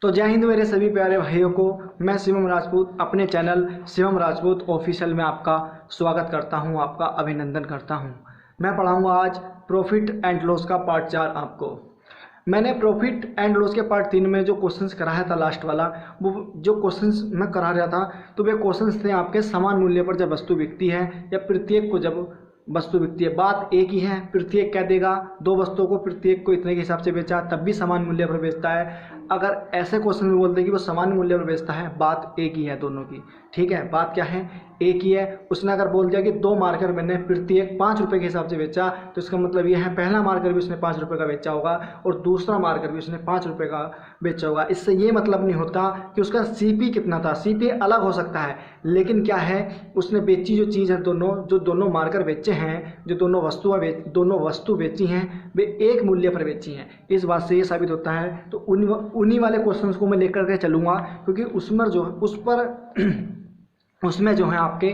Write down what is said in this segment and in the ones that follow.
तो जय हिंद मेरे सभी प्यारे भाइयों को, मैं शिवम राजपूत अपने चैनल शिवम राजपूत ऑफिशियल में आपका स्वागत करता हूं, आपका अभिनंदन करता हूं। मैं पढ़ाऊंगा आज प्रॉफिट एंड लॉस का पार्ट 4 आपको। मैंने प्रॉफिट एंड लॉस के पार्ट 3 में जो क्वेश्चंस कराया था लास्ट वाला, वो जो क्वेश्चंस मैं करा रहा था तो वे क्वेश्चंस थे आपके समान मूल्य पर जब वस्तु बिकती है या प्रत्येक को जब वस्तु बिकती है। बात एक ही है, प्रत्येक कह देगा दो वस्तुओं को प्रत्येक को इतने के हिसाब से बेचा तब भी समान मूल्य पर बेचता है। अगर ऐसे क्वेश्चन में बोलते हैं कि वो समान मूल्य पर बेचता है, बात एक ही है दोनों की। ठीक है, बात क्या है, एक ही है। उसने अगर बोल दिया कि दो मार्कर मैंने प्रत्येक 5 रुपये के हिसाब से बेचा, तो इसका मतलब ये है पहला मार्कर भी उसने 5 रुपये का बेचा होगा और दूसरा मार्कर भी उसने 5 रुपये का बेचा होगा। इससे ये मतलब नहीं होता कि उसका सीपी कितना था, सीपी अलग हो सकता है, लेकिन क्या है उसने बेची जो चीज़ है, दोनों मार्कर बेचे हैं, जो दोनों वस्तु बेची हैं वे एक मूल्य पर बेची हैं। इस बात से ये साबित होता है। तो उन्हीं वाले क्वेश्चंस को मैं लेकर के चलूँगा, क्योंकि उसमें जो है आपके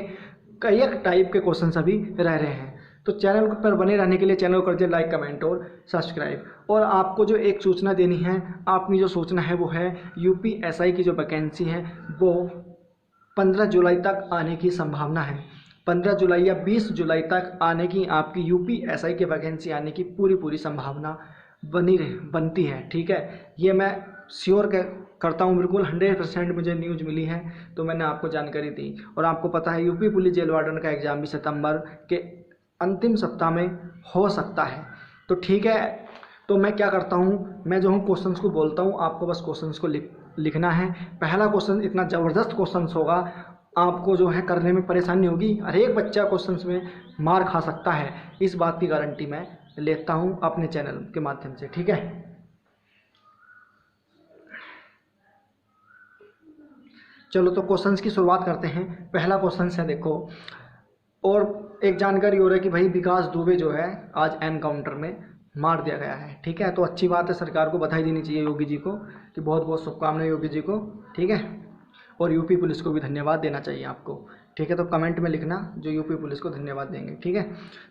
कई एक टाइप के क्वेश्चन अभी रह रहे हैं। तो चैनल पर बने रहने के लिए चैनल को कर दिए लाइक, कमेंट और सब्सक्राइब। और आपको जो एक सूचना देनी है, आपकी जो सूचना है वो है यूपीएसआई की जो वैकेंसी है वो 15 जुलाई तक आने की संभावना है। 15 जुलाई या 20 जुलाई तक आने की आपकी यूपीएसआई की वैकेंसी आने की पूरी संभावना बनती है। ठीक है, ये मैं श्योर करता हूँ, बिल्कुल 100% मुझे न्यूज़ मिली है तो मैंने आपको जानकारी दी। और आपको पता है यूपी पुलिस जेल वार्डन का एग्ज़ाम भी सितंबर के अंतिम सप्ताह में हो सकता है। तो ठीक है, तो मैं क्या करता हूँ, मैं जो हूँ क्वेश्चंस को बोलता हूँ, आपको बस क्वेश्चंस को लिखना है। पहला क्वेश्चन इतना ज़बरदस्त क्वेश्चन होगा, आपको जो है करने में परेशानी होगी। हर एक बच्चा क्वेश्चंस में मार खा सकता है, इस बात की गारंटी मैं लेता हूँ अपने चैनल के माध्यम से। ठीक है, चलो तो क्वेश्चंस की शुरुआत करते हैं। पहला क्वेश्चन है, देखो, और एक जानकारी हो रही है कि भाई विकास दुबे जो है आज एनकाउंटर में मार दिया गया है। ठीक है, तो अच्छी बात है, सरकार को बधाई देनी चाहिए योगी जी को, कि बहुत बहुत शुभकामनाएं योगी जी को। ठीक है, और यूपी पुलिस को भी धन्यवाद देना चाहिए आपको। ठीक है, तो कमेंट में लिखना जो यूपी पुलिस को धन्यवाद देंगे। ठीक है,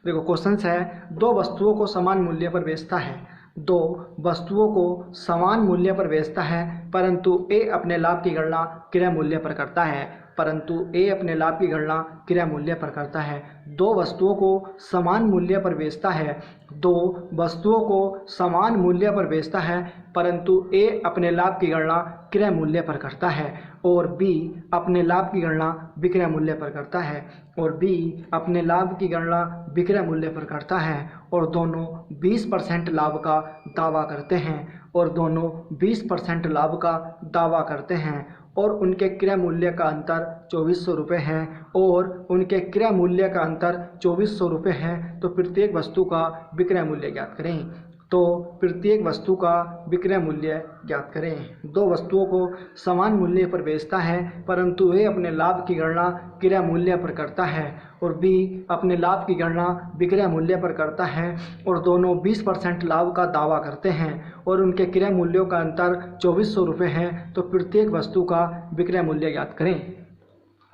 देखो क्वेश्चन है, दो वस्तुओं को समान मूल्य पर बेचता है, दो वस्तुओं को समान मूल्य पर बेचता है, परंतु ए अपने लाभ की गणना क्रय मूल्य पर करता है, परंतु ए अपने लाभ की गणना क्रय मूल्य पर करता है। दो वस्तुओं को समान मूल्य पर बेचता है, दो वस्तुओं को समान मूल्य पर बेचता है, परंतु ए अपने लाभ की गणना क्रय मूल्य पर करता है और बी अपने लाभ की गणना विक्रय मूल्य पर करता है, और बी अपने लाभ की गणना विक्रय मूल्य पर करता है, और दोनों 20% लाभ का दावा करते हैं, और दोनों 20% लाभ का दावा करते हैं, और उनके क्रय मूल्य का अंतर 2400 रुपये है, और उनके क्रय मूल्य का अंतर 2400 रुपये है। तो प्रत्येक वस्तु का विक्रय मूल्य ज्ञात करें। तो प्रत्येक वस्तु का विक्रय मूल्य ज्ञात करें। दो वस्तुओं को समान मूल्य पर बेचता है, परंतु ए अपने लाभ की गणना क्रय मूल्य पर करता है, और बी अपने लाभ की गणना विक्रय मूल्य पर करता है, और दोनों 20% लाभ का दावा करते हैं, और उनके क्रय मूल्यों का अंतर 2400 रुपये है। तो प्रत्येक वस्तु का विक्रय मूल्य ज्ञात करें।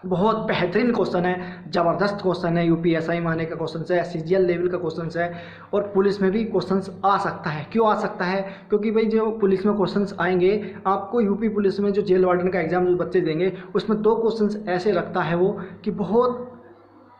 बहुत बेहतरीन क्वेश्चन है, ज़बरदस्त क्वेश्चन है, यूपीएसआई में आने का क्वेश्चन है, सीजीएल लेवल का क्वेश्चन है, और पुलिस में भी क्वेश्चंस आ सकता है। क्यों आ सकता है? क्योंकि भाई जो पुलिस में क्वेश्चंस आएंगे, आपको यूपी पुलिस में जो जेल वार्डन का एग्जाम जो बच्चे देंगे, उसमें 2 क्वेश्चंस ऐसे रखता है वो कि बहुत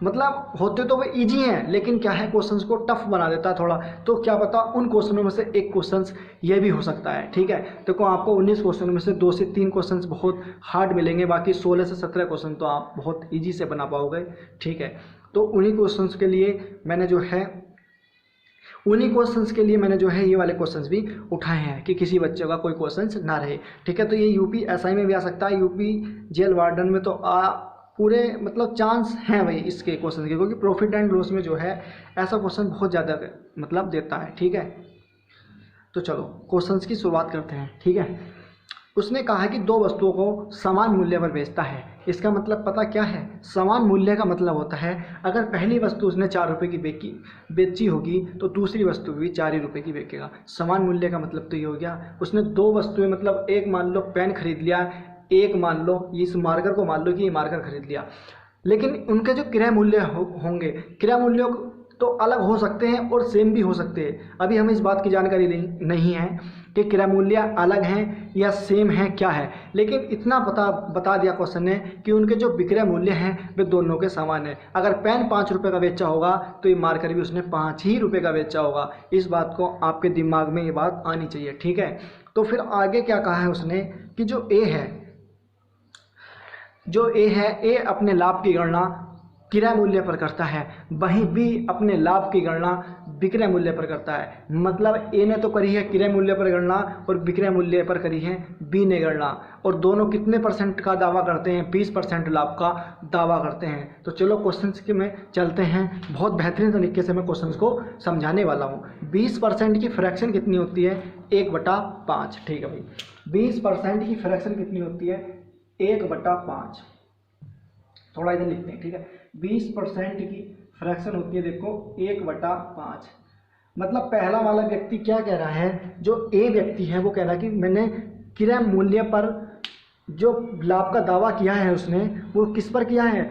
मतलब होते तो वो इजी हैं, लेकिन क्या है क्वेश्चंस को टफ बना देता है थोड़ा। तो क्या पता उन क्वेश्चनों में से एक क्वेश्चंस ये भी हो सकता है। ठीक है, देखो आपको 19 क्वेश्चन में से 2 से 3 क्वेश्चंस बहुत हार्ड मिलेंगे, बाकी 16 से 17 क्वेश्चन तो आप बहुत ईजी से बना पाओगे। ठीक है, तो उन्हीं क्वेश्चंस के लिए मैंने जो है ये वाले क्वेश्चंस भी उठाए हैं कि किसी बच्चे का कोई क्वेश्चंस ना रहे। ठीक है, तो ये यूपीएसआई में भी आ सकता है, यूपी जेल वार्डन में तो पूरे मतलब चांस हैं भाई इसके क्वेश्चन के, क्योंकि प्रॉफिट एंड लॉस में जो है ऐसा क्वेश्चन बहुत ज़्यादा मतलब देता है। ठीक है, तो चलो क्वेश्चंस की शुरुआत करते हैं। ठीक है, उसने कहा कि दो वस्तुओं को समान मूल्य पर बेचता है। इसका मतलब पता क्या है? समान मूल्य का मतलब होता है अगर पहली वस्तु उसने 4 रुपये की बेची होगी तो दूसरी वस्तु भी 4 ही रुपये की बेचेगा। समान मूल्य का मतलब तो ये हो गया, उसने 2 वस्तुएं मतलब एक मान लो पेन खरीद लिया, एक मान लो इस मार्कर को मान लो कि ये मार्कर खरीद लिया, लेकिन उनके जो क्रय मूल्य होंगे, क्रय मूल्यों तो अलग हो सकते हैं और सेम भी हो सकते हैं। अभी हमें इस बात की जानकारी नहीं है कि क्रय मूल्य अलग हैं या सेम हैं क्या है, लेकिन इतना बता दिया क्वेश्चन ने कि उनके जो विक्रय मूल्य हैं वे दोनों के समान है। अगर पेन 5 रुपये का बेचा होगा तो ये मार्कर भी उसने 5 ही रुपये का बेचा होगा। इस बात को आपके दिमाग में ये बात आनी चाहिए, ठीक है। तो फिर आगे क्या कहा है उसने कि जो ए है ए अपने लाभ की गणना क्रय मूल्य पर करता है, वहीं बी अपने लाभ की गणना विक्रय मूल्य पर करता है। मतलब ए ने तो करी है क्रय मूल्य पर गणना और विक्रय मूल्य पर करी है बी ने गणना, और दोनों कितने परसेंट का दावा करते हैं? 20% लाभ का दावा करते हैं। तो चलो क्वेश्चन के में चलते हैं। बहुत बेहतरीन तरीके से मैं क्वेश्चन को समझाने वाला हूँ। 20% की फ्रैक्शन कितनी होती है? 1/5। ठीक है भाई, 20% की फ्रैक्शन कितनी होती है? 1/5। थोड़ा इधर लिखते हैं, ठीक है। 20% की फ्रैक्शन होती है देखो 1/5। मतलब पहला वाला व्यक्ति क्या कह रहा है? जो ए व्यक्ति है वो कह रहा है कि मैंने क्रय मूल्य पर जो लाभ का दावा किया है उसने, वो किस पर किया है?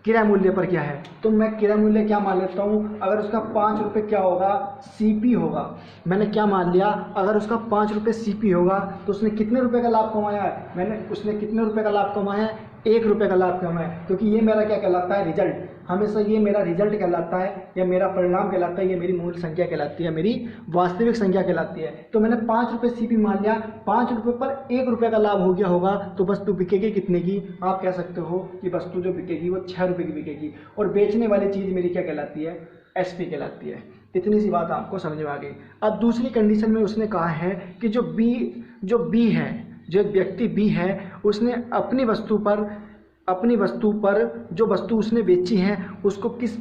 क्रय मूल्य पर किया है। तो मैं क्रय मूल्य क्या मान लेता हूँ? अगर उसका 5 रुपये क्या होगा? सीपी होगा। मैंने क्या मान लिया? अगर उसका 5 रुपये सीपी होगा तो उसने कितने रुपए का लाभ कमाया है? उसने कितने रुपए का लाभ कमाया है? 1 रुपये का लाभ कमाया है। क्योंकि ये मेरा क्या कहलाता है? रिजल्ट। हमेशा ये मेरा रिजल्ट कहलाता है या मेरा परिणाम कहलाता है, ये मेरी मूल संख्या कहलाती है, मेरी वास्तविक संख्या कहलाती है। तो मैंने 5 रुपये सीपी मान लिया, 5 रुपये पर 1 रुपये का लाभ हो गया होगा, तो वस्तु बिकेगी कितने की? आप कह सकते हो कि वस्तु जो बिकेगी वो 6 रुपये की बिकेगी। और बेचने वाली चीज़ मेरी क्या कहलाती है? एसपी कहलाती है। इतनी सी बात आपको समझ में आ गई। अब दूसरी कंडीशन में उसने कहा है कि जो बी है, जो एक व्यक्ति बी है, उसने अपनी वस्तु पर जो वस्तु उसने बेची है उसको किस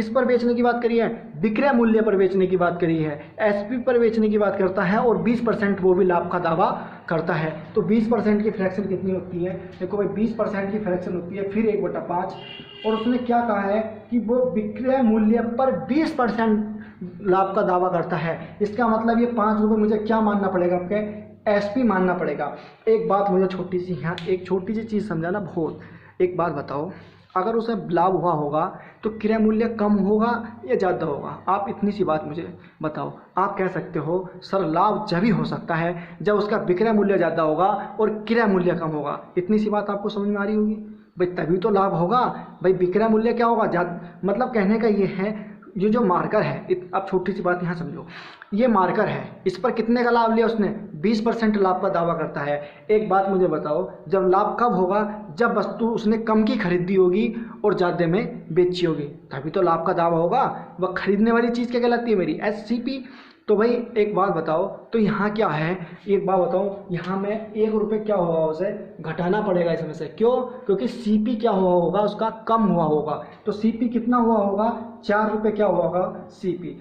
पर बेचने की बात करी है? विक्रय मूल्य पर बेचने की बात करी है, एसपी पर बेचने की बात करता है, और 20% वो भी लाभ का दावा करता है। तो 20% की फ्रैक्शन कितनी होती है? देखो भाई, 20% की फ्रैक्शन होती है फिर 1/5। और उसने क्या कहा है कि वो विक्रय मूल्य पर 20% लाभ का दावा करता है। इसका मतलब ये 5 रुपये मुझे क्या मानना पड़ेगा? आपके एसपी मानना पड़ेगा। एक बात मुझे छोटी सी चीज़ समझाना। बहुत एक बात बताओ, अगर उसे लाभ हुआ होगा तो क्रय मूल्य कम होगा या ज़्यादा होगा? आप इतनी सी बात मुझे बताओ। आप कह सकते हो सर लाभ जब ही हो सकता है जब उसका विक्रय मूल्य ज़्यादा होगा और क्रय मूल्य कम होगा। इतनी सी बात आपको समझ में आ रही होगी भाई, तभी तो लाभ होगा भाई। विक्रय मूल्य क्या होगा? मतलब कहने का ये है, ये जो मार्कर है, अब छोटी सी बात यहाँ समझो, ये मार्कर है, इस पर कितने का लाभ लिया उसने? 20% लाभ का दावा करता है। एक बात मुझे बताओ, जब लाभ कब होगा? जब वस्तु उसने कम की खरीदी होगी और ज़्यादा में बेची होगी, तभी तो लाभ का दावा होगा। वह खरीदने वाली चीज़ क्या कहलाती है? मेरी एससीपी। तो भाई एक बात बताओ, तो यहाँ क्या है? एक बात बताओ, यहाँ में 1 रुपये क्या हुआ? उसे घटाना पड़ेगा इसमें से। क्यों? क्योंकि सीपी क्या हुआ होगा? उसका कम हुआ होगा। तो सीपी कितना हुआ होगा? 4 रुपये क्या हुआ होगा? सीपी।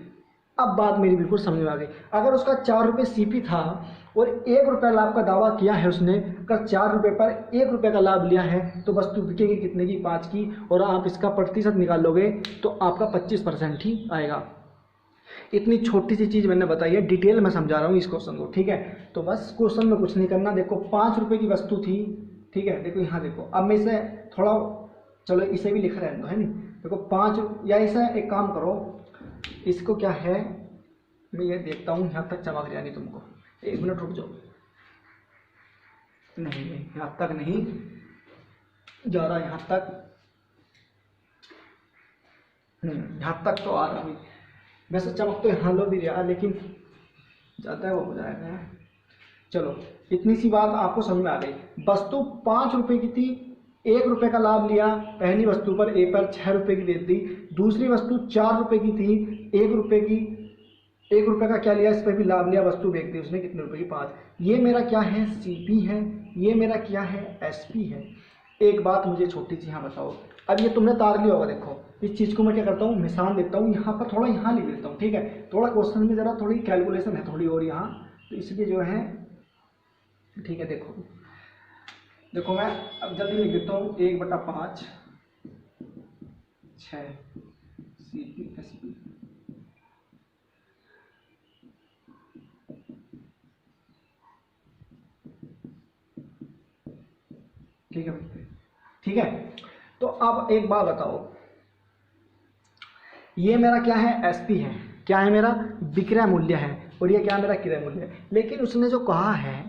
अब बात मेरी बिल्कुल समझ में आ गई। अगर उसका 4 रुपये सीपी था और 1 रुपये लाभ का दावा किया है उसने, अगर 4 रुपये पर 1 रुपये का लाभ लिया है तो वस्तु बिकेगी कितने की? 5 की। और आप इसका प्रतिशत निकालोगे तो आपका 25% ही आएगा। इतनी छोटी सी चीज़ मैंने बताई है, डिटेल में समझा रहा हूँ इस क्वेश्चन को, ठीक है। तो बस क्वेश्चन में कुछ नहीं करना। देखो 5 रुपये की वस्तु थी, ठीक है। देखो यहाँ देखो, अब मैं इसे थोड़ा, चलो इसे भी लिखा रहने दो, है नहीं। देखो 5, या इसे एक काम करो, इसको क्या है, मैं ये देखता हूँ यहाँ तक चमक जानी तुमको। 1 मिनट रुक जाओ। नहीं यहाँ तक नहीं जा रहा, यहाँ तक, यहाँ तक तो आ रहा है। वैसे चमक तो यहाँ लो भी रहा, लेकिन ज़्यादा वो हो जाएगा। चलो इतनी सी बात आपको समझ में आ गई। वस्तु 5 रुपये की थी, 1 रुपये का लाभ लिया पहली वस्तु पर, ए पर 6 रुपये की बेच दी। दूसरी वस्तु 4 रुपये की थी, 1 रुपये का क्या लिया? इस पर भी लाभ लिया, वस्तु बेच दी उसने कितने रुपये की? 5। ये मेरा क्या है? सीपी है। ये मेरा क्या है? एसपी है। एक बात मुझे छोटी सी यहाँ बताओ, अब ये तुमने तार लिया होगा। देखो इस चीज़ को मैं क्या करता हूँ, निशान देता हूँ यहाँ पर, थोड़ा यहाँ लिख देता हूँ, ठीक है। थोड़ा क्वेश्चन में ज़रा थोड़ी कैलकुलेशन है थोड़ी और यहाँ, तो इसलिए जो है, ठीक है। देखो मैं अब जल्दी लिख देता हूँ। 1/5 6 CP SP, ठीक है भाई, ठीक है। तो अब एक बात बताओ, ये मेरा क्या है, एसपी है, क्या है मेरा, विक्रय मूल्य है, और ये क्या मेरा क्रय मूल्य है। लेकिन उसने जो कहा है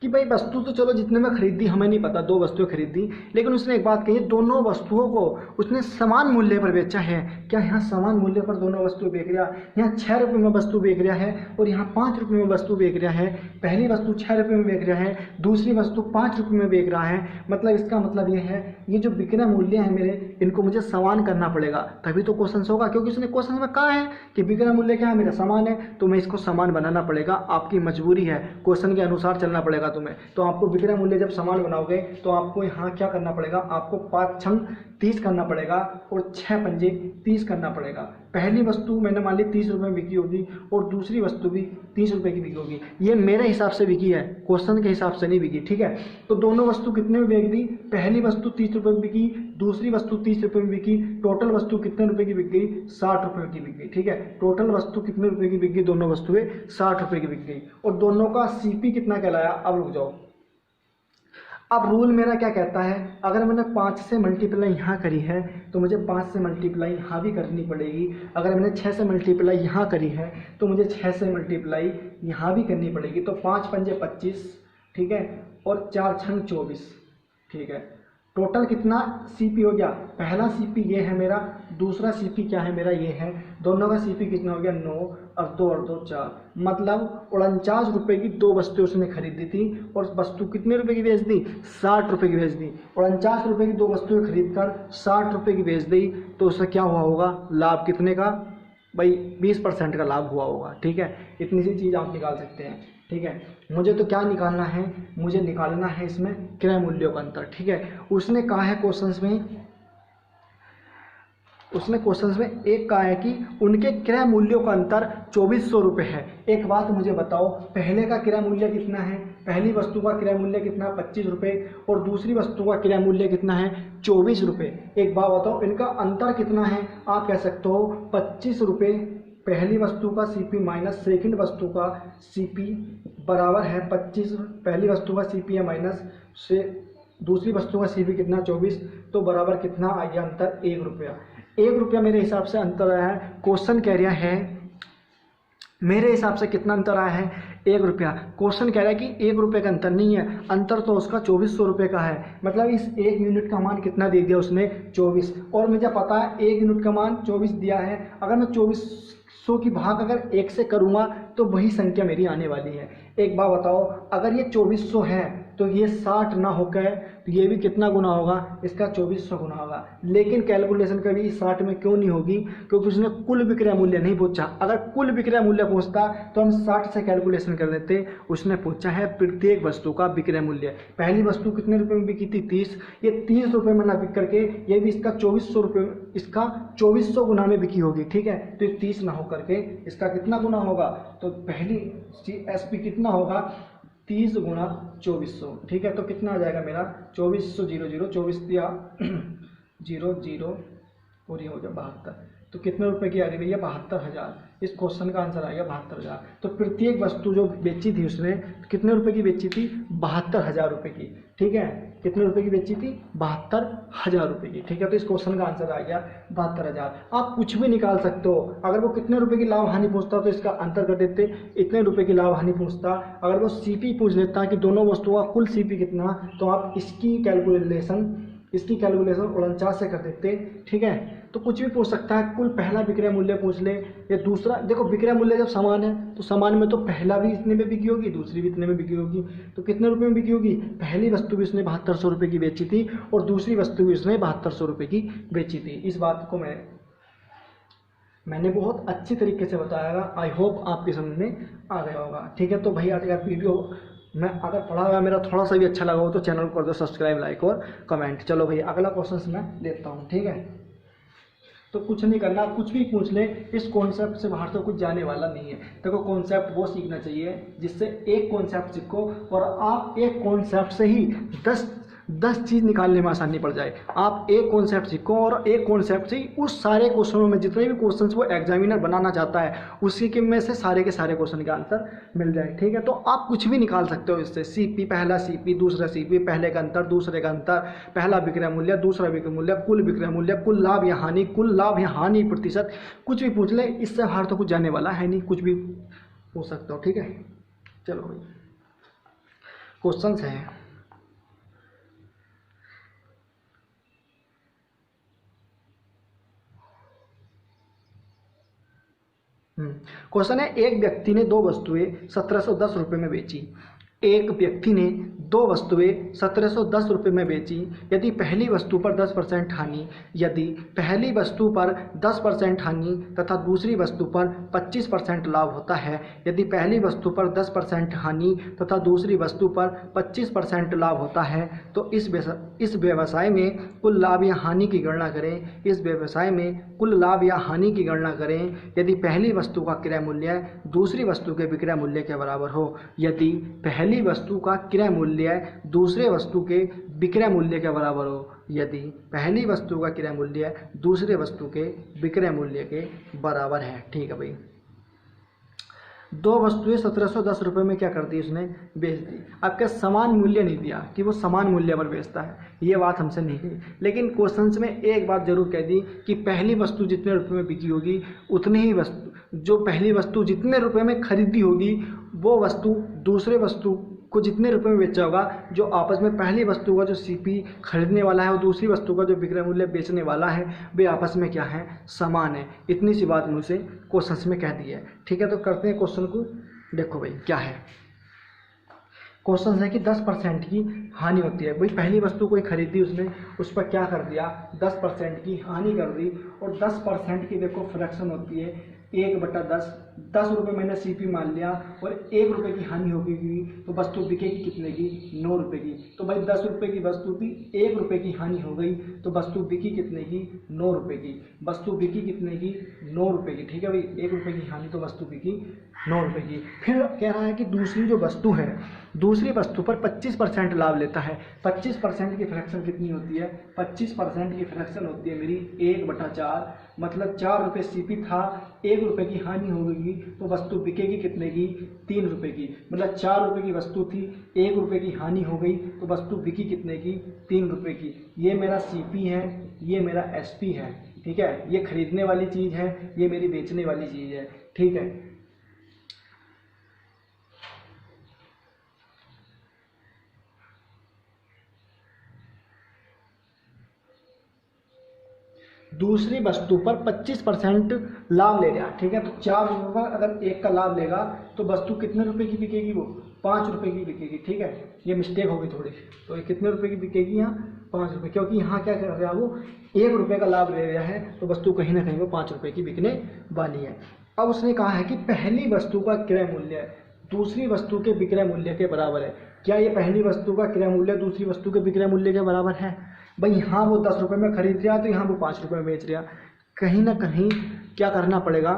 कि भाई वस्तु तो चलो जितने में खरीदी हमें नहीं पता, 2 वस्तुएं खरीदी, लेकिन उसने एक बात कही, दोनों वस्तुओं को उसने समान मूल्य पर बेचा है। क्या यहाँ समान मूल्य पर दोनों वस्तु बेच रहा, यहाँ 6 रुपये में वस्तु बेच रहा है और यहाँ 5 रुपये में वस्तु बेच रहा है। पहली वस्तु 6 रुपये में बेच रहा है, दूसरी वस्तु 5 रुपये में बेच रहा है। मतलब इसका मतलब ये है, ये जो विक्रय मूल्य है मेरे, इनको मुझे समान करना पड़ेगा, तभी तो क्वेश्चन होगा। क्योंकि उसने क्वेश्चन में कहा है कि विक्रय मूल्य क्या है मेरा, समान है, तो मैं इसको समान बनाना पड़ेगा। आपकी मजबूरी है, क्वेश्चन के अनुसार चलना पड़ेगा तुम्हें। तो आपको विक्रय मूल्य जब समान बनाओगे तो आपको यहाँ क्या करना पड़ेगा, आपको 5 छंग 30 करना पड़ेगा और 6 पंजे 30 करना पड़ेगा। पहली वस्तु मैंने मान ली 30 रुपये में बिकी होगी और दूसरी वस्तु भी 30 रुपये की बिकी होगी। ये मेरे हिसाब से बिकी है, क्वेश्चन के हिसाब से नहीं बिकी, ठीक है। तो दोनों वस्तु कितने में बिक दी, पहली वस्तु 30 रुपये में बिकी, दूसरी वस्तु 30 रुपये में बिकी। टोटल वस्तु कितने रुपये की बिक गई, 60 रुपये की बिक गई, ठीक है। टोटल वस्तु कितने रुपये की बिक गई, दोनों वस्तुएं 60 रुपये की बिक गई। और दोनों का सीपी कितना कहलाया। अब रुक जाओ, अब रूल मेरा क्या कहता है, अगर मैंने 5 से मल्टीप्लाई यहाँ करी है तो मुझे 5 से मल्टीप्लाई यहाँ भी करनी पड़ेगी। अगर मैंने 6 से मल्टीप्लाई यहाँ करी है तो मुझे 6 से मल्टीप्लाई यहाँ भी करनी पड़ेगी। तो 5 पंजे 25, ठीक है, और 4 छंग 24, ठीक है। टोटल कितना सीपी हो गया, पहला सीपी ये है मेरा, दूसरा सीपी क्या है मेरा, ये है। दोनों का सीपी कितना हो गया, 9 और 2 और 2 4, मतलब 49 रुपये की 2 वस्तुएं उसने खरीदी थी और वस्तु कितने रुपए की बेच दी, 60 रुपये की बेच दी। 49 रुपये की 2 वस्तुएं खरीद कर 60 रुपये की बेच दी, तो उससे क्या हुआ होगा, लाभ कितने का भाई, 20% का लाभ हुआ होगा, ठीक है। इतनी सी चीज़ आप निकाल सकते हैं, ठीक है। मुझे तो क्या निकालना है, मुझे निकालना है इसमें क्रय मूल्यों का अंतर, ठीक है। उसने कहा है क्वेश्चंस में एक कहा है कि उनके क्रय मूल्यों का अंतर 2400 रुपये है। एक बात मुझे बताओ, पहले का क्रय मूल्य कितना है, पहली वस्तु का क्रय मूल्य कितना, 25 रुपये, और दूसरी वस्तु का क्रय मूल्य कितना है, 24 रुपये। एक बात बताओ, इनका अंतर कितना है। आप कह सकते हो 25 रुपये पहली वस्तु का सीपी माइनस सेकंड वस्तु का सीपी बराबर है 25, पहली वस्तु का सीपी है माइनस से दूसरी वस्तु का सीपी कितना 24, तो बराबर कितना आ गया अंतर, 1 रुपया। 1 रुपया मेरे हिसाब से अंतर आया है। क्वेश्चन कह रहा है मेरे हिसाब से कितना अंतर आया है, 1 रुपया। क्वेश्चन कह रहा है कि 1 रुपये का अंतर नहीं है, अंतर तो उसका 2400 रुपये का है। मतलब इस 1 यूनिट का मान कितना दे दिया उसने, 24। और मुझे पता है 1 यूनिट का मान 24 दिया है। अगर मैं 2400 की भाग अगर 1 से करूँगा तो वही संख्या मेरी आने वाली है। एक बात बताओ, अगर ये 2400 है तो ये 60 ना होकर तो ये भी कितना गुना होगा, इसका 2400 गुना होगा। लेकिन कैलकुलेशन कभी 60 में क्यों नहीं होगी, क्योंकि उसने कुल विक्रय मूल्य नहीं पूछा। अगर कुल विक्रय मूल्य पूछता तो हम 60 से कैलकुलेशन कर देते। उसने पूछा है प्रत्येक वस्तु का विक्रय मूल्य। पहली वस्तु कितने रुपए में बिकी थी, 30, ये 30 रुपये में ना बिक करके ये भी इसका 2400 रुपये, इसका 2400 गुना में बिकी होगी, ठीक है। तो 30 ना हो करके इसका कितना गुना होगा, तो पहली एसपी कितना होगा, 30 गुना 2400, ठीक है। तो कितना आ जाएगा मेरा 2400 00 24 दिया 00 और ये हो गया 72। तो कितने रुपए की आ गई भैया, 72,000। इस क्वेश्चन का आंसर आ गया 72,000। तो प्रत्येक वस्तु जो बेची थी उसने कितने रुपए की बेची थी, 72,000 रुपये की, ठीक है। कितने रुपए की बेची थी, 72,000 रुपये की, ठीक है। तो इस क्वेश्चन का आंसर आ गया 72,000। आप कुछ भी निकाल सकते हो। अगर वो कितने रुपए की लाभ हानि पूछता तो इसका अंतर कर देते, इतने रुपए की लाभ हानि पूछता। अगर वो सीपी पूछ लेता कि दोनों वस्तुओं का कुल सीपी कितना, तो आप इसकी कैलकुलेशन 49 से कर देते, ठीक है। तो कुछ भी पूछ सकता है, कुल पहला विक्रय मूल्य पूछ ले या दूसरा। देखो विक्रय मूल्य जब समान है तो समान में तो पहला भी इतने में बिकी होगी, दूसरी भी इतने में बिकी होगी। तो कितने रुपए में बिकी होगी, पहली वस्तु भी उसने 7200 रुपये की बेची थी और दूसरी वस्तु भी उसने 7200 रुपये की बेची थी। इस बात को मैंने बहुत अच्छी तरीके से बताया। आई होप आपकी समझ में आ गया होगा, ठीक है। तो भाई आज का वीडियो मैं अगर पढ़ा हुआ मेरा थोड़ा सा भी अच्छा लगा हो तो चैनल को कर दो सब्सक्राइब, लाइक और कमेंट। चलो भाई अगला क्वेश्चन मैं लेता हूँ, ठीक है। तो कुछ नहीं करना, कुछ भी पूछ ले, इस कॉन्सेप्ट से बाहर तो कुछ जाने वाला नहीं है। देखो कॉन्सेप्ट वो सीखना चाहिए जिससे एक कॉन्सेप्ट सीखो और आप एक कॉन्सेप्ट से ही 10 चीज़ निकालने में आसानी पड़ जाए। आप एक कॉन्सेप्ट सीखो और एक कॉन्सेप्ट से उस सारे क्वेश्चनों में जितने भी क्वेश्चंस वो एग्जामिनर बनाना चाहता है उसी के में से सारे के सारे क्वेश्चन का आंसर मिल जाए। ठीक है, तो आप कुछ भी निकाल सकते हो इससे। सीपी, पहला सीपी, दूसरा सीपी, पहले का अंतर, दूसरे का अंतर, पहला विक्रय मूल्य, दूसरा विक्रय मूल्य, कुल विक्रय मूल्य, कुल लाभ या हानि, कुल लाभ या हानि प्रतिशत, कुछ भी पूछ ले, इससे बाहर तो कुछ जाने वाला है नहीं, कुछ भी पूछ सकते हो। ठीक है, चलो भाई क्वेश्चंस हैं। क्वेश्चन है, एक व्यक्ति ने 2 वस्तुएं 1710 रुपये में बेची। एक व्यक्ति ने 2 वस्तुएं 1710 रुपये में बेची। यदि पहली वस्तु पर 10% हानि, यदि पहली वस्तु पर 10% हानि तथा दूसरी वस्तु पर 25% लाभ होता है, यदि पहली वस्तु पर 10% हानि तथा दूसरी वस्तु पर 25% लाभ होता है, तो इस व्यवसाय में कुल लाभ या हानि की गणना करें। इस व्यवसाय में कुल लाभ या हानि की गणना करें यदि पहली वस्तु का क्रय मूल्य दूसरी वस्तु के विक्रय मूल्य के बराबर हो। यदि पहली वस्तु का क्रय मूल्य दूसरे वस्तु के विक्रय मूल्य के बराबर हो। यदि पहली वस्तु का क्रय मूल्य दूसरे वस्तु के विक्रय मूल्य के बराबर है। ठीक है भाई, 2 वस्तुएं 1710 रुपये में क्या कर दी, उसने बेच दी। आपका समान मूल्य नहीं दिया कि वो समान मूल्य पर बेचता है, ये बात हमसे नहीं कही, लेकिन क्वेश्चंस में एक बात जरूर कह दी कि पहली वस्तु जितने रुपये में बिकी होगी उतनी ही वस्तु, जो पहली वस्तु जितने रुपये में खरीदी होगी वो वस्तु दूसरे वस्तु को जितने रुपए में बेचा होगा, जो आपस में पहली वस्तु का जो सीपी खरीदने वाला है और दूसरी वस्तु का जो विक्रय मूल्य बेचने वाला है, वे आपस में क्या है, समान है। इतनी सी बात मुझसे क्वेश्चंस में कह दी है। ठीक है, तो करते हैं क्वेश्चन को। देखो भाई क्या है, क्वेश्चन है कि 10% की हानि होती है। भाई पहली वस्तु कोई खरीदी, उसने उस पर क्या कर दिया, 10% की हानि कर दी। और 10% की देखो फ्रैक्शन होती है 1/10। 10 रुपये मैंने सीपी मान लिया और 1 रुपये की हानि होगी, तो वस्तु बिकेगी कितने की, 9 रुपये की। तो भाई 10 रुपये की वस्तु थी, 1 रुपये की हानि हो गई, तो वस्तु बिकी कितने की, 9 रुपये की। वस्तु बिकी कितने की, 9 रुपये की। ठीक है भाई, 1 रुपये की हानि तो वस्तु बिकी 9 रुपये की। फिर कह रहा है कि दूसरी जो वस्तु है, दूसरी वस्तु पर 25% लाभ लेता है। 25% की फ्रैक्शन कितनी होती है, 25% की फ्रैक्शन होती है मेरी 1/4। मतलब 4 रुपये सीपी था, 1 रुपये की हानि हो गई, तो वस्तु बिकेगी कितने की, 3 रुपये की। मतलब 4 रुपये की वस्तु थी, 1 रुपये की हानि हो गई, तो वस्तु बिकी कितने की, 3 रुपये की। ये मेरा सीपी है, ये मेरा एसपी है। ठीक है, ये खरीदने वाली चीज़ है, ये मेरी बेचने वाली चीज़ है। ठीक है, दूसरी वस्तु पर 25% लाभ ले रहा। ठीक है, तो 4 रुपये पर अगर 1 का लाभ लेगा तो वस्तु कितने रुपए की बिकेगी, वो 5 रुपये की बिकेगी। ठीक है, ये मिस्टेक होगी थोड़ी, तो ये कितने रुपए की बिकेगी, यहाँ 5 रुपये, क्योंकि यहाँ क्या कर रहा है, वो 1 रुपये का लाभ ले रहा है, तो वस्तु कहीं ना कहीं वो 5 रुपये की बिकने वाली है। अब उसने कहा है कि पहली वस्तु का क्रय मूल्य दूसरी वस्तु के विक्रय मूल्य के बराबर है। क्या ये पहली वस्तु का क्रय मूल्य दूसरी वस्तु के विक्रय मूल्य के बराबर है? भाई यहाँ वो 10 रुपये में खरीद रहा, तो यहाँ वो 5 रुपये में बेच रहा। कहीं ना कहीं क्या करना पड़ेगा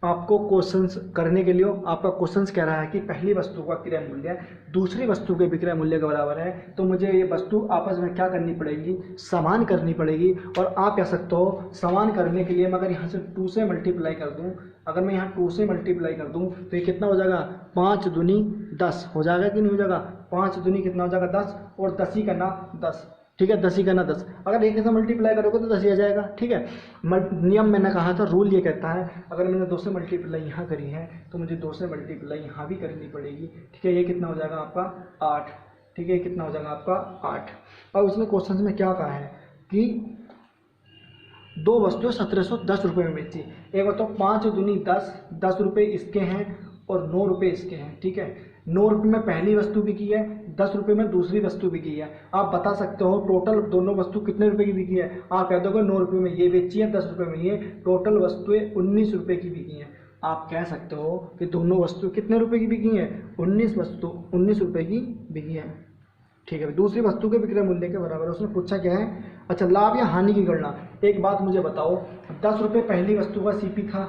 आपको, क्वेश्चंस करने के लिए आपका क्वेश्चंस कह रहा है कि पहली वस्तु का क्रय मूल्य दूसरी वस्तु के विक्रय मूल्य के बराबर है, तो मुझे ये वस्तु आपस में क्या करनी पड़ेगी, समान करनी पड़ेगी। और आप कह सकते हो समान करने के लिए मैं अगर यहाँ से 2 से मल्टीप्लाई कर दूँ, अगर मैं यहाँ 2 से मल्टीप्लाई कर दूँ तो ये कितना हो जाएगा, 5 दूनी 10 हो जाएगा कि नहीं हो जाएगा, 5 दूनी कितना हो जाएगा 10, और 10 ही करना 10। ठीक है, 10 ही करना 10। अगर 1 से मल्टीप्लाई करोगे तो 10 ही आ जाएगा। ठीक है, नियम मैंने कहा था, रूल ये कहता है अगर मैंने 2 से मल्टीप्लाई यहाँ करी है तो मुझे 2 से मल्टीप्लाई यहाँ भी करनी पड़ेगी। ठीक है, ये कितना हो जाएगा आपका 8। ठीक है, कितना हो जाएगा आपका 8। और उसने क्वेश्चन में क्या कहा है कि 2 वस्तुएं 1710 रुपये में बेची। एक बताओ 5 दूनी 10, 10 रुपये इसके हैं और 9 रुपये इसके हैं। ठीक है, 9 रुपये में पहली वस्तु बिकी है, 10 रुपये में दूसरी वस्तु बिकी है। आप बता सकते हो टोटल दोनों वस्तु कितने रुपए की बिकी है। आप कह दोगे 9 रुपये में ये बेची है, 10 रुपये में ये, टोटल वस्तुएं 19 रुपये की बिकी हैं। आप कह सकते हो कि दोनों वस्तु कितने रुपए की बिकी हैं, 19 रुपये की बिकी है। ठीक है, दूसरी वस्तु के विक्रय मूल्य के बराबर। उसने पूछा क्या है, अच्छा लाभ या हानि की गणना। एक बात मुझे बताओ, 10 रुपये पहली वस्तु का सीपी था,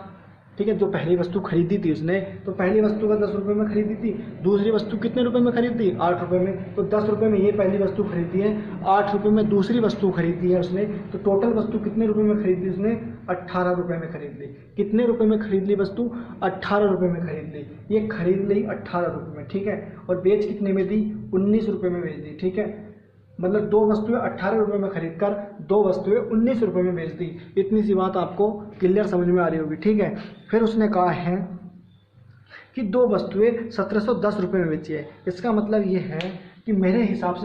ठीक है। जो पहली वस्तु खरीदी थी उसने, तो पहली वस्तु का 10 रुपये में खरीदी थी, दूसरी वस्तु कितने रुपए में खरीदी, 8 रुपये में। तो 10 रुपये में ये पहली वस्तु खरीदी है, 8 रुपये में दूसरी वस्तु खरीदी है उसने, तो टोटल वस्तु कितने रुपये में खरीदी उसने, 18 रुपये में खरीद ली। कितने रुपये में खरीद ली वस्तु, 18 रुपये में खरीद ली। ये खरीद ली 18 रुपये में, ठीक है। और बेच कितने में दी, 19 रुपये में बेच दी, ठीक है। मतलब 2 वस्तुएं 18 रुपये में खरीद कर 2 वस्तुएं 19 रुपये में बेच दी। इतनी सी बात आपको क्लियर समझ में आ रही होगी, ठीक है। फिर उसने कहा है कि 2 वस्तुएं 1710 रुपये में बेची है। इसका मतलब ये है कि मेरे हिसाब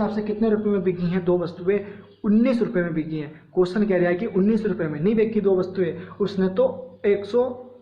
से कितने रुपये में बिकी हैं 2 वस्तुएं, 19 रुपये में बिकी हैं। क्वेश्चन कह रहा है कि 19 रुपये में नहीं बेची 2 वस्तुएं, उसने तो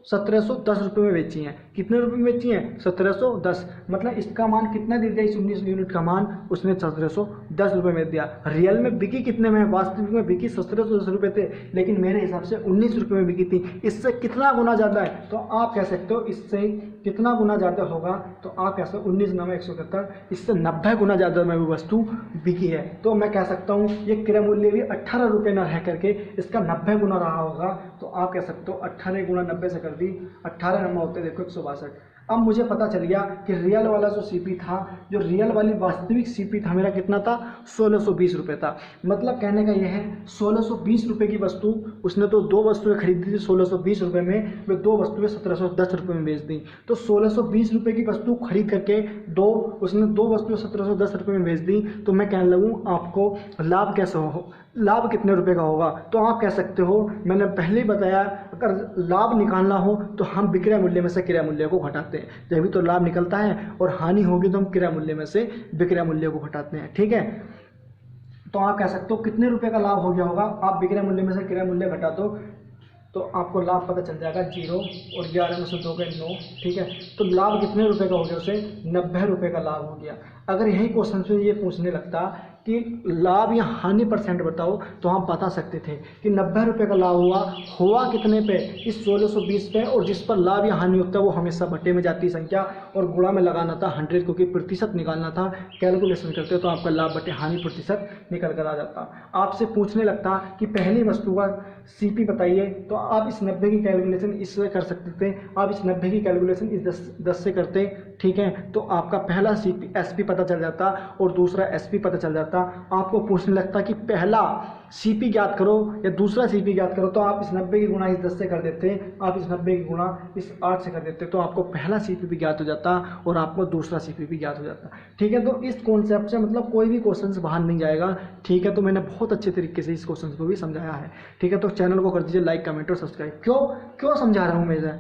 1710 रुपये में बेची हैं। कितने रुपये में बेची हैं, 1710। मतलब इसका मान कितना दे दिया, इस 19 यूनिट का मान उसने 1710 रुपये में दिया। रियल में बिकी कितने में, वास्तविक में बिकी 1710 रुपये थे, लेकिन मेरे हिसाब से 19 रुपये में बिकी थी। इससे कितना गुना ज़्यादा है, तो आप कह सकते हो इससे कितना गुना ज़्यादा होगा, तो आप कह सकते हो 19 9 171, इससे 90 गुना ज़्यादा में वो वस्तु बिकी है। तो मैं कह सकता हूँ ये क्रय मूल्य भी 18 रुपये न रह करके इसका 90 गुना रहा होगा। तो आप कह सकते हो 18 गुना 90 से कर दी, 18 नंबर होते देखो 162। अब मुझे पता चल गया कि रियल वाला जो सीपी था, जो रियल वाली वास्तविक सीपी था मेरा कितना था, 1620 रुपये था। मतलब कहने का यह है 1620 रुपये की वस्तु उसने तो 2 वस्तुएं खरीदी थी 1620 रुपये में, वे 2 वस्तुएं 1710 रुपये में बेच दी। तो 1620 रुपये की वस्तु खरीद करके उसने 2 वस्तुएं 1710 रुपये में बेच दी। तो मैं कहने लगूँ आपको लाभ कैसे हो, लाभ कितने रुपए का होगा। तो आप कह सकते हो, मैंने पहले ही बताया, अगर लाभ निकालना हो तो हम विक्रय मूल्य में से क्रय मूल्य को घटाते हैं, जब भी तो लाभ निकलता है, और हानि होगी तो हम क्रय मूल्य में से विक्रय मूल्य को घटाते हैं, ठीक है। तो आप कह सकते हो कितने रुपए का लाभ हो गया होगा, आप विक्रय मूल्य में से क्रय मूल्य घटा दो तो आपको लाभ पता चल जाएगा 0 और 11 में से 2 गए 9, ठीक है। तो लाभ कितने रुपए का हो गया, उसे 90 रुपये का लाभ हो गया। अगर यही क्वेश्चन से ये पूछने लगता कि लाभ या हानि परसेंट बताओ, तो हम बता सकते थे कि 90 रुपये का लाभ हुआ कितने पे, इस 1620 पे, और जिस पर लाभ या हानि होता है वो हमेशा बटे में जाती संख्या और गुणा में लगाना था 100, क्योंकि प्रतिशत निकालना था। कैलकुलेशन करते तो आपका लाभ बटे हानि प्रतिशत निकल कर आ जाता। आपसे पूछने लगता कि पहली वस्तु का सीपी बताइए, तो आप इस 90 की कैलकुलेशन इससे कर सकते थे, आप इस 90 की कैलकुलेशन इस 10 से करते, ठीक है। तो आपका पहला सीपी एसपी पता चल जाता और दूसरा एसपी पता चल जाता। आपको पूछने लगता कि पहला सीपी ज्ञात करो या दूसरा सीपी ज्ञात करो, तो आप इस 90 की गुणा इस 10 से कर देते, आप इस 90 की गुणा इस 8 से कर देते, तो आपको पहला सीपी भी ज्ञात हो जाता और आपको दूसरा सीपी भी ज्ञात हो जाता, ठीक है। तो इस कॉन्सेप्ट से मतलब कोई भी क्वेश्चन से बाहर नहीं जाएगा, ठीक है। तो मैंने बहुत अच्छे तरीके से इस क्वेश्चन को भी समझाया है, ठीक है। तो चैनल को कर दीजिए लाइक, कमेंट और सब्सक्राइब। क्यों समझा रहा हूँ मैं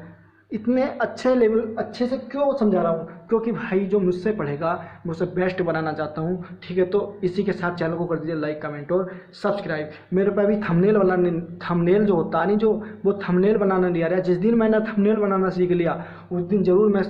इतने अच्छे से क्यों समझा रहा हूँ, क्योंकि भाई जो मुझसे पढ़ेगा मैं उसे बेस्ट बनाना चाहता हूँ, ठीक है। तो इसी के साथ चैनल को कर दीजिए लाइक, कमेंट और सब्सक्राइब। मेरे पे अभी थंबनेल जो होता नहीं, जो वो थंबनेल बनाना नहीं आ रहा है। जिस दिन मैंने थंबनेल बनाना सीख लिया उस दिन ज़रूर मैं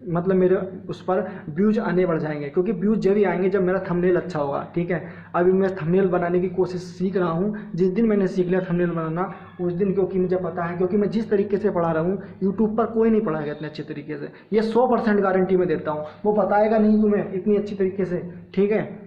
मतलब मेरे उस पर व्यूज आने बढ़ जाएंगे, क्योंकि व्यूज जब भी आएंगे जब मेरा थंबनेल अच्छा होगा, ठीक है। अभी मैं थंबनेल बनाने की कोशिश सीख रहा हूँ। जिस दिन मैंने सीख लिया थंबनेल बनाना उस दिन, क्योंकि मुझे पता है, क्योंकि मैं जिस तरीके से पढ़ा रहा हूँ यूट्यूब पर कोई नहीं पढ़ाएगा इतने अच्छे तरीके से, ये 100% गारंटी में देता हूँ। वो बताएगा नहीं तुम्हें इतनी अच्छी तरीके से, ठीक है।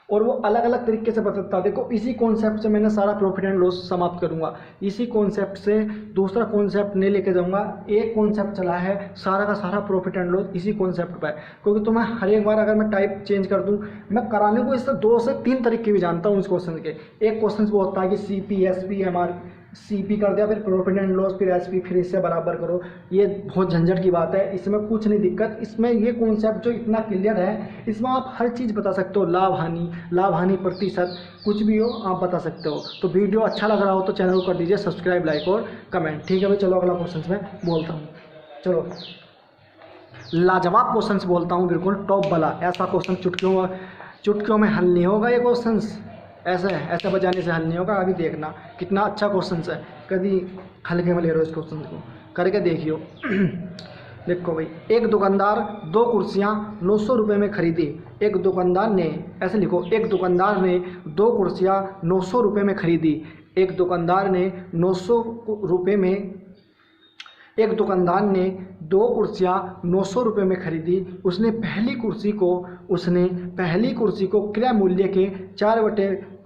और वो अलग अलग तरीके से बताता। देखो इसी कॉन्सेप्ट से मैंने सारा प्रॉफिट एंड लॉस समाप्त करूंगा, इसी कॉन्सेप्ट से दूसरा कॉन्सेप्ट नहीं लेके जाऊंगा। एक कॉन्सेप्ट चला है सारा का सारा प्रॉफिट एंड लॉस इसी कॉन्सेप्ट पर, क्योंकि तो मैं हर एक बार अगर मैं टाइप चेंज कर दूं, मैं कराने को इससे 2 से 3 तरीके भी जानता हूँ इस क्वेश्चन के। एक क्वेश्चन वो होता है कि सीपी एसपी एमआर, सीपी कर दिया फिर प्रॉफिट एंड लॉस, फिर एसपी, फिर इससे बराबर करो। ये बहुत झंझट की बात है, इसमें कुछ नहीं दिक्कत। इसमें ये कॉन्सेप्ट जो इतना क्लियर है, इसमें आप हर चीज़ बता सकते हो, लाभ हानि प्रतिशत, कुछ भी हो आप बता सकते हो। तो वीडियो अच्छा लग रहा हो तो चैनल को कर दीजिए सब्सक्राइब, लाइक और कमेंट, ठीक है भाई। चलो अगला क्वेश्चन में बोलता हूँ। चलो लाजवाब क्वेश्चन बोलता हूँ, बिल्कुल टॉप वाला। ऐसा क्वेश्चन चुटकियों में हल नहीं होगा, ये क्वेश्चन ऐसे बजाने से हल नहीं होगा। अभी देखना कितना अच्छा क्वेश्चन है, कभी हल्के में ले रहे हो इस क्वेश्चन को, करके देखियो। देखो भाई, एक दुकानदार 2 कुर्सियाँ 900 रुपये में खरीदी। एक दुकानदार ने, ऐसे लिखो, एक दुकानदार ने 2 कुर्सियाँ 900 रुपये में खरीदी। एक दुकानदार ने 900 रुपये में, एक दुकानदार ने 2 कुर्सियाँ 900 रुपये में खरीदी। उसने पहली कुर्सी को क्रय मूल्य के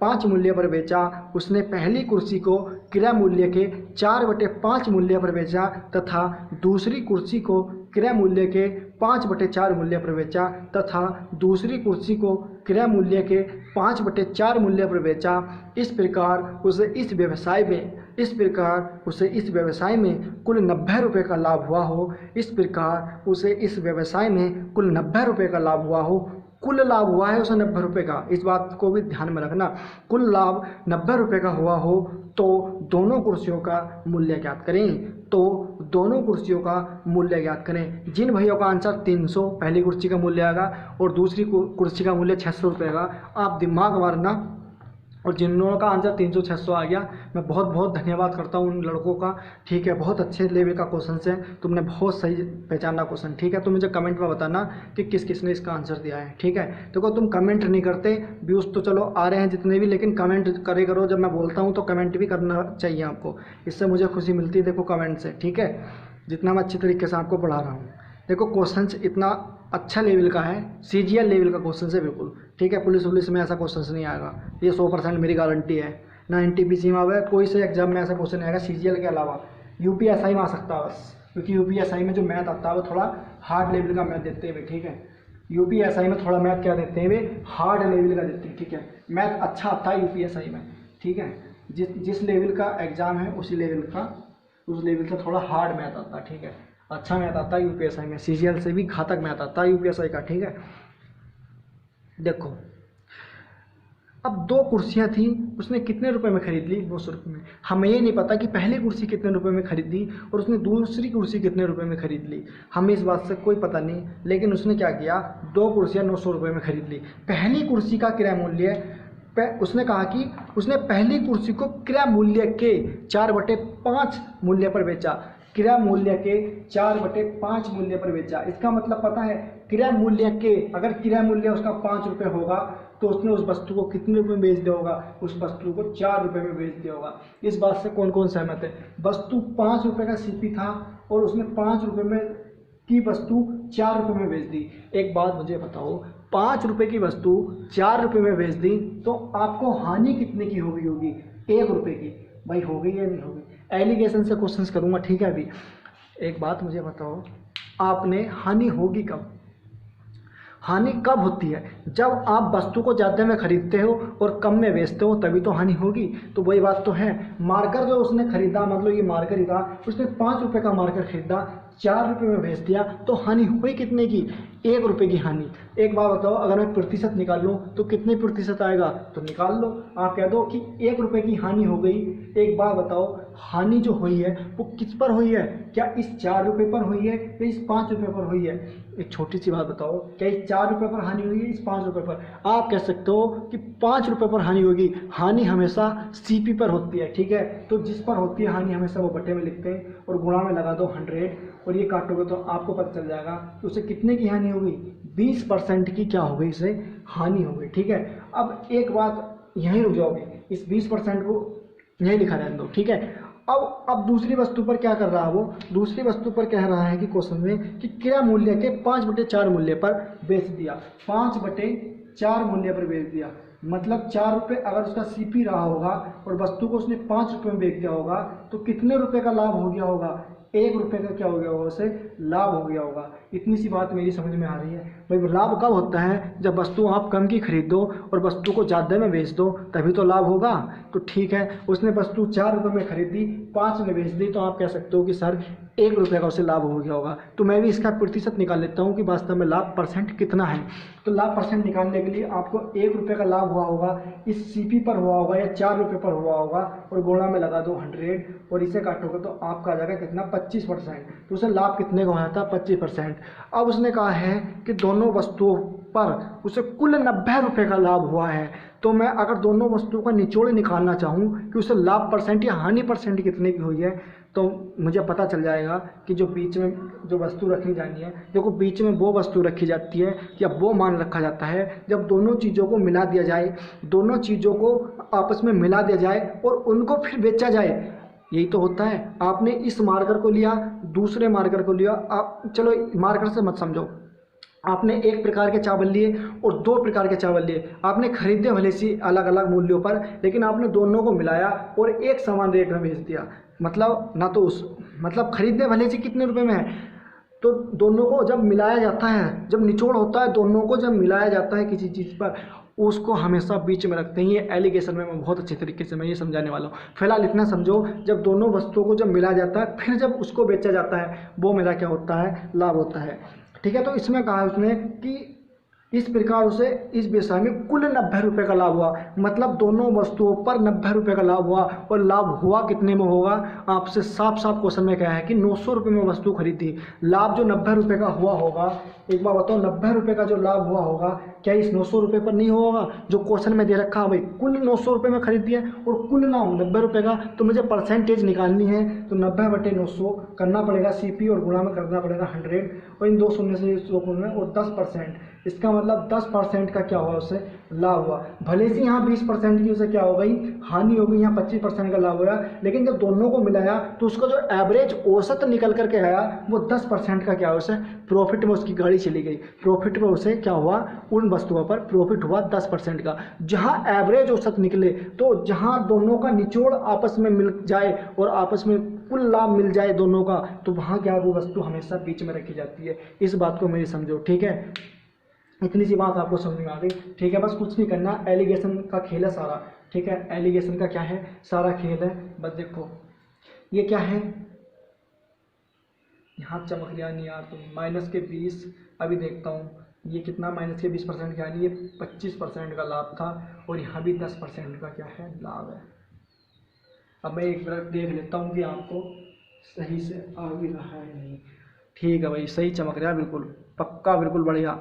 5 मूल्य पर बेचा। उसने पहली कुर्सी को क्रय मूल्य के 4/5 मूल्य पर बेचा तथा दूसरी कुर्सी को क्रय मूल्य के 5/4 मूल्य पर बेचा तथा दूसरी कुर्सी को क्रय मूल्य के 5/4 मूल्य पर बेचा। इस प्रकार उसे इस व्यवसाय में कुल 90 रुपये का लाभ हुआ हो। इस प्रकार उसे इस व्यवसाय में कुल 90 रुपये का लाभ हुआ हो। कुल लाभ हुआ है उसे 90 रुपये का, इस बात को भी ध्यान में रखना। कुल लाभ 90 रुपये का हुआ हो तो दोनों कुर्सियों का मूल्य ज्ञात करें। जिन भैया का आंसर 300 पहली कुर्सी का मूल्य आएगा और दूसरी कुर्सी का मूल्य 600 रुपये का, आप दिमाग मारना। और जिन लोगों का आंसर 300-600 आ गया, मैं बहुत बहुत धन्यवाद करता हूँ उन लड़कों का। ठीक है, बहुत अच्छे लेवल का क्वेश्चन है, तुमने बहुत सही पहचाना क्वेश्चन। ठीक है, तो मुझे कमेंट में बताना कि किस किसने इसका आंसर दिया है। ठीक है, देखो तुम कमेंट नहीं करते, व्यूज़ तो चलो आ रहे हैं जितने भी, लेकिन कमेंट करो। जब मैं बोलता हूँ तो कमेंट भी करना चाहिए आपको, इससे मुझे खुशी मिलती है। देखो कमेंट से, ठीक है, जितना मैं अच्छी तरीके से आपको पढ़ा रहा हूँ। देखो क्वेश्चन इतना अच्छा लेवल का है, CGL लेवल का क्वेश्चन है बिल्कुल। ठीक है, पुलिस में ऐसा क्वेश्चन नहीं आएगा, ये 100% मेरी गारंटी है। ना NTPC में आएगा, कोई से एग्जाम में ऐसा क्वेश्चन नहीं आएगा CGL के अलावा। UPSI में आ सकता है बस, क्योंकि UPSI में जो मैथ आता है वो थोड़ा हार्ड लेवल का मैथ देते हैं। ठीक है, UPSI में थोड़ा मैथ क्या देते हैं वे, हार्ड लेवल का देते हैं। ठीक है, मैथ अच्छा आता है UPSI में। ठीक है, जिस लेवल का एग्ज़ाम है उस लेवल का थोड़ा हार्ड मैथ आता है। ठीक है, अच्छा मैथ आता है UPSI में, CGL से भी घातक मैथ आता है UPSI का। ठीक है, देखो अब 2 कुर्सियाँ थी, उसने कितने रुपए में खरीद ली, 200 रुपये में। हमें ये नहीं पता कि पहली कुर्सी कितने रुपए में खरीदी और उसने दूसरी कुर्सी कितने रुपए में खरीद ली, हमें इस बात से कोई पता नहीं। लेकिन उसने क्या किया, 2 कुर्सियाँ 900 रुपये में खरीद ली। पहली कुर्सी का क्रय मूल्य, उसने कहा कि उसने पहली कुर्सी को क्रय मूल्य के 4/5 मूल्य पर बेचा। क्रय मूल्य के 4/5 मूल्य पर बेचा, इसका मतलब पता है क्रय मूल्य के, अगर क्रय मूल्य उसका 5 रुपये होगा तो उसने उस वस्तु को कितने रुपये में बेच दिया होगा, उस वस्तु को 4 रुपये में बेच दिया होगा। इस बात से कौन कौन सहमत है। वस्तु 5 रुपये का CP था और उसने 5 रुपये में की वस्तु 4 रुपये में बेच दी। एक बात मुझे बताओ, 5 रुपये की वस्तु 4 रुपये में बेच दी तो आपको हानि कितने की होगी, 1 रुपये की। भाई हो गई या नहीं होगी। एलिगेशन से क्वेश्चंस करूँगा। ठीक है, अभी एक बात मुझे बताओ, आपने हानि होगी कब, हानि कब होती है, जब आप वस्तु को ज़्यादा में खरीदते हो और कम में बेचते हो, तभी तो हानि होगी। तो वही बात तो है। मार्कर जो उसने खरीदा, मतलब ये मार्कर ही था, उसने 5 रुपये का मार्कर खरीदा, 4 रुपये में बेच दिया, तो हानि हुई कितने की, 1 रुपये की हानि। एक बात बताओ, अगर मैं प्रतिशत निकाल लूँ तो कितने प्रतिशत आएगा, तो निकाल लो। आप कह दो कि 1 रुपये की हानि हो गई। एक बात बताओ, हानि जो हुई है वो किस पर हुई है, क्या इस 4 रुपये पर हुई है या इस 5 रुपये पर हुई है। एक छोटी सी बात बताओ, क्या इस 4 रुपये पर हानि हुई है, इस 5 रुपये पर। आप कह सकते हो कि 5 रुपये पर हानि होगी। हानि हमेशा CP पर होती है। ठीक है, तो जिस पर होती है हानि हमेशा वो बटे में लिखते हैं और गुणा में लगा दो 100 और ये काटोगे तो आपको पता चल जाएगा तो उसे कितने की हानि होगी, 20% की क्या हो गई, इसे हानि हो गई। ठीक है, अब एक बात यहीं रुक जाओगे, इस 20% को यहीं लिखा रहने दो। ठीक है, अब दूसरी वस्तु पर क्या कर रहा है वो, दूसरी वस्तु पर कह रहा है कि क्वेश्चन में कि क्रय मूल्य के 5/4 मूल्य पर बेच दिया। 5/4 मूल्य पर बेच दिया, मतलब 4 रुपये अगर उसका CP रहा होगा और वस्तु को उसने 5 रुपये में बेच दिया होगा तो कितने रुपए का लाभ हो गया होगा, 1 रुपये का क्या हो गया होगा, उसे लाभ हो गया होगा। इतनी सी बात मेरी समझ में आ रही है। भाई लाभ कब होता है, जब वस्तु आप कम की खरीदो और वस्तु को ज़्यादा में बेच दो, तभी तो लाभ होगा। तो ठीक है, उसने वस्तु 4 रुपये में खरीदी, 5 में बेच दी, तो आप कह सकते हो कि सर 1 रुपये का उसे लाभ हो गया होगा। तो मैं भी इसका प्रतिशत निकाल लेता हूँ कि वास्तव में लाभ % कितना है। तो लाभ % निकालने के लिए आपको 1 रुपये का लाभ हुआ होगा, इस CP पर हुआ होगा या 4 रुपये पर हुआ होगा और गुणा में लगा दो 100 और इसे काटोगे तो आपका आ जाएगा कितना, 25%। तो उसे लाभ कितने का हो जाता है, 25%। अब उसने कहा है कि दोनों वस्तुओं पर उसे कुल 90 रुपये का लाभ हुआ है। तो मैं अगर दोनों वस्तुओं का निचोड़ निकालना चाहूँ कि उसे लाभ % या हानि % कितने की हुई है, तो मुझे पता चल जाएगा कि जो बीच में जो वस्तु रखी जानी है, देखो बीच में वो वस्तु रखी जाती है या वो मान रखा जाता है जब दोनों चीज़ों को मिला दिया जाए, दोनों चीज़ों को आपस में मिला दिया जाए और उनको फिर बेचा जाए। यही तो होता है। आपने इस मार्कर को लिया, दूसरे मार्कर को लिया, आप चलो मार्कर से मत समझो, आपने एक प्रकार के चावल लिए और दो प्रकार के चावल लिए, आपने खरीदे भले सी अलग अलग मूल्यों पर, लेकिन आपने दोनों को मिलाया और एक समान रेट में बेच दिया। मतलब ना तो उस मतलब खरीदे भले से कितने रुपए में है, तो दोनों को जब मिलाया जाता है, जब निचोड़ होता है दोनों को जब मिलाया जाता है किसी चीज़ पर, उसको हमेशा बीच में रखते हैं। ये एलिगेशन में मैं बहुत अच्छे तरीके से मैं ये समझाने वाला हूँ। फिलहाल इतना समझो, जब दोनों वस्तुओं को जब मिलाया जाता है फिर जब उसको बेचा जाता है, वो मेरा क्या होता है, लाभ होता है। ठीक है, तो इसमें कहा उसने कि इस प्रकार उसे इस विषय में कुल 90 रुपये का लाभ हुआ। मतलब दोनों वस्तुओं पर 90 रुपये का लाभ हुआ। और लाभ हुआ कितने में होगा, आपसे साफ साफ क्वेश्चन में क्या है कि 900 रुपये में वस्तु खरीदी, लाभ जो 90 रुपये का हुआ होगा, एक बार बताओ 90 रुपये का जो लाभ हुआ होगा क्या इस 900 रुपये पर नहीं होगा। जो क्वेश्चन में दे रखा है भाई कुल 900 रुपये में खरीद दिया और कुल ना 90 रुपये का, तो मुझे परसेंटेज निकालनी है, तो 90/900 करना पड़ेगा CP और गुणा में करना पड़ेगा 100 और इन 2 शून्य से 100 गुणा में और 10%। इसका मतलब 10% का क्या हुआ, उससे लाभ हुआ। भले से यहाँ 20% की उसे क्या हो गई, हानि हो गई, यहाँ 25% का लाभ हुआ, लेकिन जब दोनों को मिलाया तो उसका जो एवरेज औसत निकल करके आया वो 10% का क्या हुआ, उसे प्रॉफिट में उसकी गाड़ी चली गई। प्रॉफिट में उसे क्या हुआ, उन वस्तुओं पर प्रॉफिट हुआ 10% का। जहाँ एवरेज औसत निकले, तो जहाँ दोनों का निचोड़ आपस में मिल जाए और आपस में कुल लाभ मिल जाए दोनों का, तो वहाँ क्या वो वस्तु हमेशा बीच में रखी जाती है। इस बात को मेरी समझो, ठीक है। इतनी सी बात आपको समझ में आ गई, ठीक है। बस कुछ नहीं करना, एलिगेशन का खेल है सारा, ठीक है। एलिगेशन का क्या है, सारा खेल है। बस देखो ये क्या है, यहाँ चमक रहा नहीं यार, तो -20। अभी देखता हूँ ये कितना, -20% क्या है, ये 25% का लाभ था और यहाँ भी 10% का क्या है, लाभ है। अब मैं एक बार देख लेता हूँ कि आपको सही से आ भी रहा है नहीं। ठीक है भाई, सही चमक रहा है, बिल्कुल पक्का, बिल्कुल बढ़िया।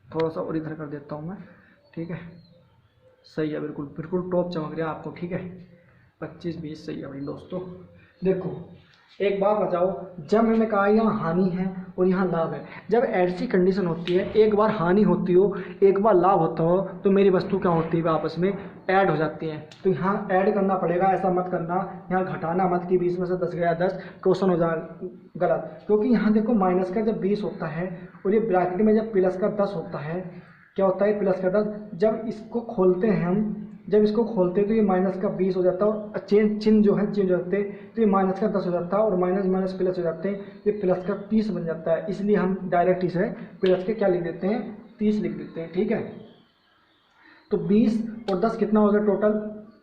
थोड़ा सा और इधर कर देता हूँ मैं, ठीक है। सही है, बिल्कुल बिल्कुल टॉप चमक रहा है आपको, ठीक है। 25-20 सही है भाई दोस्तों। देखो एक बात बताओ, जब मैंने कहा यहाँ हानि है और यहाँ लाभ है, जब ऐसी कंडीशन होती है, एक बार हानि होती हो एक बार लाभ होता हो, तो मेरी वस्तु क्या होती है, आपस में ऐड हो जाती हैं। तो यहाँ ऐड करना पड़ेगा, ऐसा मत करना, यहाँ घटाना मत कि 20 में से 10 गया 10, क्वेश्चन हो जाए गलत। क्योंकि यहाँ देखो माइनस का जब 20 होता है और ये ब्रैकेट में जब प्लस का 10 होता है, क्या होता है प्लस का 10, जब इसको खोलते हैं हम, जब इसको खोलते हैं तो ये -20 हो जाता है और चिन्ह जो है चेंज हो जाते हैं, तो ये -10 हो जाता है और माइनस माइनस प्लस हो जाते हैं, ये +30 बन जाता है। इसलिए हम डायरेक्ट इसे प्लस के क्या लिख देते हैं, 30 लिख देते हैं, ठीक है। तो 20 और 10 कितना हो गया, टोटल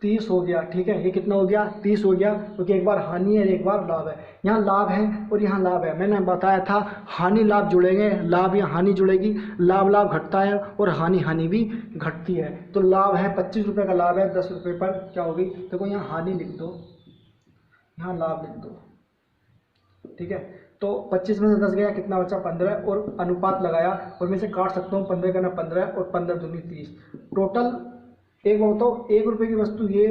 30 हो गया, ठीक है। ये कितना हो गया, 30 हो गया, क्योंकि एक बार हानि है एक बार लाभ है। यहाँ लाभ है और यहाँ लाभ है, मैंने बताया था हानि लाभ जुड़ेंगे, लाभ या हानि जुड़ेगी, लाभ लाभ घटता है और हानि हानि भी घटती है। तो लाभ है 25 रुपये का लाभ है, 10 रुपये पर क्या होगी, देखो यहाँ हानि लिख दो, यहाँ लाभ लिख दो, ठीक है। तो 25 में से 10 गया, कितना बचा 15, और अनुपात लगाया और मैं से काट सकता हूँ, 15 करना 15 और 15 दूनी 30, टोटल एक बात बताओ, 1 रुपये की वस्तु ये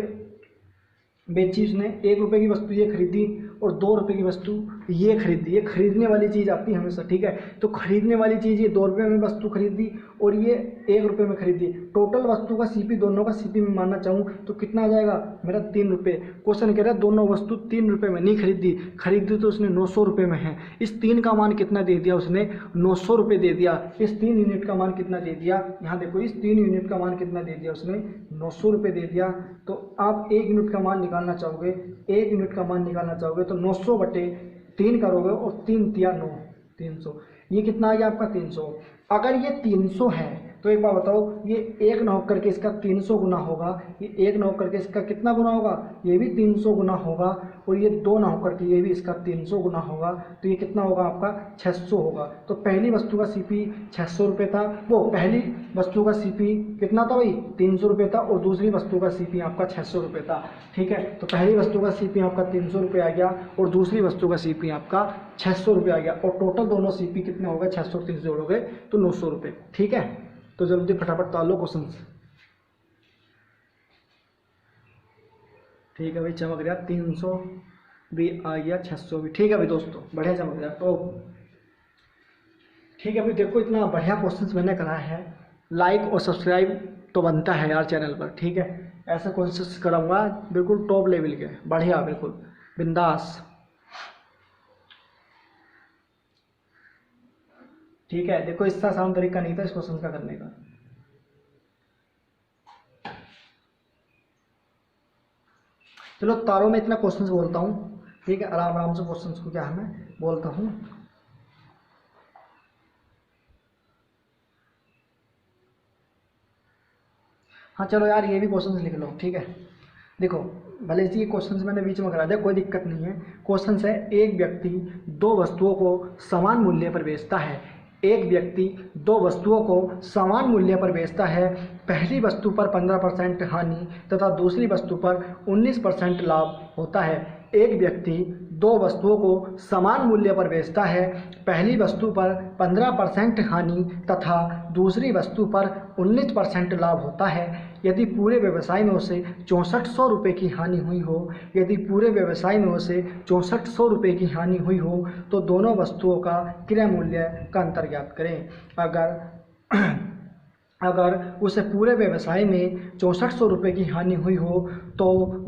बेची उसने, 1 रुपये की वस्तु ये खरीदी और 2 रुपये की वस्तु ये खरीदी। ये खरीदने वाली चीज़ आती है हमेशा, ठीक है। तो खरीदने वाली चीज़ ये 2 रुपये में वस्तु खरीदी और ये 1 रुपये में खरीदी। टोटल वस्तु का CP, दोनों का CP में मानना चाहूँ तो कितना आ जाएगा मेरा, 3 रुपये। क्वेश्चन कह रहा है दोनों वस्तु 3 रुपये में नहीं खरीदी, खरीदी तो उसने 900 रुपये में है। इस 3 का मान कितना दे दिया उसने, 900 रुपये दे दिया। इस 3 यूनिट का मान कितना दे दिया, यहाँ देखो इस 3 यूनिट का मान कितना दे दिया उसने, 900 रुपये दे दिया। तो आप 1 यूनिट का मान निकालना चाहोगे, 1 यूनिट का मान निकालना चाहोगे तो 900/3 करोगे और 3 तिया 9, 300। ये कितना आ गया आपका 300। अगर ये 300 है तो एक बार बताओ, ये 1 ना होकर के इसका 300 गुना होगा, ये 1 ना होकर के इसका कितना गुना होगा, ये भी 300 गुना होगा, और ये 2 ना होकर के ये भी इसका 300 गुना होगा, तो ये कितना होगा आपका 600 होगा। तो पहली वस्तु का CP 600 रुपये था, वो पहली वस्तु का CP कितना था भाई, 300 रुपये था, और दूसरी वस्तु का CP आपका 600 रुपये था, ठीक है। तो पहली वस्तु का CP आपका 300 रुपये आ गया और दूसरी वस्तु का CP आपका 600 रुपये आ गया, और टोटल दोनों CP कितने हो गए, 600 और 300 जोड़ोगे तो 900 रुपये, ठीक है। तो जल्दी फटाफट ताल लो क्वेश्चन, ठीक है भाई। चमक गया 300 भी आ गया, 600 भी, ठीक है भाई दोस्तों, बढ़िया चमक गया। तो ठीक है भाई, देखो इतना बढ़िया क्वेश्चंस मैंने कराया है, लाइक और सब्सक्राइब तो बनता है यार चैनल पर, ठीक है। ऐसा क्वेश्चंस कराऊंगा बिल्कुल टॉप लेवल के, बढ़िया, बिल्कुल बिंदास। ठीक है, देखो इससे आसान तरीका नहीं था इस क्वेश्चन का करने का। चलो तारों में इतना क्वेश्चन बोलता हूँ, ठीक है, आराम आराम से क्वेश्चन को क्या है मैं बोलता हूँ। हाँ चलो यार ये भी क्वेश्चन लिख लो, ठीक है। देखो भले से ये क्वेश्चन मैंने बीच में करा दिया, कोई दिक्कत नहीं है। क्वेश्चन है, एक व्यक्ति दो वस्तुओं को समान मूल्य पर बेचता है। एक व्यक्ति दो वस्तुओं को समान मूल्य पर बेचता है। पहली वस्तु पर 15% हानि तथा दूसरी वस्तु पर 19% लाभ होता है। एक व्यक्ति दो वस्तुओं को समान मूल्य पर बेचता है। पहली वस्तु पर 15% हानि तथा दूसरी वस्तु पर 19% लाभ होता है। यदि पूरे व्यवसाय में उसे 6400 रुपये की हानि हुई हो, यदि पूरे व्यवसाय में उसे 6400 रुपये की हानि हुई हो तो दोनों वस्तुओं का क्रय मूल्य का अंतर ज्ञात करें। अगर उसे पूरे व्यवसाय में 6400 रुपये की हानि हुई हो तो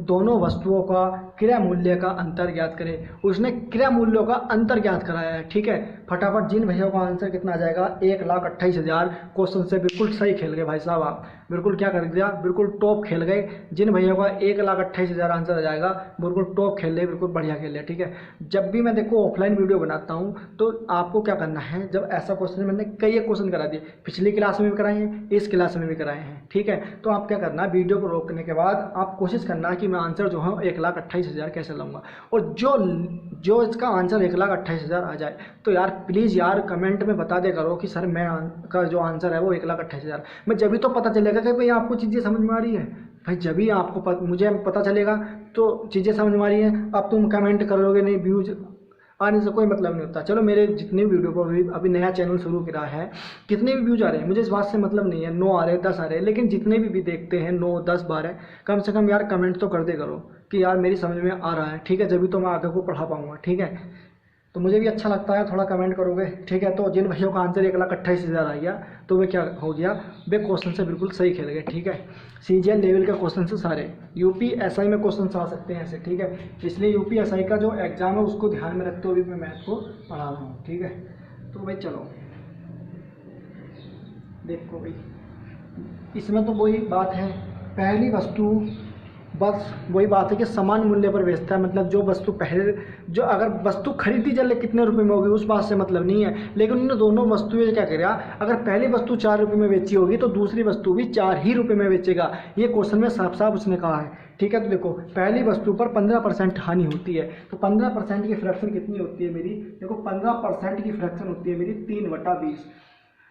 दोनों वस्तुओं का क्रय मूल्य का अंतर ज्ञात करें। उसने क्रय मूल्यों का अंतर ज्ञात कराया है, ठीक है। फटाफट जिन भैया का आंसर कितना आ जाएगा 1,28,000। क्वेश्चन से बिल्कुल सही खेल गए भाई साहब, आप बिल्कुल क्या कर दिया, बिल्कुल टॉप खेल गए। जिन भैया का 1,28,000 आंसर आ जाएगा बिल्कुल टॉप खेल रहे, बिल्कुल बढ़िया खेल रहे, ठीक है। जब भी मैं देखो ऑफलाइन वीडियो बनाता हूँ तो आपको क्या करना है, जब ऐसा क्वेश्चन मैंने कई क्वेश्चन करा दिए, पिछली क्लास में भी कराए हैं, इस क्लास में भी कराए हैं, ठीक है। तो आप क्या करना, वीडियो को रोकने के बाद आप कोशिश करना कि मैं आंसर जो है 1,28,000 कैसे लाऊंगा। और जो इसका आंसर 1,28,000 आ जाए तो यार प्लीज़ यार कमेंट में बता दे करो कि सर मैं का जो आंसर है वो 1,28,000। मैं जब भी तो पता चलेगा कि भाई आपको चीज़ें समझ में आ रही है। भाई जब भी आपको मुझे पता चलेगा तो चीज़ें समझ में आ रही हैं। अब तुम कमेंट करोगे नहीं, व्यूज आने से कोई मतलब नहीं होता। चलो मेरे जितने भी वीडियो पर अभी नया चैनल शुरू करा है, कितने भी व्यूज आ रहे हैं मुझे इस बात से मतलब नहीं है, 9 आ रहे हैं 10 आ रहे हैं, लेकिन जितने भी देखते हैं 9 10 12 कम से कम यार कमेंट तो कर दे करो कि यार मेरी समझ में आ रहा है, ठीक है। जब भी तो मैं आगे को पढ़ा पाऊँगा, ठीक है। तो मुझे भी अच्छा लगता है, थोड़ा कमेंट करोगे, ठीक है। तो जिन भैया का आंसर 1,28,000 आ गया तो वे क्या हो गया, वे क्वेश्चन से बिल्कुल सही खेल गए, ठीक है। CGL लेवल के क्वेश्चन से सारे UPSI में क्वेश्चन आ सकते हैं ऐसे, ठीक है। इसलिए UPSI का जो एग्ज़ाम है उसको ध्यान में रखते हुए मैं मैथ को पढ़ा रहा हूँ, ठीक है। तो भाई चलो देखो भाई, इसमें तो वही बात है, पहली वस्तु बस वही बात है कि समान मूल्य पर बेचता है। मतलब जो वस्तु पहले, जो अगर वस्तु खरीदी चले कितने रुपए में होगी उस बात से मतलब नहीं है, लेकिन उन दोनों वस्तुएं क्या करेगा, अगर पहली वस्तु 4 रुपये में बेची होगी तो दूसरी वस्तु भी 4 ही रुपये में बेचेगा। ये क्वेश्चन में साफ साफ उसने कहा है, ठीक है। तो देखो पहली वस्तु पर 15% हानि होती है, तो 15% की फ्रैक्शन कितनी होती है मेरी, देखो 15% की फ्रैक्शन होती है मेरी 3/20।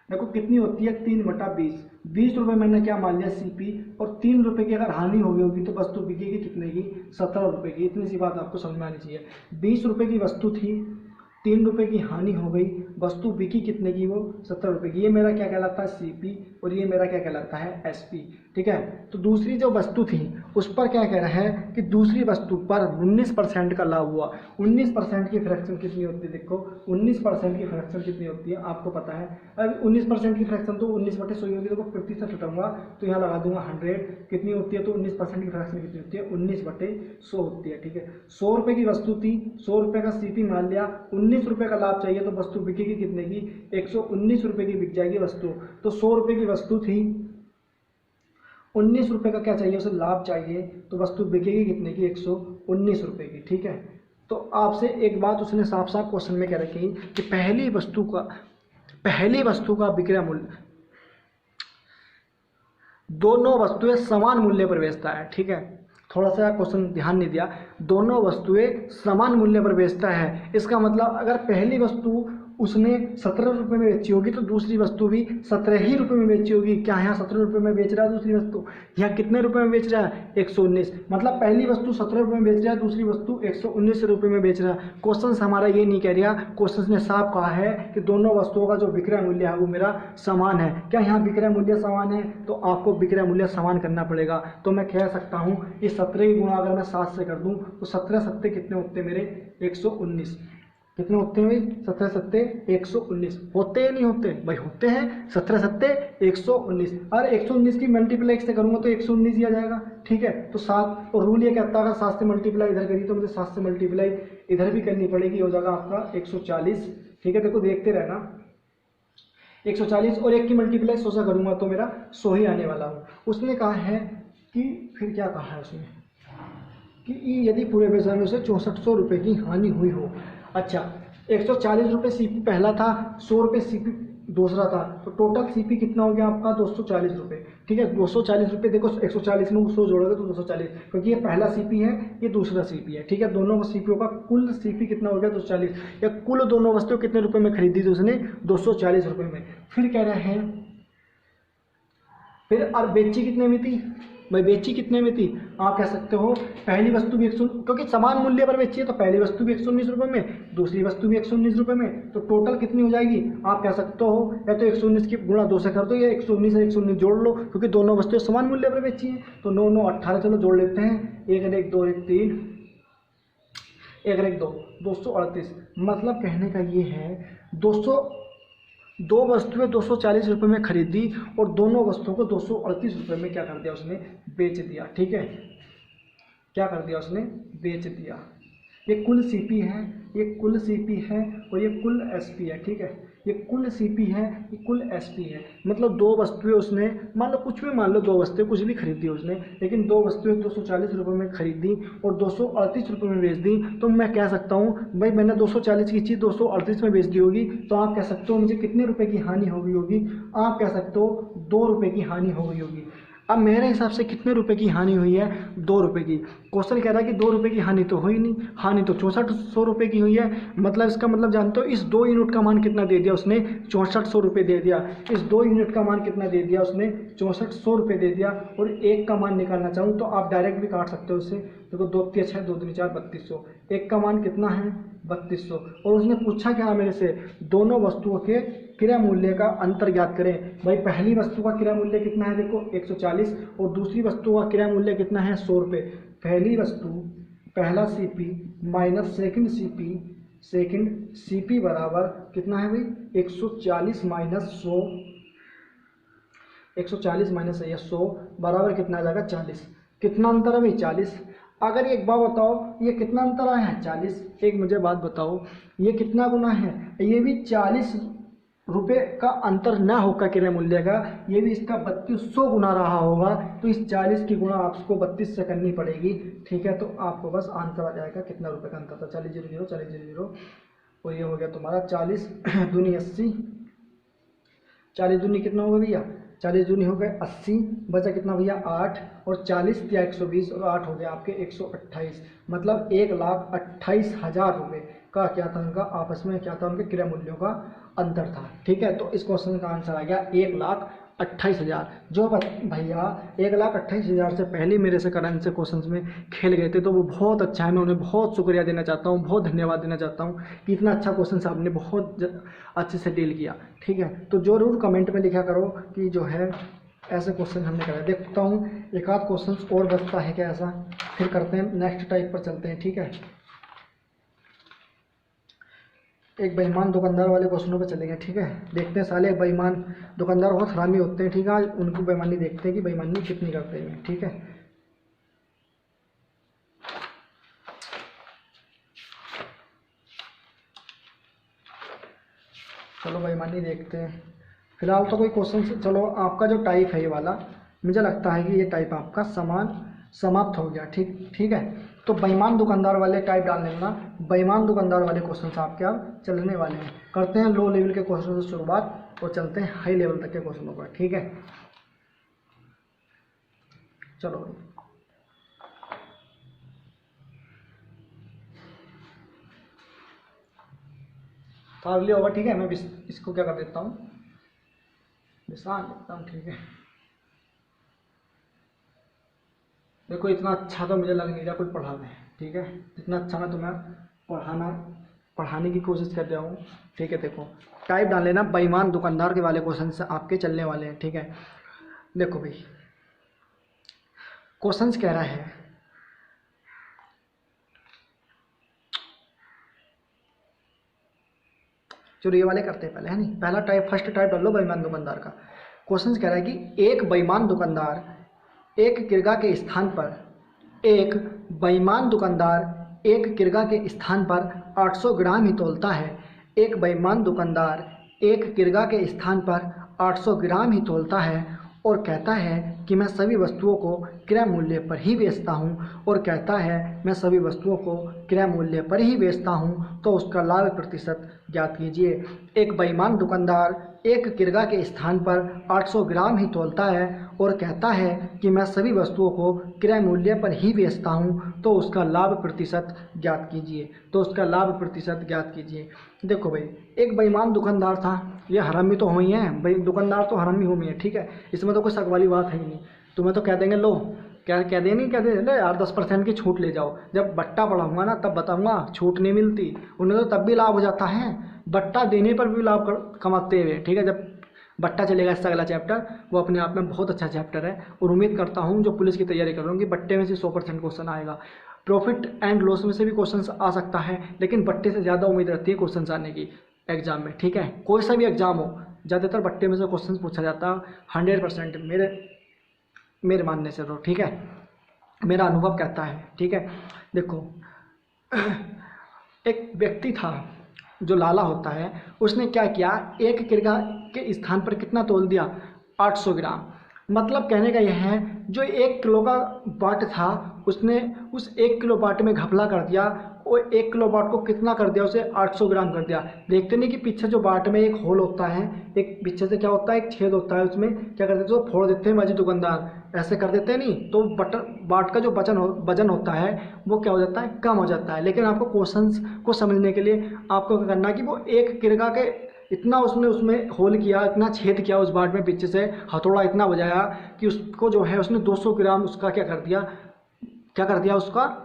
देखो कितनी होती है 3/20। 20 रुपये मैंने क्या मान लिया CP, और 3 रुपये की अगर हानि हो गई होगी तो वस्तु बिकेगी कितने की, 17 रुपये की। इतनी सी बात आपको समझ में आनी चाहिए। 20 रुपये की वस्तु थी, 3 रुपये की हानि हो गई, वस्तु बिकी कितने की, वो 17 रुपये की। ये मेरा क्या कहलाता है CP, और ये मेरा क्या कहलाता है SP, ठीक है। तो दूसरी जो वस्तु थी उस पर क्या कह रहा है कि दूसरी वस्तु पर 19% का लाभ हुआ। 19% की फ्रैक्शन कितनी होती है, देखो 19% की फ्रैक्शन कितनी होती है आपको पता है। अब 19% की फ्रैक्शन तो 19/100 होगी, देखो 50 से छुटाऊंगा तो यहाँ लगा दूंगा 100, कितनी होती है, तो 19% की फ्रैक्शन कितनी होती है, 19/100 होती है, ठीक है। 100 रुपये की वस्तु थी, 100 रुपये का CP मान लिया, 19 रुपये का लाभ चाहिए तो वस्तु बिकेगी कितने की, 119 रुपये की बिक जाएगी वस्तु। तो 100 रुपये की वस्तु थी, 19 रुपये का क्या चाहिए, उसे लाभ चाहिए, तो वस्तु बिकेगी कितने की, 119 रुपये की, ठीक है। तो आपसे एक बात उसने साफ साफ क्वेश्चन में कह रखी कि पहली वस्तु का विक्रय मूल्य, दोनों वस्तुएं समान मूल्य पर बेचता है, ठीक है। थोड़ा सा क्वेश्चन ध्यान नहीं दिया, दोनों वस्तुएं समान मूल्य पर बेचता है। इसका मतलब अगर पहली वस्तु उसने 17 रुपये में बेची होगी तो दूसरी वस्तु भी 17 ही रुपये में बेची होगी। क्या यहाँ 17 रुपये में बेच रहा है दूसरी वस्तु, यहाँ कितने रुपये में बेच रहा है, 119। मतलब पहली वस्तु 17 रुपये में बेच रहा है, दूसरी वस्तु 119 रुपये में बेच रहा है। क्वेश्चन हमारा ये नहीं कह रहा, क्वेश्चन ने साफ कहा है कि दोनों वस्तुओं का जो विक्रय मूल्य है वो मेरा समान है। क्या यहाँ विक्रय मूल्य समान है, तो आपको विक्रय मूल्य समान करना पड़ेगा। तो मैं कह सकता हूँ इस 17 की गुणा अगर मैं 7 से कर दूँ तो 17 7 कितने होते मेरे, 119। कितने होते हैं भाई, 17 7 119 होते हैं, नहीं होते भाई, होते हैं। 17 7 119, और 119 की मल्टीप्लाई से करूंगा तो 119 ही आ जाएगा, ठीक है। तो 7, और रूल ये कहता है अगर 7 से मल्टीप्लाई इधर करी तो मुझे 7 से मल्टीप्लाई इधर भी करनी पड़ेगी, हो जाएगा आपका 140, ठीक है। देखो देखते रहना, 140 और 1 की मल्टीप्लाई 100 से करूँगा तो मेरा 100 ही आने वाला हूँ। उसने कहा है कि फिर क्या कहा है उसने कि यदि पूरे बाजार में उसे 6400 रुपये की हानि हुई हो। अच्छा, 140 रुपये सीपी पहला था, 100 रुपये सीपी दूसरा था, तो टोटल सीपी कितना हो गया आपका 240 रुपये। ठीक है, 240 रुपये, देखो 140 में 100 जोड़ोगे तो 240, क्योंकि ये पहला सीपी है, ये दूसरा सीपी है। ठीक है, दोनों सीपीओ का कुल सीपी कितना हो गया 240, या कुल दोनों वस्तुएं कितने रुपये में खरीदी थी उसने 240 रुपये में। फिर कह रहे हैं फिर और बेची कितने में थी भाई, बेची कितने में थी, आप कह सकते हो पहली वस्तु भी 100, क्योंकि समान मूल्य पर बेची है तो पहली वस्तु भी 119 रुपये में, दूसरी वस्तु भी 119 रुपये में, तो टोटल कितनी हो जाएगी आप कह सकते हो या तो 119 की गुणा 2 से कर दो या 119 से 119 जोड़ लो, क्योंकि दोनों वस्तुएं समान मूल्य पर बेची हैं। तो 9 9 18, चलो जोड़ लेते हैं, 1 1 2 1 3, 1 1 2 238। मतलब कहने का ये है दो वस्तुएं 240 रुपये में खरीदी और दोनों वस्तुओं को 238 रुपये में क्या कर दिया उसने, बेच दिया। ठीक है, क्या कर दिया उसने, बेच दिया। ये कुल सीपी है, ये कुल सीपी है और ये कुल एसपी है। ठीक है, ये कुल सीपी है, ये कुल एसपी है। मतलब दो वस्तुएं उसने, मान लो कुछ भी, मान लो दो वस्तुएं कुछ भी खरीदी उसने, लेकिन दो वस्तुएं 240 रुपये में खरीदी और 238 रुपये में बेच दी, तो मैं कह सकता हूँ भाई मैंने 240 की चीज़ 238 में बेच दी होगी, तो आप कह सकते हो मुझे कितने रुपये की हानि हो गई होगी, आप कह सकते हो 2 रुपये की हानि हो गई होगी। अब मेरे हिसाब से कितने रुपए की हानि हुई है, 2 रुपये की। क्वेश्चन कह रहा है कि 2 रुपये की हानि तो हुई नहीं, हानि तो 6400 रुपये की हुई है। मतलब इसका मतलब जानते हो, इस 2 यूनिट का मान कितना दे दिया उसने, 6400 रुपये दे दिया। इस 2 यूनिट का मान कितना दे दिया उसने, 6400 रुपये दे दिया। और एक का मान निकालना चाहूँ तो आप डायरेक्ट भी काट सकते हो उससे, देखो 2 3 6 2 3 4 3200, एक का मान कितना है 3200। और उसने पूछा क्या मेरे से, दोनों वस्तुओं के क्रय मूल्य का अंतर ज्ञात करें। भाई पहली वस्तु का क्रय मूल्य कितना है, देखो 140, और दूसरी वस्तु का क्रय मूल्य कितना है 100 रुपये। पहली वस्तु पहला CP minus second CP, second CP बराबर कितना है भाई 140 माइनस 100, 140 माइनस 100 बराबर कितना आ जाएगा 40। कितना अंतर है भाई 40। अगर एक बात बताओ ये कितना अंतर आया है 40। एक मुझे बात बताओ ये कितना गुना है, ये भी 40 रुपये का अंतर ना होगा क्रय मूल्य का, ये भी इसका 3200 गुना रहा होगा। तो इस 40 की गुणा आपको 32 से करनी पड़ेगी। ठीक है, तो आपको बस आंसर आ जाएगा कितना रुपये का अंतर था, 40 0 0 40 0 0, और ये हो गया तुम्हारा 40 दूनी 80, 40 दूनी कितना होगा भैया 40 दूनी हो गए 80, बचा कितना भैया 8, और 40 या 120 और 8 हो गया आपके 128। मतलब 1,28,000 रुपये का क्या था उनका, आपस में क्या था उनके क्रय मूल्यों का अंतर था। ठीक है, तो इस क्वेश्चन का आंसर आ गया 1,28,000। जो भैया 1,28,000 से पहले मेरे से करंट से क्वेश्चंस में खेल गए थे तो वो बहुत अच्छा है, मैं उन्हें बहुत शुक्रिया देना चाहता हूँ, बहुत धन्यवाद देना चाहता हूँ कि इतना अच्छा क्वेश्चन आपने बहुत अच्छे से डील किया। ठीक है, तो जरूर कमेंट में लिखा करो कि जो है ऐसे क्वेश्चन हमने कराया। देखता हूँ एक आध क्वेश्चन और बचता है क्या ऐसा, फिर करते हैं नेक्स्ट टाइप पर चलते हैं। ठीक है, एक बेईमान दुकानदार वाले क्वेश्चनों पे चलेंगे। ठीक है, देखते हैं साले बेईमान दुकानदार बहुत हरामी होते हैं। ठीक है, आज उनको बेईमानी देखते हैं कि बेईमानी कितनी करते हैं। ठीक है, चलो बेईमानी देखते हैं। फिलहाल तो कोई क्वेश्चन, चलो आपका जो टाइप है ये वाला, मुझे लगता है कि ये टाइप आपका समाप्त हो गया। ठीक है, तो बेईमान दुकानदार वाले टाइप डाल लेना। बेईमान दुकानदार वाले क्वेश्चन आपके अब चलने वाले हैं। करते हैं लो लेवल के क्वेश्चन से शुरुआत और चलते हैं हाई लेवल तक के क्वेश्चनों पर। ठीक है, चलो तो लिया होगा। ठीक है, मैं इसको क्या कर देता हूँ, निशान देता हूँ। ठीक है, देखो इतना अच्छा तो मुझे लग नहीं रहा कोई पढ़ा दे। ठीक है, इतना अच्छा मैं तुम्हें पढ़ाने की कोशिश कर रहा हूँ। ठीक है, देखो टाइप डाल लेना, बेईमान दुकानदार के वाले क्वेश्चन से आपके चलने वाले हैं। ठीक है, देखो भाई क्वेश्चंस कह रहा है जो ये वाले करते हैं पहले, है नहीं, पहला टाइप फर्स्ट टाइप डाल लो बेईमान दुकानदार का। क्वेश्चंस कह रहा है कि एक बेईमान दुकानदार एक किरगा के स्थान पर, एक बेईमान दुकानदार एक किरगा के स्थान पर 800 ग्राम ही तोलता है। एक बेईमान दुकानदार एक किरगा के स्थान पर 800 ग्राम ही तोलता है और कहता है कि मैं सभी वस्तुओं को क्रय मूल्य पर ही बेचता हूँ और कहता है मैं सभी वस्तुओं को क्रय मूल्य पर ही बेचता हूँ, तो उसका लाभ प्रतिशत ज्ञात कीजिए। एक बेईमान दुकानदार एक किरगा के स्थान पर 800 ग्राम ही तोलता है और कहता है कि मैं सभी वस्तुओं को क्रय मूल्य पर ही बेचता हूँ, तो उसका लाभ प्रतिशत ज्ञात कीजिए। तो उसका लाभ प्रतिशत ज्ञात कीजिए। देखो भाई, एक बेईमान दुकानदार था, ये हरामी तो हुई हैं भाई, दुकानदार तो हरामी हुई है, ठीक है, इसमें तो कोई शक वाली बात है ही नहीं। तुम्हें तो कह देंगे लो, क्या कह दें, नहीं कह दे ले यार 10% की छूट ले जाओ, जब बट्टा पढ़ाऊंगा ना तब बताऊंगा छूट नहीं मिलती। उन्हें तो तब भी लाभ हो जाता है, बट्टा देने पर भी लाभ कमाते हुए, ठीक है। जब बट्टा चलेगा इसका अगला चैप्टर, वो अपने आप में बहुत अच्छा चैप्टर है और उम्मीद करता हूँ जो पुलिस की तैयारी कर रहे होंगे बट्टे में से 100% क्वेश्चन आएगा। प्रॉफिट एंड लॉस में से भी क्वेश्चन आ सकता है, लेकिन बट्टे से ज़्यादा उम्मीद रहती है क्वेश्चन आने की एग्जाम में, ठीक है। कोई सा भी एग्जाम हो, ज़्यादातर बट्टे में से क्वेश्चन पूछा जाता है 100%, मेरे मानने से, तो ठीक है, मेरा अनुभव कहता है, ठीक है। देखो एक व्यक्ति था जो लाला होता है, उसने क्या किया, एक किरगा के स्थान पर कितना तोल दिया, 800 ग्राम। मतलब कहने का यह है, जो 1 किलो का बाट था उसने उस 1 किलो बाट में घपला कर दिया और 1 किलो बाट को कितना कर दिया, उसे 800 ग्राम कर दिया। देखते नहीं कि पीछे जो बाट में एक होल होता है, एक पीछे से क्या होता है, एक छेद होता है, उसमें क्या करते हैं, तो फोड़ देते हैं माजी दुकानदार, ऐसे कर देते हैं नहीं, तो बाट का जो वजन होता है वो क्या हो जाता है, कम हो जाता है। लेकिन आपको क्वेश्चंस को समझने के लिए आपको क्या करना है कि वो एक किरगा के इतना उसमें होल किया, इतना छेद किया उस बाट में, पीछे से हथौड़ा इतना बजाया कि उसको जो है उसने 200 ग्राम उसका क्या कर दिया, उसका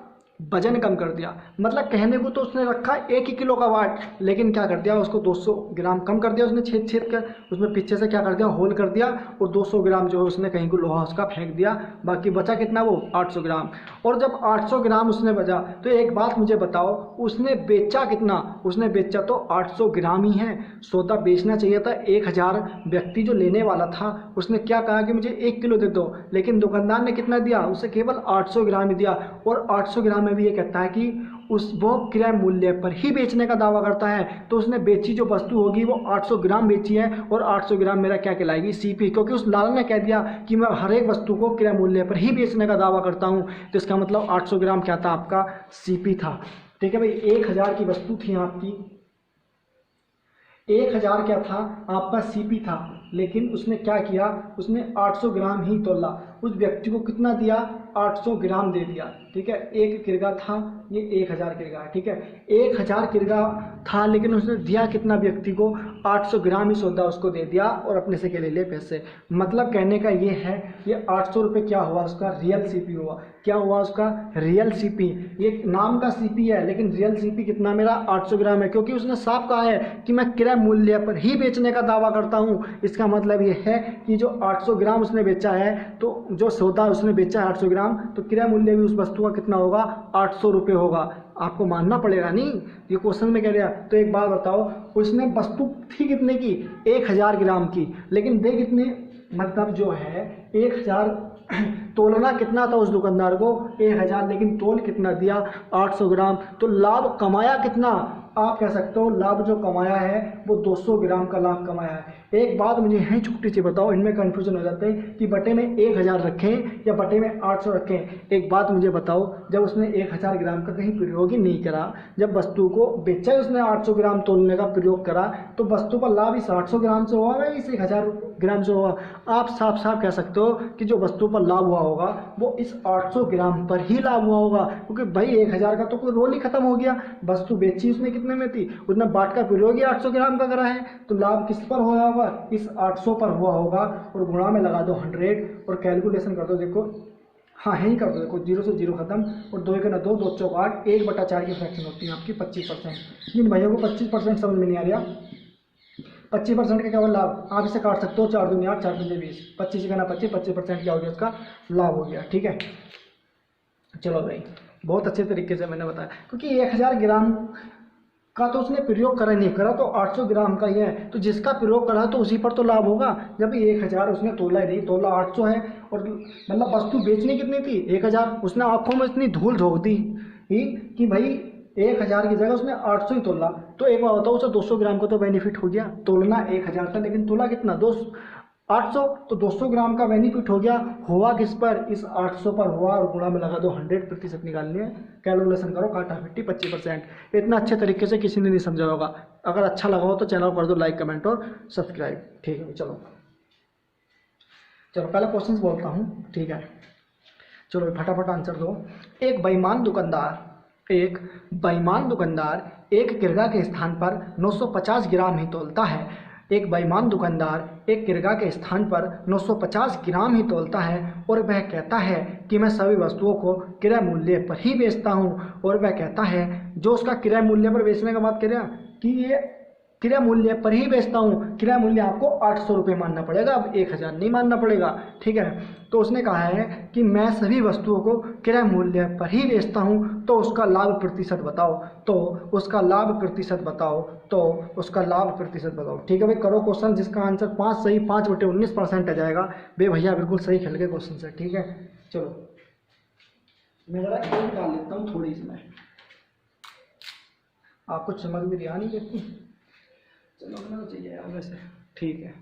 वजन कम कर दिया। मतलब कहने को तो उसने रखा 1 ही किलो का वाट, लेकिन क्या कर दिया, उसको 200 ग्राम कम कर दिया उसने, छेद कर उसमें पीछे से क्या कर दिया, होल कर दिया और 200 ग्राम जो है उसने कहीं को लोहा उसका फेंक दिया। बाकी बचा कितना, वो 800 ग्राम। और जब 800 ग्राम उसने बचा, तो एक बात मुझे बताओ, उसने बेचा कितना, उसने बेचा तो 800 ग्राम ही है। सौदा बेचना चाहिए था 1000, व्यक्ति जो लेने वाला था उसने क्या कहा कि मुझे 1 किलो दे दो, लेकिन दुकानदार ने कितना दिया, उसे केवल 800 ग्राम ही दिया। और 800 ग्राम में भी ये कहता है कि वो क्रय मूल्य पर ही बेचने का दावा करता है। तो उसने बेची जो वस्तु होगी वो 800 ग्राम बेची है, और 800 ग्राम मेरा क्या कहलाएगी, सीपी, क्योंकि उस लाल ने कह दिया कि मैं हर एक वस्तु को क्रय मूल्य पर ही बेचने का दावा करता हूँ। तो इसका मतलब 800 ग्राम क्या था, आपका सीपी था, ठीक है भाई। 1000 की वस्तु थी आपकी, 1000 क्या था, आपका सीपी था, लेकिन उसने क्या किया, उसने 800 ग्राम ही तोला। उस व्यक्ति को कितना दिया, 800 ग्राम दे दिया, ठीक है। एक किरगा था, ये 1000 किरगा है, ठीक है। 1000 किरगा था, लेकिन उसने दिया कितना, व्यक्ति को 800 ग्राम ही सौदा उसको दे दिया और अपने से के ले लिए पैसे। मतलब कहने का ये है, ये 800 रुपये क्या हुआ, उसका रियल सीपी हुआ। क्या हुआ उसका, रियल सीपी। ये नाम का सीपी है, लेकिन रियल सीपी कितना मेरा, 800 ग्राम है, क्योंकि उसने साफ कहा है कि मैं क्रय मूल्य पर ही बेचने का दावा करता हूँ। इसका मतलब ये है कि जो 800 ग्राम उसने बेचा है, तो जो सौदा उसने बेचा है 800 ग्राम, तो क्रय मूल्य भी उस वस्तु का कितना होगा, 800 रुपये होगा। आपको मानना पड़ेगा, नहीं ये क्वेश्चन में कह रहा। तो एक बात बताओ, उसने वस्तु थी कितने की, 1000 ग्राम की, लेकिन दे कितने, मतलब जो है 1000, तोलना कितना था उस दुकानदार को, 1000, लेकिन तोल कितना दिया, 800 ग्राम। तो लाभ कमाया कितना, आप कह सकते हो लाभ जो कमाया है वो 200 ग्राम का लाभ कमाया है। एक बात मुझे यहीं छोटी सी बताओ, इनमें कन्फ्यूजन हो जाते हैं कि बटे में 1000 रखें या बटे में 800 रखें। एक बात मुझे बताओ, जब उसने 1000 ग्राम का कहीं प्रयोग ही नहीं करा, जब वस्तु को बेचा उसने 800 ग्राम तोलने का प्रयोग करा, तो वस्तु पर लाभ इस 800 ग्राम से हुआ या इस 1000 ग्राम से हुआ। आप साफ साफ कह सकते हो कि जो वस्तु पर लाभ हुआ होगा वो इस 800 ग्राम पर ही लाभ हुआ होगा, क्योंकि भाई 1000 का तो कोई रोल ही खत्म हो गया। वस्तु बेची उसने कितने में थी, उसने बाट का प्रयोग ही 800 ग्राम का करा है, तो लाभ किस पर हुआ होगा, इस 800 पर हुआ होगा। और गुणा में लगा दो 100 और कैलकुलेशन कर दो, देखो हाँ यही कर दो, देखो 0 से 0 खत्म, और 2 1 2 2 चौक 8, 1/4 की फ्रैक्शन होती है आपकी 25%। जिन भाइयों को 25% समझ में नहीं आ रहा, 25% का केवल लाभ, आप इसे काट सकते हो, 4 दूनी 8, 4 दूनी 20, 25 का 25% क्या हो गया, उसका लाभ हो गया, ठीक है। चलो भाई, बहुत अच्छे तरीके से मैंने बताया, क्योंकि 1000 ग्राम का तो उसने प्रयोग करा नहीं करा, तो 800 ग्राम का ही है, तो जिसका प्रयोग करा तो उसी पर तो लाभ होगा। जब 1000 उसने तोला ही नहीं, तोला 800 है, और मतलब वस्तु बेचनी कितनी थी, 1000। उसने आंखों में इतनी धूल झोंक दी कि भाई 1000 की जगह उसने 800 ही तोला, तो एक बार बताओ, उसे 200 ग्राम का तो बेनिफिट हो गया। तोलना 1000 था लेकिन तोला कितना, 800, तो 200 ग्राम का बेनिफिट हो गया। हुआ किस पर, इस 800 पर हुआ, और गुणा में लगा दो 100% निकालनी है। कैलकुलेशन करो, काटा 50-25%। इतना अच्छे तरीके से किसी ने नहीं समझा होगा। अगर अच्छा लगा हो तो चैनल कर दो लाइक, कमेंट और सब्सक्राइब। ठीक है, चलो चलो पहले क्वेश्चन बोलता हूँ, ठीक है। चलो फटाफट आंसर दो। एक बेईमान दुकानदार एक किरगा के स्थान पर 950 ग्राम ही तोलता है। एक बेईमान दुकानदार एक किरगा के स्थान पर 950 ग्राम ही तोलता है और वह कहता है कि मैं सभी वस्तुओं को क्रय मूल्य पर ही बेचता हूँ। और वह कहता है, जो उसका क्रय मूल्य पर बेचने का बात कर रहा कि ये क्रय मूल्य पर ही बेचता हूँ। क्रय मूल्य आपको 800 रुपये मानना पड़ेगा, अब 1000 नहीं मानना पड़ेगा, ठीक है। तो उसने कहा है कि मैं सभी वस्तुओं को क्रय मूल्य पर ही बेचता हूँ, तो उसका लाभ प्रतिशत बताओ। तो उसका लाभ प्रतिशत बताओ। ठीक है भाई, करो क्वेश्चन जिसका आंसर 5 सही 5/19% आ जाएगा। बे भैया बिल्कुल सही खेल गए क्वेश्चन से, ठीक है। चलो मैं जरा एक डाल लेता हूँ थोड़ी सी, मैं आपको चमक भी दिया नहीं देखती, चमकना तो चाहिए यार वैसे, ठीक है।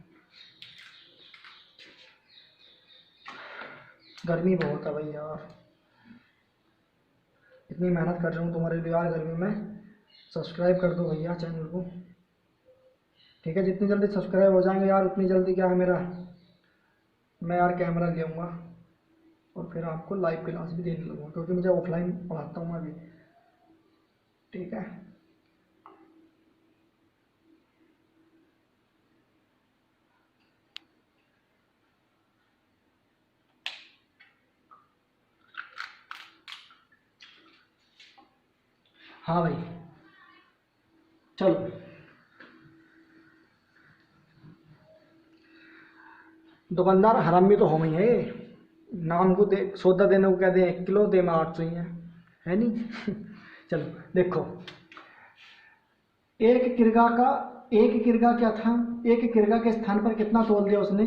गर्मी बहुत है भाई यार, इतनी मेहनत कर रहा हूँ तुम्हारे लिए यार गर्मी में। सब्सक्राइब कर दो भैया चैनल को, ठीक है। जितनी जल्दी सब्सक्राइब हो जाएंगे यार उतनी जल्दी क्या है मेरा, मैं यार कैमरा ले आऊँगा और फिर आपको लाइव क्लास भी देने लगूँगा, क्योंकि मुझे ऑफलाइन पढ़ाता हूँ मैं अभी, ठीक है। हाँ भाई चलो, दुकानदार हरामी तो हम ही है। नाम को दे सौदा देने को कहते हैं 1 किलो, दे में 800 ही है नहीं। चलो देखो, एक किरगा क्या था, एक किरगा के स्थान पर कितना तोल दिया उसने,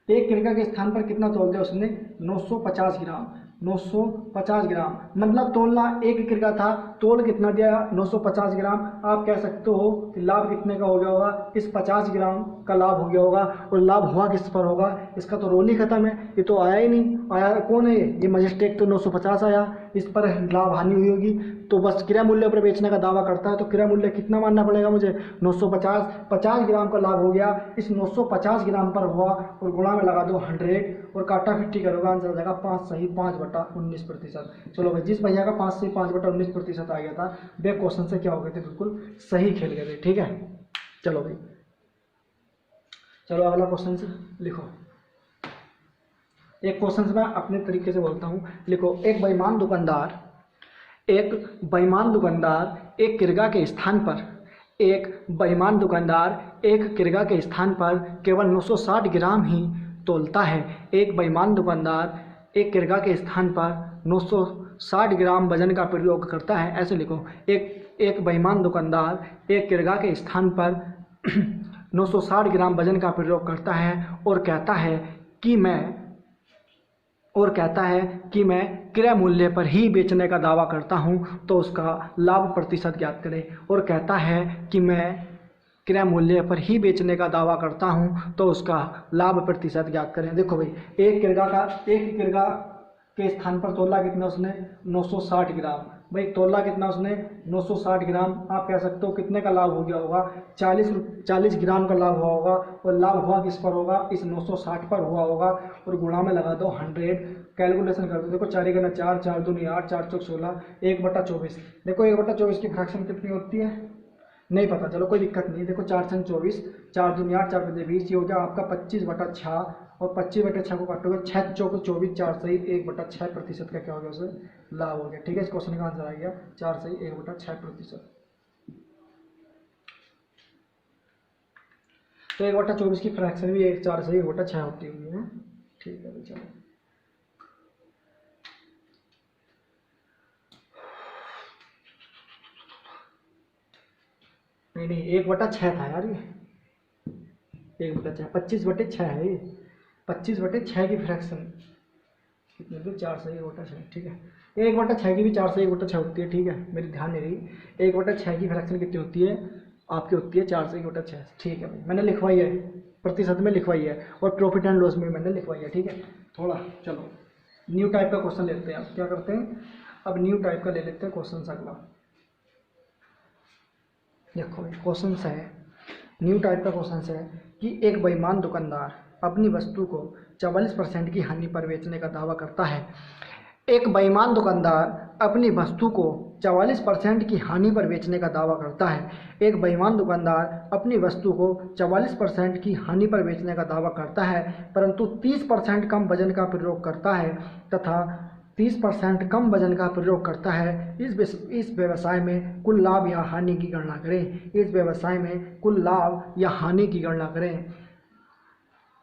एक किरगा के स्थान पर कितना तोल दिया उसने, 950 ग्राम। 950 ग्राम मतलब तोलना एक किरगा था, तोल कितना दिया, 950 ग्राम। आप कह सकते हो कि लाभ कितने का हो गया होगा, इस 50 ग्राम का लाभ हो गया होगा। और लाभ हुआ किस पर होगा, इसका तो रोल ही खत्म है, ये तो आया ही नहीं। आया कौन है ये मजिस्ट्रेट, तो 950 आया, इस पर लाभ हानि हुई होगी। तो बस क्रय मूल्य पर बेचने का दावा करता है, तो क्रय मूल्य कितना मानना पड़ेगा मुझे, 950। 50 ग्राम का लाभ हो गया, इस 950 ग्राम पर हुआ, और गुणा में लगा दो 100 और काटा 50 करोगे, आंसर आ जाएगा 5 सही 5/19%। चलो भाई, जिस भैया का 5 सही 5/19% आ गया था, वे क्वेश्चन से क्या हो गए थे, बिल्कुल सही खेल गए थे, ठीक है। चलो भाई, चलो अगला क्वेश्चन से लिखो। एक क्वेश्चन मैं अपने तरीके से बोलता हूँ, लिखो। एक बेईमान दुकानदार एक किरगा के स्थान पर केवल 960 ग्राम ही तोलता है। एक बेईमान दुकानदार एक किरगा के स्थान पर 960 ग्राम वजन का प्रयोग करता है, ऐसे लिखो। एक बेईमान दुकानदार एक किरगा के स्थान पर 960 ग्राम वजन का प्रयोग करता है और कहता है कि मैं क्रय मूल्य पर ही बेचने का दावा करता हूं, तो उसका लाभ प्रतिशत ज्ञात करें। और कहता है कि मैं क्रय मूल्य पर ही बेचने का दावा करता हूं, तो उसका लाभ प्रतिशत ज्ञात करें। देखो भाई, एक किरगा के स्थान पर तोला कितना उसने, 960 ग्राम। भाई तोला कितना उसने, 960 ग्राम। आप कह सकते हो कितने का लाभ हो गया होगा, 40 ग्राम का लाभ हुआ होगा। और लाभ हुआ किस पर होगा, इस 960 पर हुआ होगा, और गुणा में लगा दो 100। कैलकुलेशन कर दो, देखो 4 गुना 4, 4 दूनी 8, 4 चौक 16, 1/24। देखो 1/24 की फ्रैक्शन कितनी होती है, नहीं पता, चलो कोई दिक्कत नहीं। देखो 4 छन 24, 4 दूनी 8, 4 पंजे 20, ये हो गया आपका 25/6। और 25/6 को काटोगे, 6 चौक 24, 4 सही 1/6% का क्या हो गया, उसे लाभ हो गया, ठीक है। इस क्वेश्चन का आंसर आ गया 4 सही 1/6%। तो 1/24 की फ्रैक्शन भी 4 सही 1/6 होती हुई है, ठीक है। चलो नहीं 1/6 था यार, ये 1/6, 25/6 है ये, 25/6 की फ्रैक्शन कितनी होती है, 4 से 1/6, ठीक है। 1/6 की भी 4 से 1/6 होती है, ठीक है, मेरी ध्यान नहीं रही। 1/6 की फ्रैक्शन कितनी होती है आपकी, होती है 4 से 1/6, ठीक है भाई, मैंने लिखवाई है, प्रतिशत में लिखवाई है और प्रॉफिट एंड लॉस में मैंने लिखवाई है, ठीक है। थोड़ा चलो न्यू टाइप का क्वेश्चन लेते हैं, अब क्या करते हैं, अब न्यू टाइप का ले लेते हैं क्वेश्चन अगला। देखो क्वेश्चन है, न्यू टाइप का क्वेश्चन है कि एक बेईमान दुकानदार अपनी वस्तु को 44% की हानि पर बेचने का दावा करता है। एक बेईमान दुकानदार अपनी वस्तु को 44% की हानि पर बेचने का दावा करता है। एक बेईमान दुकानदार अपनी वस्तु को 44% की हानि पर बेचने का दावा करता है, परंतु 30% कम वजन का प्रयोग करता है तथा 30% कम वजन का प्रयोग करता है। इस व्यवसाय में कुल लाभ या हानि की गणना करें। इस व्यवसाय में कुल लाभ या हानि की गणना करें।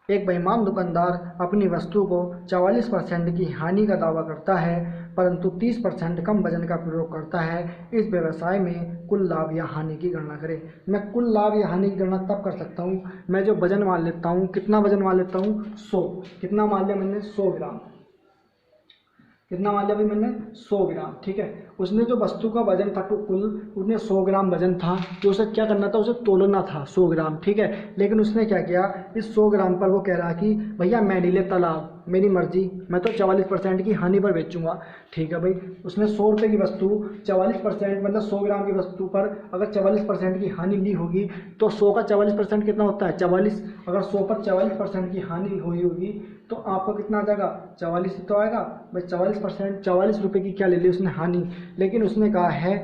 एक बेईमान दुकानदार अपनी वस्तु को 44% की हानि का दावा करता है, परंतु 30% कम वजन का प्रयोग करता है। इस व्यवसाय में कुल लाभ या हानि की गणना करें। मैं कुल लाभ या हानि की गणना तब कर सकता हूँ, मैं जो वजन मान लेता हूँ, कितना वजन मान लेता हूँ, 100। कितना मान लिया मैंने, 100 ग्राम। कितना मान लिया भाई मैंने, 100 ग्राम, ठीक है। उसने जो वस्तु का वजन था तो कुल उसने 100 ग्राम वजन था, तो उसे क्या करना था, उसे तोलना था 100 ग्राम, ठीक है। लेकिन उसने क्या किया, इस 100 ग्राम पर वो कह रहा कि भैया मैं नहीं लेता लाभ, मेरी मर्जी, मैं तो 44% की हानि पर बेचूंगा, ठीक है भाई। उसने 100 रुपये की वस्तु 44% मतलब 100 ग्राम की वस्तु पर अगर 44% की हानि ली होगी तो 100 का 44% कितना होता है, 44। अगर 100 पर 44% की हानि हुई होगी तो आपका कितना आ जाएगा, 44 तो आएगा भाई। 44%, 44 रुपये की क्या ले ली उसने हानि, लेकिन उसने कहा है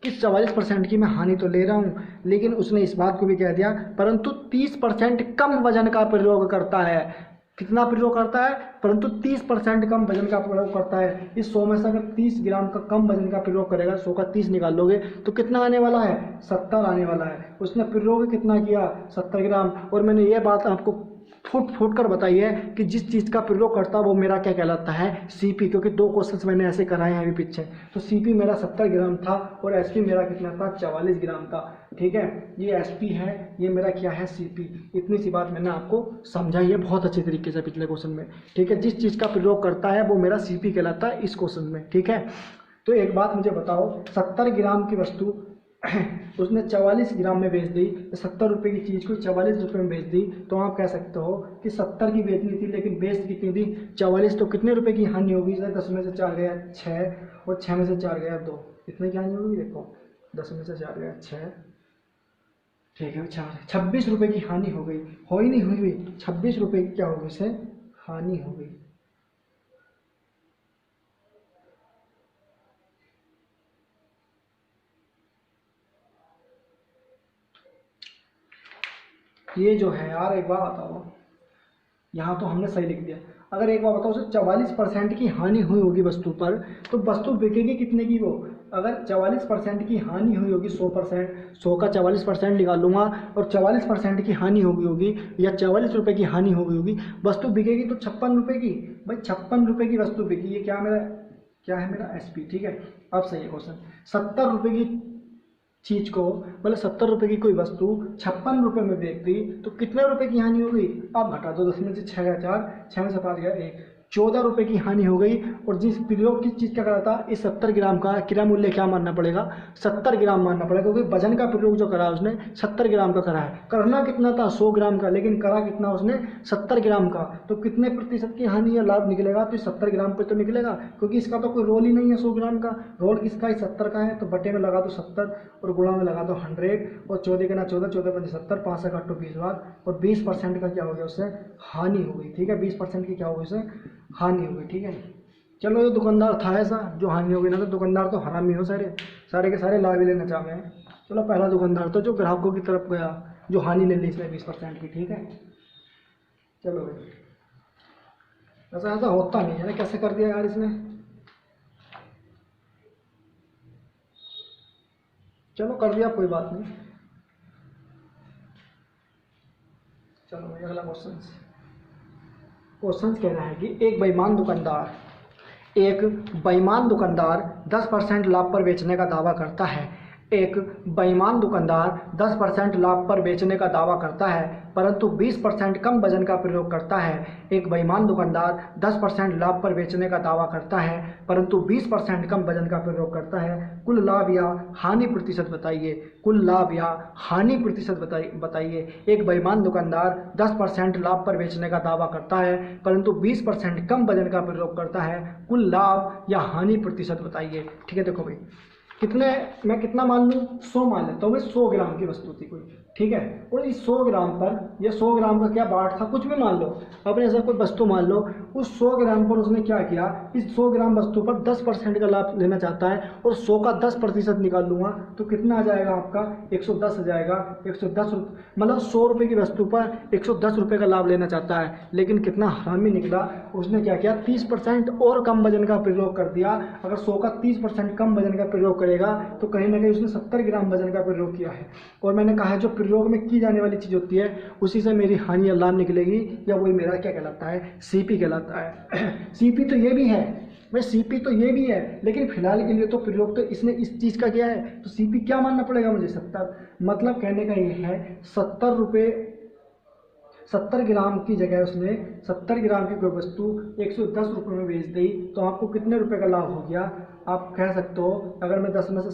कि 44% की मैं हानि तो ले रहा हूँ, लेकिन उसने इस बात को भी कह दिया परंतु 30% कम वजन का प्रयोग करता है। कितना प्रयोग करता है, परंतु 30% कम वजन का प्रयोग करता है। इस 100 में से अगर 30 ग्राम का कम वजन का प्रयोग करेगा, 100 का 30 निकाल लोगे तो कितना आने वाला है, 70 आने वाला है। उसने प्रयोग कितना किया, 70 ग्राम। और मैंने ये बात आपको फूट कर बताई है कि जिस चीज़ का प्रयोग करता है वो मेरा क्या कहलाता है, सीपी, क्योंकि 2 क्वेश्चंस मैंने ऐसे कराए हैं अभी पीछे। तो सीपी मेरा 70 ग्राम था और एसपी मेरा कितना था, 44 ग्राम था, ठीक है। ये एसपी है, ये मेरा क्या है, सीपी। इतनी सी बात मैंने आपको समझाई है बहुत अच्छी तरीके से पिछले क्वेश्चन में, ठीक है। जिस चीज़ का प्रयोग करता है वो मेरा सीपी कहलाता है इस क्वेश्चन में, ठीक है। तो एक बात मुझे बताओ, 70 ग्राम की वस्तु उसने 44 ग्राम में बेच दी, 70 रुपये की चीज़ को 44 रुपये में बेच दी, तो आप कह सकते हो कि 70 की बेचनी थी लेकिन बेच कितनी थी, 44। तो कितने रुपए की हानि होगी, 10 में से 4 गया 6 और 6 में से 4 गया 2, कितने की हानि होगी, देखो 10 में से 4 गया 6, ठीक है 4, 26 रुपये की हानि हो गई। हो ही नहीं हुई, 26 रुपये की क्या होगी, से हानि हो गई। ये जो है यार, एक बात बताओ, यहाँ तो हमने सही लिख दिया। अगर एक बार बताओ उसे 44% की हानि हुई होगी वस्तु पर, तो वस्तु बिकेगी कितने की वो, अगर 44% की हानि हुई होगी, 100%, 100 का 44% निकाल लूँगा और 44% की हानि हो गई होगी या 44 रुपये की हानि हो गई होगी, वस्तु बिकेगी तो 56 रुपये की। भाई 56 रुपये की वस्तु बिकी, ये क्या है मेरा एसपी, ठीक है। अब सही है क्वेश्चन, 70 रुपये की चीज़ को, मतलब 70 रुपये की कोई वस्तु 56 रुपये में बेच दी तो कितने रुपए की हानि हो गई, आप घटा दो, 10 में से 6 गया 4, 6 में से 5 गया 1, 14 रुपये की हानि हो गई। और जिस प्रयोग किस चीज़ का करा था, इस 70 ग्राम का क्रय मूल्य क्या मानना पड़ेगा, 70 ग्राम मानना पड़ेगा, क्योंकि वजन का प्रयोग जो करा उसने 70 ग्राम का करा है। करना कितना था, 100 ग्राम का, लेकिन करा कितना उसने, 70 ग्राम का। तो कितने प्रतिशत की हानि या लाभ निकलेगा, तो 70 ग्राम पे तो निकलेगा, क्योंकि इसका तो कोई रोल ही नहीं है 100 ग्राम का, रोल किसका है, 70 का है। तो बटे में लगा दो 70 और गुणा में लगा दो 100 और 14 के ना 14, 14 पंजे 70, 5 से काटो 20 बार और 20% का क्या हो गया, उससे हानि हो गई, ठीक है। 20% की क्या हो गई, उससे हानि हो गई, ठीक है। चलो ये दुकानदार था ऐसा जो हानि हो गई, ना तो दुकानदार तो हरामी हो, सारे के सारे लाभ ही लेना चाह रहे हैं। चलो पहला दुकानदार तो जो ग्राहकों की तरफ गया, जो हानि ले ली इसने 20% की, ठीक है। चलो भाई, ऐसा होता नहीं है ना, कैसे कर दिया यार इसने। चलो कर दिया, कोई बात नहीं। चलो भाई अगला क्वेश्चन कह रहा है कि एक बेईमान दुकानदार 10% लाभ पर बेचने का दावा करता है। एक बेईमान दुकानदार 10% लाभ पर बेचने का दावा करता है परंतु 20% कम वजन का प्रयोग करता है। एक बेईमान दुकानदार 10% लाभ पर बेचने का दावा करता है परंतु 20% कम वजन का प्रयोग करता है। कुल लाभ या हानि प्रतिशत बताइए। कुल लाभ या हानि प्रतिशत बताइए। एक बेईमान दुकानदार 10% लाभ पर बेचने का दावा करता है परंतु 20% कम वजन का प्रयोग करता है। कुल लाभ या हानि प्रतिशत बताइए। ठीक है, देखो भाई मैं कितना मान लूँ, 100 मान लेता हूँ। 100 ग्राम की वस्तु थी कोई, ठीक है, और इस 100 ग्राम पर, ये 100 ग्राम का क्या बाट था, कुछ भी मान लो, अपने ऐसा कोई वस्तु मान लो, उस 100 ग्राम पर उसने क्या किया, इस 100 ग्राम वस्तु पर 10% का लाभ लेना चाहता है और 100 का 10% निकाल लूँगा तो कितना आ जाएगा आपका, 110 आ जाएगा। 110 मतलब 100 रुपये की वस्तु पर 110 रुपये का लाभ लेना चाहता है, लेकिन कितना हरामी निकला, उसने क्या किया, 30% और कम वजन का प्रयोग कर दिया। अगर 100 का 30% कम वजन का प्रयोग करेगा तो कहीं ना कहीं उसने 70 ग्राम वजन का प्रयोग किया है। और मैंने कहा है जो प्रयोग में की जाने वाली चीज़ होती है उसी से मेरी हानि या लाभ निकलेगी, या वही मेरा क्या कहलाता है, सीपी कहलाता है। सीपी तो ये भी है भाई, सीपी तो ये भी है, लेकिन फिलहाल के लिए तो प्रयोग तो इसने इस चीज़ का किया है, तो सीपी क्या मानना पड़ेगा मुझे, 70। मतलब कहने का ये है 70 रुपये, 70 ग्राम की जगह उसने 70 ग्राम की कोई वस्तु 110 रुपये में बेच दी, तो आपको कितने रुपए का लाभ हो गया, आप कह सकते हो। अगर मैं 10 में से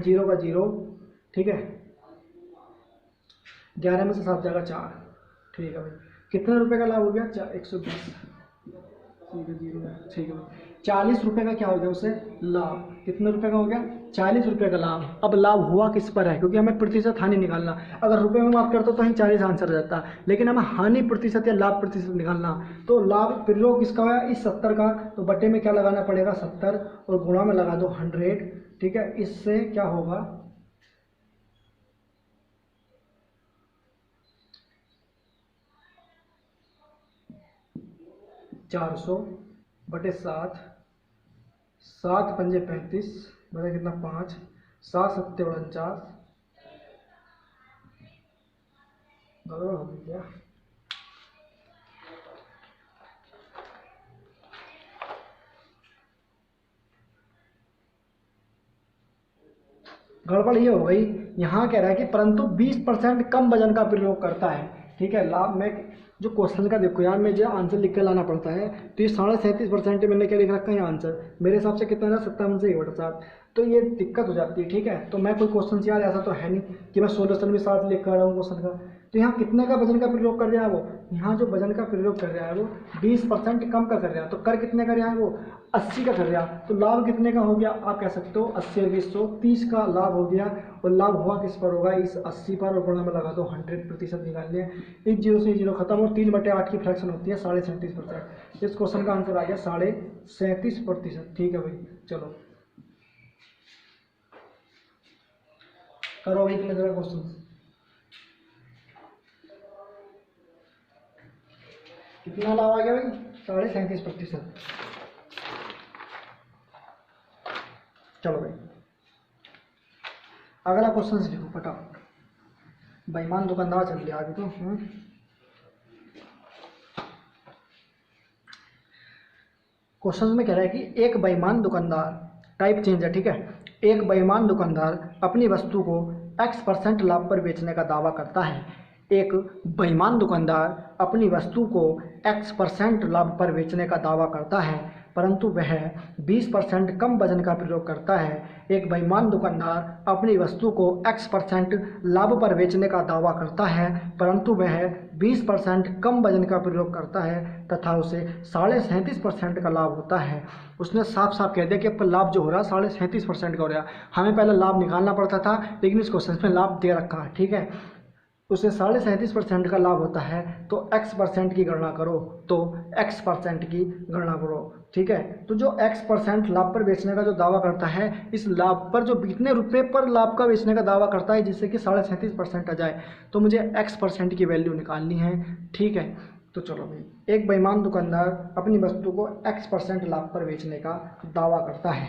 0 का 0, ठीक है, 11 में से 7 जाएगा 4, ठीक है भाई, कितने रुपए का लाभ हो गया, 110, ठीक है भाई, 40 रुपये का क्या हो गया उसे लाभ, कितने रुपए का हो गया, 40 रुपये का लाभ। अब लाभ हुआ किस पर है, क्योंकि हमें प्रतिशत हानि निकालना, अगर रुपए में बात करता तो ही 40 आंसर आ जाता, लेकिन हमें हानि प्रतिशत या लाभ प्रतिशत निकालना, तो लाभ प्रयोग किसका हुआ, इस 70 का, तो बटे में क्या लगाना पड़ेगा, 70, और गुणा में लगा दो 100, ठीक है, इससे क्या होगा, 400 बटे 7, 7 पंजे 35, बटे कितना 5, 7 सत्ते 49, गड़बड़ हो गई क्या, गड़बड़ ये हो गई। यहाँ कह रहा है कि परंतु 20% कम वजन का प्रयोग करता है, ठीक है। लाभ में जो क्वेश्चन का देखो यार, मुझे आंसर लिख कर लाना पड़ता है, तो ये 37.5% मैंने क्या लिख रखा है आंसर, मेरे हिसाब से कितना है, 57 से 1/7, तो ये दिक्कत हो जाती है, ठीक है। तो मैं कोई क्वेश्चन यार ऐसा तो है नहीं कि मैं सोल्यूशन भी साथ लिख कर रहा हूँ क्वेश्चन का। तो यहाँ कितने का वजन का प्रयोग कर रहा है वो, यहाँ जो वजन का प्रयोग कर रहा है वो 20% कम का कर रहा है, तो कर कितने कर रहा है वो 80 का कर रहा है, तो लाभ कितने का हो गया, आप कह सकते हो 80 और 20 30 का लाभ हो गया। और लाभ हुआ किस पर होगा, इस 80 पर, और गुणा में लगा दो 100% निकालने हैं, इस 0 से 0 खत्म, और 3/8 की फ्रैक्शन होती है 37.5%। इस क्वेश्चन का आंसर आ गया 37.5%, ठीक है भाई। चलो करो भाई इतने जरा क्वेश्चन, कितना लाभ आ गया भाई, 37.5%। चलो भाई अगला क्वेश्चन से लिखो फटाफट, बेईमान दुकानदार चल गया आगे तो। क्वेश्चन में कह रहा है कि एक बेईमान दुकानदार, टाइप चेंज है, ठीक है, एक बेईमान दुकानदार अपनी वस्तु को X% लाभ पर बेचने का दावा करता है। एक बेईमान दुकानदार अपनी वस्तु को X% लाभ पर बेचने का दावा करता है परंतु वह 20% कम वजन का प्रयोग करता है। एक बेईमान दुकानदार अपनी वस्तु को X% लाभ पर बेचने का दावा करता है परंतु वह 20% कम वजन का प्रयोग करता है तथा उसे 37.5% का लाभ होता है। उसने साफ साफ कह दिया कि अब लाभ जो हो रहा है 37.5% का हो रहा है। हमें पहले लाभ निकालना पड़ता था, लेकिन इस क्वेश्चन में लाभ दे रखा है, ठीक है। उसे 37.5% का लाभ होता है तो X% की गणना करो, तो X% की गणना करो, ठीक है। तो जो X% लाभ पर बेचने का जो दावा करता है, इस लाभ पर जो कितने रुपए पर लाभ का बेचने का दावा करता है जिससे कि 37.5% आ जाए, तो मुझे X% की वैल्यू निकालनी है, ठीक है। तो चलो भाई, एक बेईमान दुकानदार अपनी वस्तु को X% लाभ पर बेचने का दावा करता है।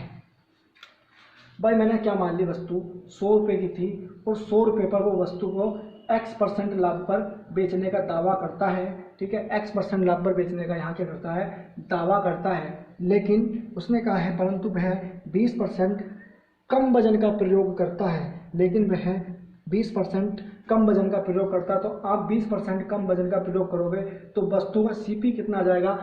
भाई मैंने क्या मान ली, वस्तु 100 रुपये की थी और 100 रुपये पर वो वस्तु को X% लाभ पर बेचने का दावा करता है, ठीक है। X% लाभ पर बेचने का यहाँ क्या करता है, दावा करता है, लेकिन उसने कहा है परंतु वह 20% कम वजन का प्रयोग करता है। लेकिन वह 20% कम वजन का प्रयोग करता है। तो आप 20% कम वजन का प्रयोग करोगे तो वस्तु का सीपी कितना आ जाएगा,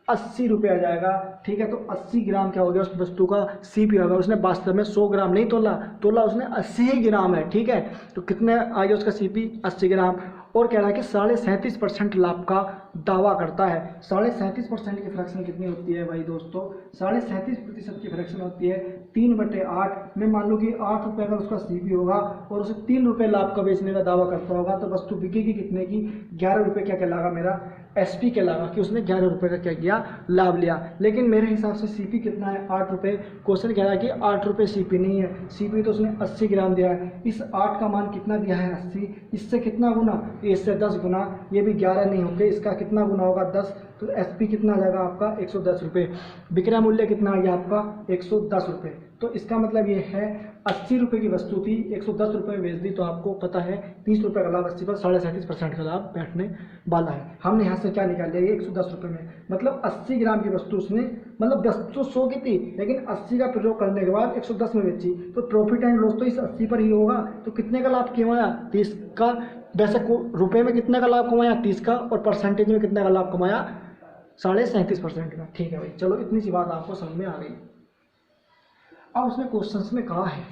80 रुपये आ जाएगा। ठीक है, तो 80 ग्राम क्या हो गया उस वस्तु का सीपी होगा। उसने वास्तव में 100 ग्राम नहीं तोला उसने 80 ही ग्राम है। ठीक है, तो कितने आ गया उसका सीपी, 80 ग्राम। और कह रहा है कि 37.5% लाभ का दावा करता है। 37.5% की फ्रैक्शन कितनी होती है भाई दोस्तों, 37% की फ्रैक्शन होती है 3/8 में। मान लो कि 8 रुपये अगर उसका सीपी होगा और उसे 3 रुपये लाभ का बेचने का दावा करता होगा तो वस्तु बिकेगी कितने की, 11 रुपये क्या कहलागा, मेरा एसपी कहलागा कि उसने 11 रुपये का क्या किया, लाभ लिया। लेकिन मेरे हिसाब से सीपी कितना है, 8 रुपये। क्वेश्चन कह रहा है कि 8 रुपये सीपी नहीं है, सीपी तो उसने 80 ग्राम दिया है। इस 8 का मान कितना दिया है, 80, इससे कितना गुना, इससे 10 गुना, ये भी 11 नहीं होंगे, इसका कितना गुना होगा, 10। तो एसपी कितना आ जाएगा आपका, 110 रुपये। विक्रय मूल्य कितना आ गया आपका, 110 रुपये। तो इसका मतलब ये है 80 रुपये की वस्तु थी, 110 रुपये में बेच दी, तो आपको पता है 30 रुपये का लाभ 80 पर 37.5% का लाभ बैठने वाला है। हमने यहाँ से क्या निकाल लिया, ये 110 रुपये में, मतलब 80 ग्राम की वस्तु उसने, मतलब 10 तो 100 की थी लेकिन 80 का प्रयोग करने के बाद 110 में बेची, तो प्रॉफिट एंड लॉस तो इस 80 पर ही होगा। तो कितने का लाभ कमाया, 30 का। वैसे रुपये में कितने का लाभ कमाया, 30 का, और परसेंटेज में कितने का लाभ कमाया, 37.5% का। ठीक है भाई, चलो इतनी सी बात आपको समझ में आ गई। अब उसने क्वेश्चंस में कहा है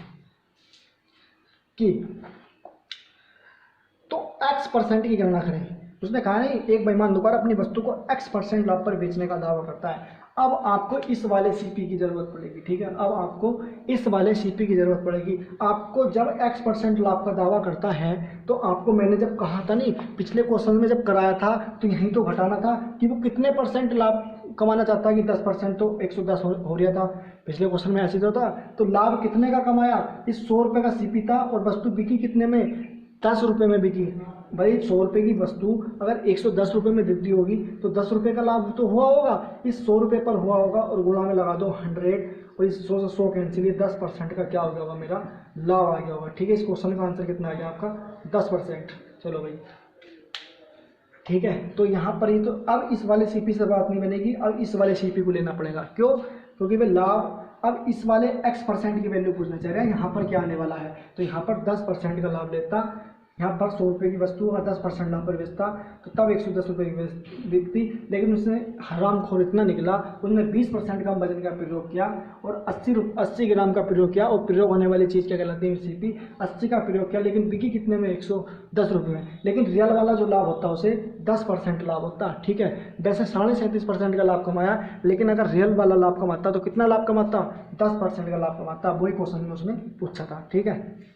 कि तो x% की गणना करें। उसने कहा नहीं, एक बेईमान दुकान अपनी वस्तु को x% लाभ पर बेचने का दावा करता है। अब आपको इस वाले सीपी की जरूरत पड़ेगी। ठीक है, अब आपको इस वाले सीपी की जरूरत पड़ेगी। आपको जब x% लाभ का दावा करता है तो आपको, मैंने जब कहा था नहीं पिछले क्वेश्चन में जब कराया था, तो यहीं तो घटाना था कि वो कितने % लाभ कमाना चाहता है, कि 10%, तो 110 हो रहा था पिछले क्वेश्चन में, ऐसे तो था। तो लाभ कितने का कमाया, इस 100 रुपये का सीपी था और वस्तु बिकी कितने में, 10 रुपये में बिकी। भाई 100 रुपये की वस्तु अगर 110 रुपये में देती होगी तो 10 रुपये का लाभ तो हुआ होगा, इस 100 रुपये पर हुआ होगा, और गुणा में लगा दो 100, और इस 100 से 100 कैंसिल, ये 10% का क्या हो गया होगा, मेरा लाभ आ गया होगा। ठीक है, इस क्वेश्चन का आंसर कितना आ गया आपका, 10%। चलो भाई, ठीक है, तो यहाँ पर ही तो अब इस वाले सीपी से बात नहीं बनेगी, अब इस वाले सीपी को लेना पड़ेगा। क्यों, क्योंकि वे लाभ, अब इस वाले x% की वैल्यू पूछना चाह रहे हैं, यहाँ पर क्या आने वाला है, तो यहाँ पर 10% का लाभ लेता, यहाँ पर 100 रुपये की वस्तु अगर 10% लाभ पर बेचता तो तब 110 रुपये की बिकती। लेकिन उसने हरामखोर इतना निकला, उसने 20% कम वजन का प्रयोग किया और 80 ग्राम का प्रयोग किया, और प्रयोग होने वाली चीज़ क्या कहलाती है, सीपी। 80 का प्रयोग किया, लेकिन बिकी कितने में, 110 रुपये में। लेकिन रियल वाला जो लाभ होता है उसे 10% लाभ होता। ठीक है, वैसे 37.5% का लाभ कमाया, लेकिन अगर रियल वाला लाभ कमाता तो कितना लाभ कमाता, 10% का लाभ कमाता। वही क्वेश्चन में उसने पूछा था। ठीक है,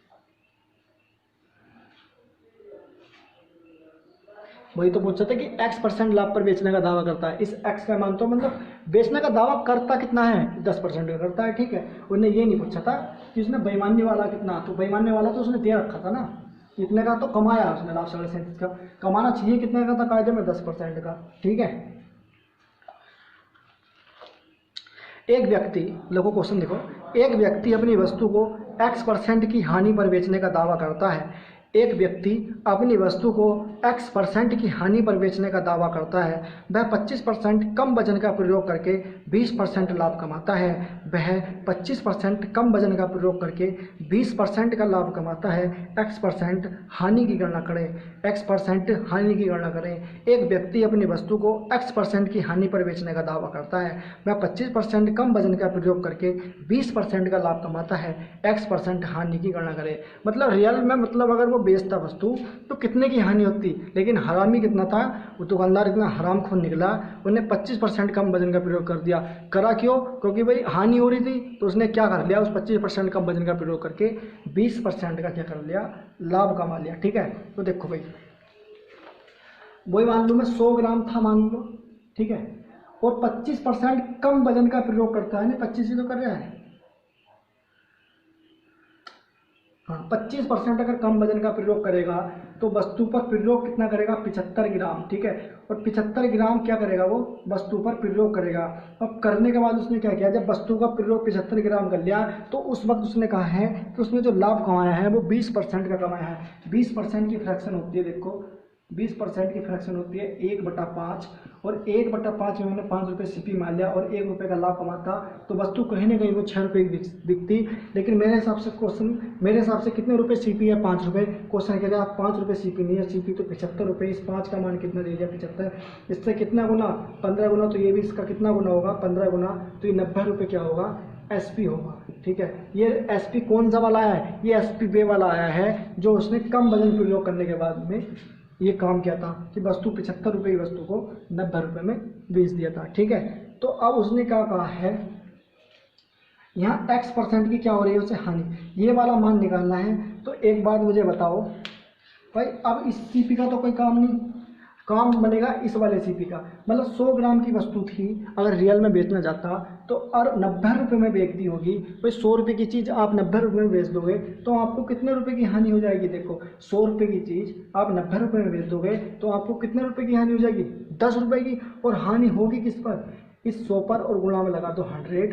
वही तो पूछा था कि x% लाभ पर बेचने का दावा करता है। इस x का मान तो मतलब बेचने का दावा करता कितना है, 10% का करता है। ठीक है, उन्हें ये नहीं पूछा था कि उसने बेईमानी वाला कितना, तो बेईमानी वाला तो उसने दे रखा था ना, इतने का तो कमाया उसने लाभ, 37.5 का। कमाना चाहिए कितने का था कायदे में, 10% का। ठीक है, एक व्यक्ति, लोगों क्वेश्चन देखो, एक व्यक्ति अपनी वस्तु को x% की हानि पर बेचने का दावा करता है। एक व्यक्ति अपनी वस्तु को x% की हानि पर बेचने का दावा करता है। वह 25% कम वजन का प्रयोग करके 20% लाभ कमाता है। वह 25% कम वजन का प्रयोग करके 20% का लाभ कमाता है। x% हानि की गणना करें, x% हानि की गणना करें। एक व्यक्ति अपनी वस्तु को x% की हानि पर बेचने का दावा करता है। वह 25% कम वजन का प्रयोग करके 20% का लाभ कमाता है। x% हानि की गणना करें। मतलब रियल में, मतलब अगर वो बेचता वस्तु तो कितने की हानि होती, लेकिन हरामी कितना था, वो दुकानदार इतना हरामखोर निकला, उन्हें 25% कम वजन का प्रयोग कर दिया। करा क्यों, क्योंकि भाई हानि हो रही थी, तो उसने क्या कर लिया, उस 25% कम वजन का प्रयोग करके 20% का क्या कर लिया, लाभ कमा लिया। ठीक है, तो देखो भाई, वही मान लो मैं 100 ग्राम था मान लो, ठीक है, और 25% कम वजन का प्रयोग करता है ना, 25 ही तो कर रहा है, हाँ 25% अगर कम वजन का प्रयोग करेगा तो वस्तु पर प्रयोग कितना करेगा, 75 ग्राम। ठीक है, और 75 ग्राम क्या करेगा, वो वस्तु पर प्रयोग करेगा। अब करने के बाद उसने क्या किया, जब वस्तु का प्रयोग 75 ग्राम कर लिया तो उस वक्त उसने कहा है कि उसने जो लाभ कमाया है वो 20% का कमाया है। 20% की फ्रैक्शन होती है, देखो 20% की फ्रैक्शन होती है 1/5, और 1/5 में मैंने 5 रुपये CP मान लिया और 1 रुपये का लाभ कमाता तो वस्तु कहीं ना कहीं वो 6 रुपये की बिकती। लेकिन मेरे हिसाब से कितने रुपये CP है? 5 रुपये। क्वेश्चन कह रहे हैं आप 5 रुपये CP नहीं है, CP तो 75 रुपये। इस 5 का मान कितना दे दिया? 75। इससे कितना गुना? 15 गुना। तो ये भी इसका कितना गुना होगा? 15 गुना। तो ये 90 रुपये क्या होगा? SP होगा। ठीक है, ये SP कौन सा वाला है? ये SP वे वाला आया है जो उसने कम वजन प्रयोग करने के बाद में ये काम किया था कि वस्तु 75 रुपये की वस्तु को 90 रुपये में बेच दिया था। ठीक है, तो अब उसने क्या कहा है, यहाँ X% की क्या हो रही है? उसे हानि। ये वाला मान निकालना है। तो एक बात मुझे बताओ भाई, अब इस CP का तो कोई काम नहीं, काम बनेगा इस वाले CP का। मतलब 100 ग्राम की वस्तु थी, अगर रियल में बेचना चाहता तो और 90 रुपये में बेच दी होगी। भाई 100 रुपये की चीज़ आप 90 रुपये में बेच दोगे तो आपको कितने रुपए की हानि हो जाएगी? देखो, 100 रुपये की चीज़ आप 90 रुपये में बेच दोगे तो आपको कितने रुपए की हानि हो जाएगी? 10 रुपये की। और हानि होगी किस पर? इस 100 पर, और गुणा में लगा दो 100,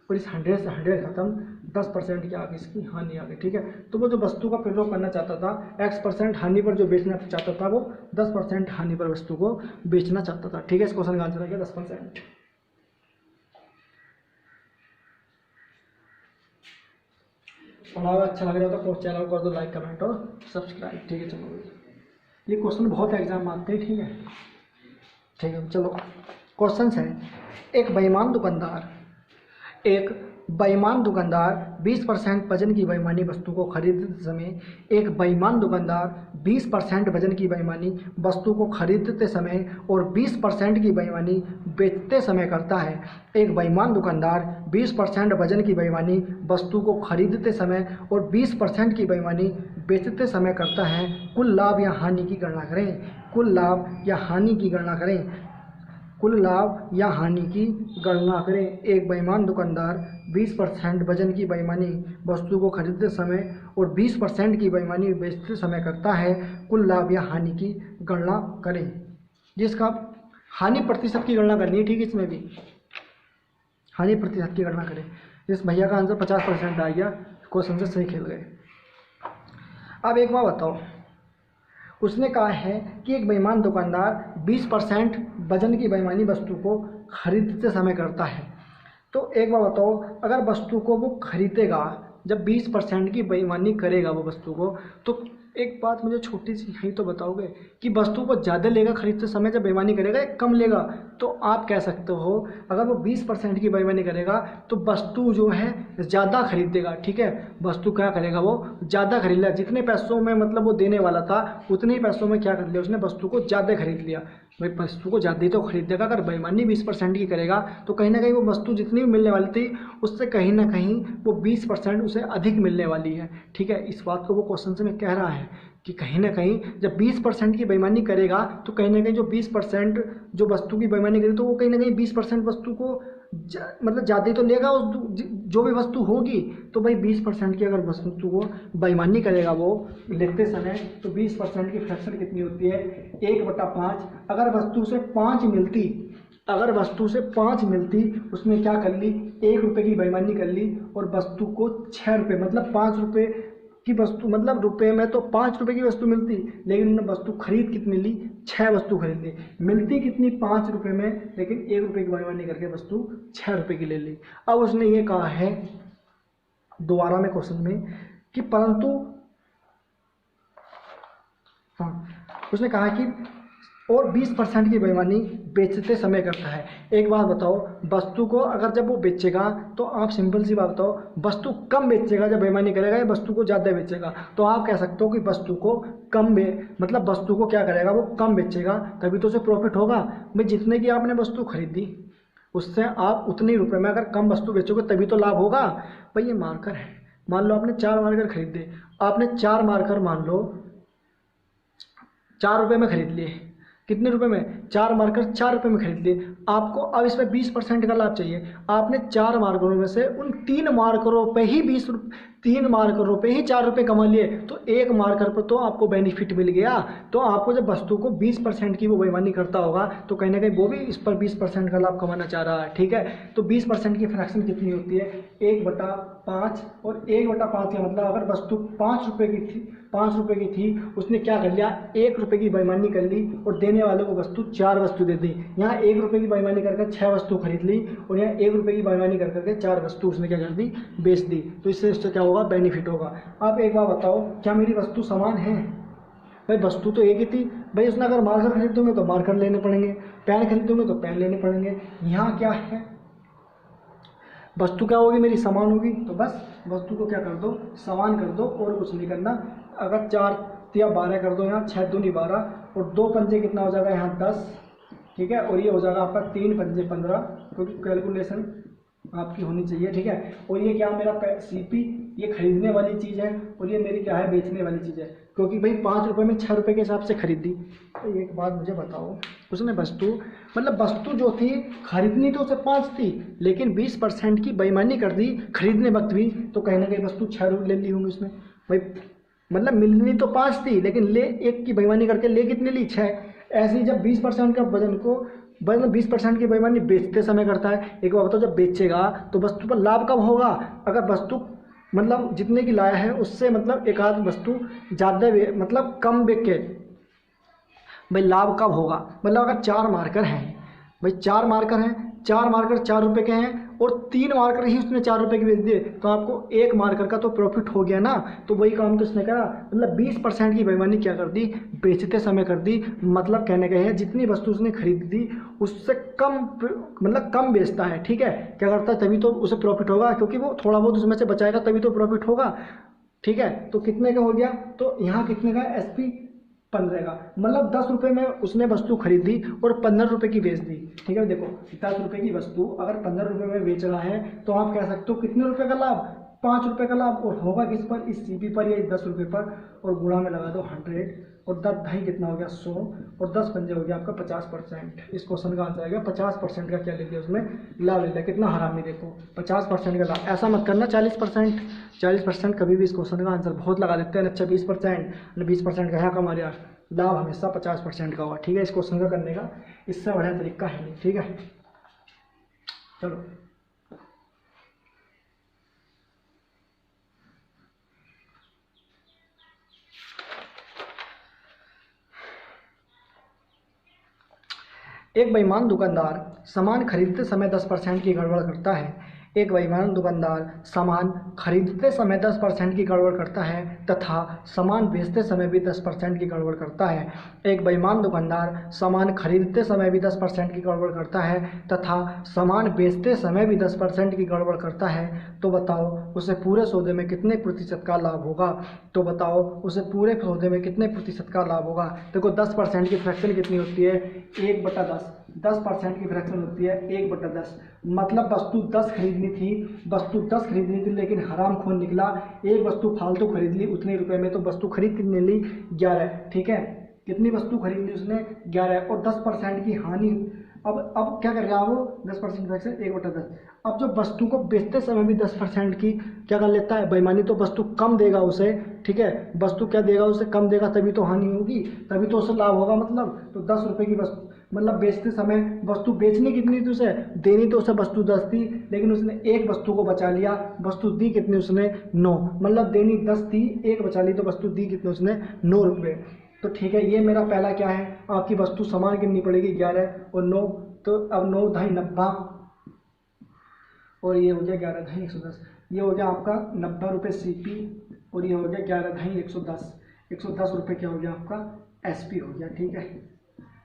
और इस 100 से 100 खत्म, 10% की आगे इसकी हानि आ गई। ठीक है, तो वो जो वस्तु का प्रयोग करना चाहता था, X% हानि पर जो बेचना चाहता था, वो 10% हानि पर वस्तु को बेचना चाहता था। ठीक है, इस क्वेश्चन का आंसर आ गया 10%। पढ़ावा अच्छा लग रहा हो तो चैनल कर दो लाइक, कमेंट और सब्सक्राइब। ठीक है, चलो ये क्वेश्चन बहुत एग्जाम आते हैं। ठीक है, चलो क्वेश्चन है। एक बेईमान दुकानदार 20% वजन की बेईमानी वस्तु को खरीदते समय 20% वजन की बेईमानी वस्तु को खरीदते समय और 20% की बेईमानी बेचते समय करता है। एक बेईमान दुकानदार 20% वजन की बेईमानी वस्तु को खरीदते समय और 20% की बेईमानी बेचते समय करता है। कुल लाभ या हानि की गणना करें। कुल लाभ या हानि की गणना करें। कुल लाभ या हानि की गणना करें। एक बेईमान दुकानदार 20% वजन की बेईमानी वस्तु को खरीदते समय और 20% की बेईमानी बेचते समय करता है। कुल लाभ या हानि की गणना करें। जिसका हानि प्रतिशत की गणना करनी है। ठीक है, इसमें भी हानि प्रतिशत की गणना करें। इस भैया का आंसर 50% आ गया, क्वेश्चन से सही खेल गए। अब एक बात बताओ, उसने कहा है कि एक बेईमान दुकानदार 20% वजन की बेईमानी वस्तु को खरीदते समय करता है। तो एक बात बताओ, अगर वस्तु को वो खरीदेगा, जब 20% की बेईमानी करेगा वो वस्तु को, तो एक बात मुझे छोटी सी यही तो बताओगे कि वस्तु को ज़्यादा लेगा खरीदते समय जब बेईमानी करेगा या कम लेगा? तो आप कह सकते हो अगर वो 20% की बेईमानी करेगा तो वस्तु जो है ज़्यादा खरीदेगा। ठीक है, वस्तु क्या करेगा? वो ज़्यादा खरीद लिया। जितने पैसों में मतलब वो देने वाला था उतने ही पैसों में क्या कर लिया उसने? वस्तु को ज़्यादा खरीद लिया। भाई वस्तु को ज़्यादा ही तो खरीदेगा। अगर बेईमानी 20% की करेगा तो कहीं ना कहीं वो वस्तु जितनी भी मिलने वाली थी उससे कहीं ना कहीं वो 20% उसे अधिक मिलने वाली है। ठीक है, इस बात को वो क्वेश्चन से मैं कह रहा है कि कहीं ना कहीं जब 20% की बेईमानी करेगा तो कहीं ना कहीं जो 20% जो वस्तु की बेईमानी करेगी तो वो कहीं ना कहीं 20% वस्तु को मतलब ज़्यादा ही तो लेगा उस जो भी वस्तु होगी। तो भाई 20% की अगर वस्तु को बेईमानी करेगा वो लेते समय तो 20% की फ्रैक्शन कितनी होती है? 1/5। अगर वस्तु से 5 मिलती उसने क्या कर ली? 1 रुपये की बेईमानी कर ली और वस्तु को 6 रुपये मतलब 5 रुपये की वस्तु, मतलब रुपये में तो 5 रुपये की वस्तु मिलती, लेकिन उन्होंने वस्तु खरीद कितनी ली? 6 वस्तु खरीद ली। मिलती कितनी? 5 रुपये में, लेकिन 1 रुपये की बेईमानी करके वस्तु 6 रुपये की ले ली। अब उसने ये कहा है दोबारा में क्वेश्चन में कि परंतु उसने कहा कि और 20% की बेईमानी बेचते समय करता है। एक बात बताओ, वस्तु को अगर जब वो बेचेगा तो आप सिंपल सी बात बताओ, वस्तु कम बेचेगा जब बेईमानी करेगा या वस्तु को ज़्यादा बेचेगा? तो आप कह सकते हो कि वस्तु को मतलब वस्तु को क्या करेगा? वो कम बेचेगा, तभी तो उसे प्रॉफिट होगा। भाई जितने की आपने वस्तु खरीदी उससे आप उतने ही रुपये में अगर कम वस्तु बेचोगे तभी तो लाभ होगा। भाई ये मार्कर है, मान लो आपने 4 मार्कर खरीदे, आपने 4 मार्कर मान लो 4 रुपये में खरीद लिए। कितने रुपए में? 4 मार्कर 4 रुपये में खरीद लिए। आपको अब इसमें 20% का लाभ चाहिए। आपने 4 मार्करों में से उन 3 मार्करों पे ही 3 मार्करों पे ही 4 रुपये कमा लिए, तो 1 मार्कर पर तो आपको बेनिफिट मिल गया। तो आपको जब वस्तु को 20% की वो बेईमानी करता होगा तो कहीं ना कहीं वो भी इस पर 20% का लाभ कमाना चाह रहा है, ठीक है। तो 20% की फ्रैक्शन कितनी होती है, 1/5, और 1/5 का मतलब अगर वस्तु 5 रुपये की थी, 5 रुपये की थी, उसने क्या कर लिया, 1 रुपये की बेईमानी कर ली और देने वालों को वस्तु 4 वस्तु दे दी। यहाँ 1 रुपये की बेईमानी करके 6 वस्तु खरीद ली और यहाँ 1 रुपये की बेईमानी कर करके 4 वस्तु उसने क्या कर दी, बेच दी। तो इससे उससे क्या होगा, बेनिफिट होगा। आप एक बार बताओ, क्या मेरी वस्तु समान है? भाई वस्तु तो एक ही थी। भाई उसने अगर मार्कर खरीदोगे तो मार्कर लेने पड़ेंगे, पेन खरीदोगे तो पेन लेने पड़ेंगे। यहाँ क्या है, वस्तु क्या होगी, मेरी समान होगी। तो बस वस्तु को क्या कर दो, समान कर दो और कुछ नहीं करना। अगर 4 या 12 कर दो, यहाँ 6 दूनी 12 और 2 पंजे कितना हो जाएगा, यहाँ 10, ठीक है। और ये हो जाएगा आपका 3 पंजे 15, क्योंकि कैलकुलेशन आपकी होनी चाहिए, ठीक है। और ये क्या मेरा सीपी, ये खरीदने वाली चीज़ है और ये मेरी क्या है, बेचने वाली चीज़ है, क्योंकि भाई 5 रुपये में 6 रुपये के हिसाब से खरीदी। तो एक बात मुझे बताओ, उसने वस्तु मतलब वस्तु जो थी खरीदनी तो उसे 5 थी, लेकिन 20% की बेईमानी कर दी खरीदने वक्त भी, तो कहीं ना कहीं वस्तु 6 रुपये ले ली होंगी उसने। भाई मतलब मिलनी तो 5 थी, लेकिन ले 1 की बेईमानी करके ले कितनी ली, 6। ऐसे ही जब 20% का वजन को 20% की बेईमानी बेचते समय करता है। एक बार बताओ, जब बेचेगा तो वस्तु पर लाभ कब होगा, अगर वस्तु मतलब जितने की लाया है उससे मतलब एक आध वस्तु ज़्यादा मतलब कम बेच के भाई लाभ कब होगा। मतलब अगर 4 मार्कर हैं, भाई 4 मार्कर हैं, 4 मार्कर 4 रुपये के हैं और 3 मार्कर ही उसने 4 रुपये के बेच दिए, तो आपको 1 मार्कर का तो प्रॉफिट हो गया ना। तो वही काम तो उसने करा, मतलब 20% की बेईमानी क्या कर दी, बेचते समय कर दी। मतलब कहने का है जितनी वस्तु उसने खरीद दी उससे कम मतलब कम बेचता है, ठीक है। क्या करता है, तभी तो उसे प्रॉफिट होगा, क्योंकि वो थोड़ा बहुत उसमें से बचाएगा तभी तो प्रॉफिट होगा, ठीक है। तो कितने का हो गया, तो यहाँ कितने का, SP 15 का, मतलब 10 रुपये में उसने वस्तु खरीदी और 15 रुपये की बेच दी, ठीक है। देखो 10 रुपये की वस्तु अगर 15 रुपये में बेच रहा है तो आप कह सकते हो कितने रुपये का लाभ, 5 रुपये का लाभ। और होगा किस पर, इस CP पर या 10 रुपये पर, और गुणा में लगा दो 100 और 10 ढाई कितना हो गया, 100 और 10 पंजे हो गया आपका 50%। इस क्वेश्चन का आंसर आएगा 50% का क्या ले लिया उसने, लाभ ले लिया। कितना हरामी, देखो 50% का लाभ। ऐसा मत करना 40% कभी भी इस क्वेश्चन का आंसर बहुत लगा देते हैं। अच्छा 20% का है हमारे यहाँ, लाभ हमेशा 50% का होगा, ठीक है। इस क्वेश्चन का करने का इससे बढ़िया तरीका है नहीं, ठीक है। चलो एक बेईमान दुकानदार सामान खरीदते समय 10% की गड़बड़ करता है। एक बेईमान दुकानदार सामान खरीदते समय 10% की गड़बड़ करता है तथा सामान बेचते समय भी 10% की गड़बड़ करता है। एक बेईमान दुकानदार सामान खरीदते समय भी 10% की गड़बड़ करता है तथा सामान बेचते समय भी 10% की गड़बड़ करता है। तो बताओ उसे पूरे सौदे में कितने प्रतिशत का लाभ होगा। तो बताओ उसे पूरे सौदे में कितने प्रतिशत का लाभ होगा। देखो 10% की फ्रैक्शन कितनी होती है, 1/10। 10% की फ्रैक्शन होती है 1/10। मतलब वस्तु 10 खरीदनी थी, लेकिन हराम खोर निकला, एक वस्तु फालतू खरीद ली उतने रुपए में। तो वस्तु खरीद कितनी ली, 11, ठीक है। कितनी वस्तु खरीद ली उसने, 11 और 10% की हानि। अब क्या कर रहा है वो, 10% फ्रैक्शन 1/10। अब जो वस्तु को बेचते समय भी 10% की क्या कर लेता है, बेईमानी, तो वस्तु कम देगा उसे, ठीक है। वस्तु क्या देगा, उसे कम देगा, तभी तो हानि होगी, तभी तो उसे लाभ होगा। मतलब तो 10 रुपये की वस्तु, मतलब बेचते समय वस्तु बेचनी कितनी थी उसे, देनी तो उसे वस्तु 10 थी, लेकिन उसने एक वस्तु को बचा लिया। वस्तु दी कितनी उसने, 9। मतलब देनी 10 थी, एक बचा ली, तो वस्तु दी कितनी उसने, 9 रुपये। तो ठीक है, ये मेरा पहला क्या है, आपकी वस्तु समान कितनी पड़ेगी, 11 और 9। तो अब 9 ढाई 90 और ये हो गया 11 ढाई 110। ये हो गया आपका 90 रुपये CP और ये हो गया 11 ढाई 110। 110 रुपये क्या हो गया आपका SP हो गया, ठीक है।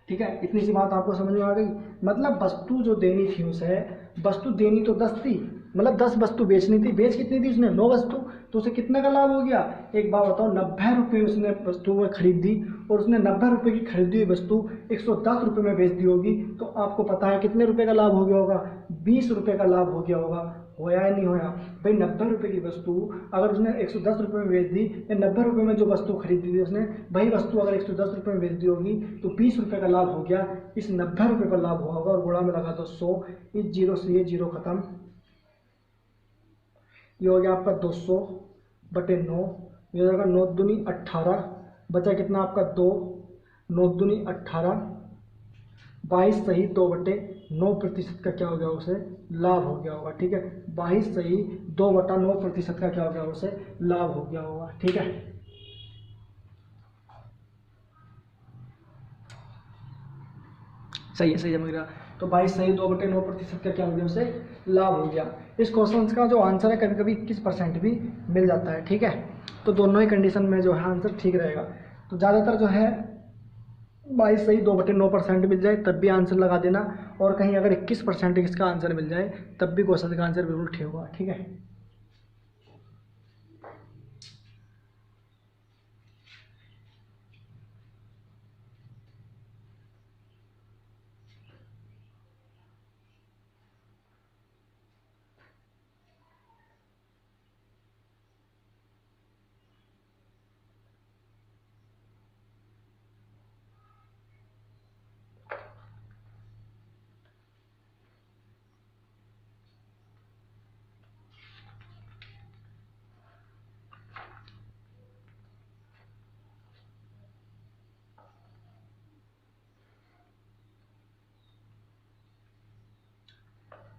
ठीक है, इतनी सी बात आपको समझ में आ गई। मतलब वस्तु जो देनी थी उसे, वस्तु देनी तो 10 थी, मतलब 10 वस्तु बेचनी थी, बेच कितनी थी उसने, 9 वस्तु, तो उसे कितने का लाभ हो गया। एक बात बताओ, 90 रुपये उसने वस्तु में खरीदी और उसने 90 रुपये की खरीदी हुई वस्तु 110 रुपये में बेच दी होगी, तो आपको पता है कितने रुपये का लाभ हो गया होगा, 20 रुपये का लाभ हो गया होगा। होया या नहीं होया भाई। 90 रुपये की वस्तु अगर उसने 110 रुपये में बेच दी, या 90 रुपये में जो वस्तु खरीदी थी उसने, वही वस्तु अगर 110 रुपये में बेच दी होगी, तो 20 रुपये का लाभ हो गया। इस 90 रुपये पर लाभ हुआ होगा और गुणा में लगा दो 100। इस जीरो से ये जीरो खत्म, ये हो गया आपका 200 बटे 9, ये हो जाएगा 9 दूनी 18, बचा कितना आपका 2, 9 दूनी 18, 22 सही 2/9% का क्या हो गया उसे लाभ हो गया होगा। ठीक है, 22 सही 2/9% का क्या हो गया उसे लाभ हो गया होगा। ठीक है, सही है, सही समझ गया। तो 22 सही 2/9% का क्या हो गया उसे लाभ हो गया। इस क्वेश्चन का जो आंसर है कभी कभी 21% भी मिल जाता है। ठीक है, तो दोनों ही कंडीशन में जो है आंसर ठीक रहेगा। तो ज़्यादातर जो है 22 सही 2/9% मिल जाए तब भी आंसर लगा देना, और कहीं अगर 21% इसका आंसर मिल जाए तब भी क्वेश्चन का आंसर बिल्कुल ठीक होगा। ठीक है,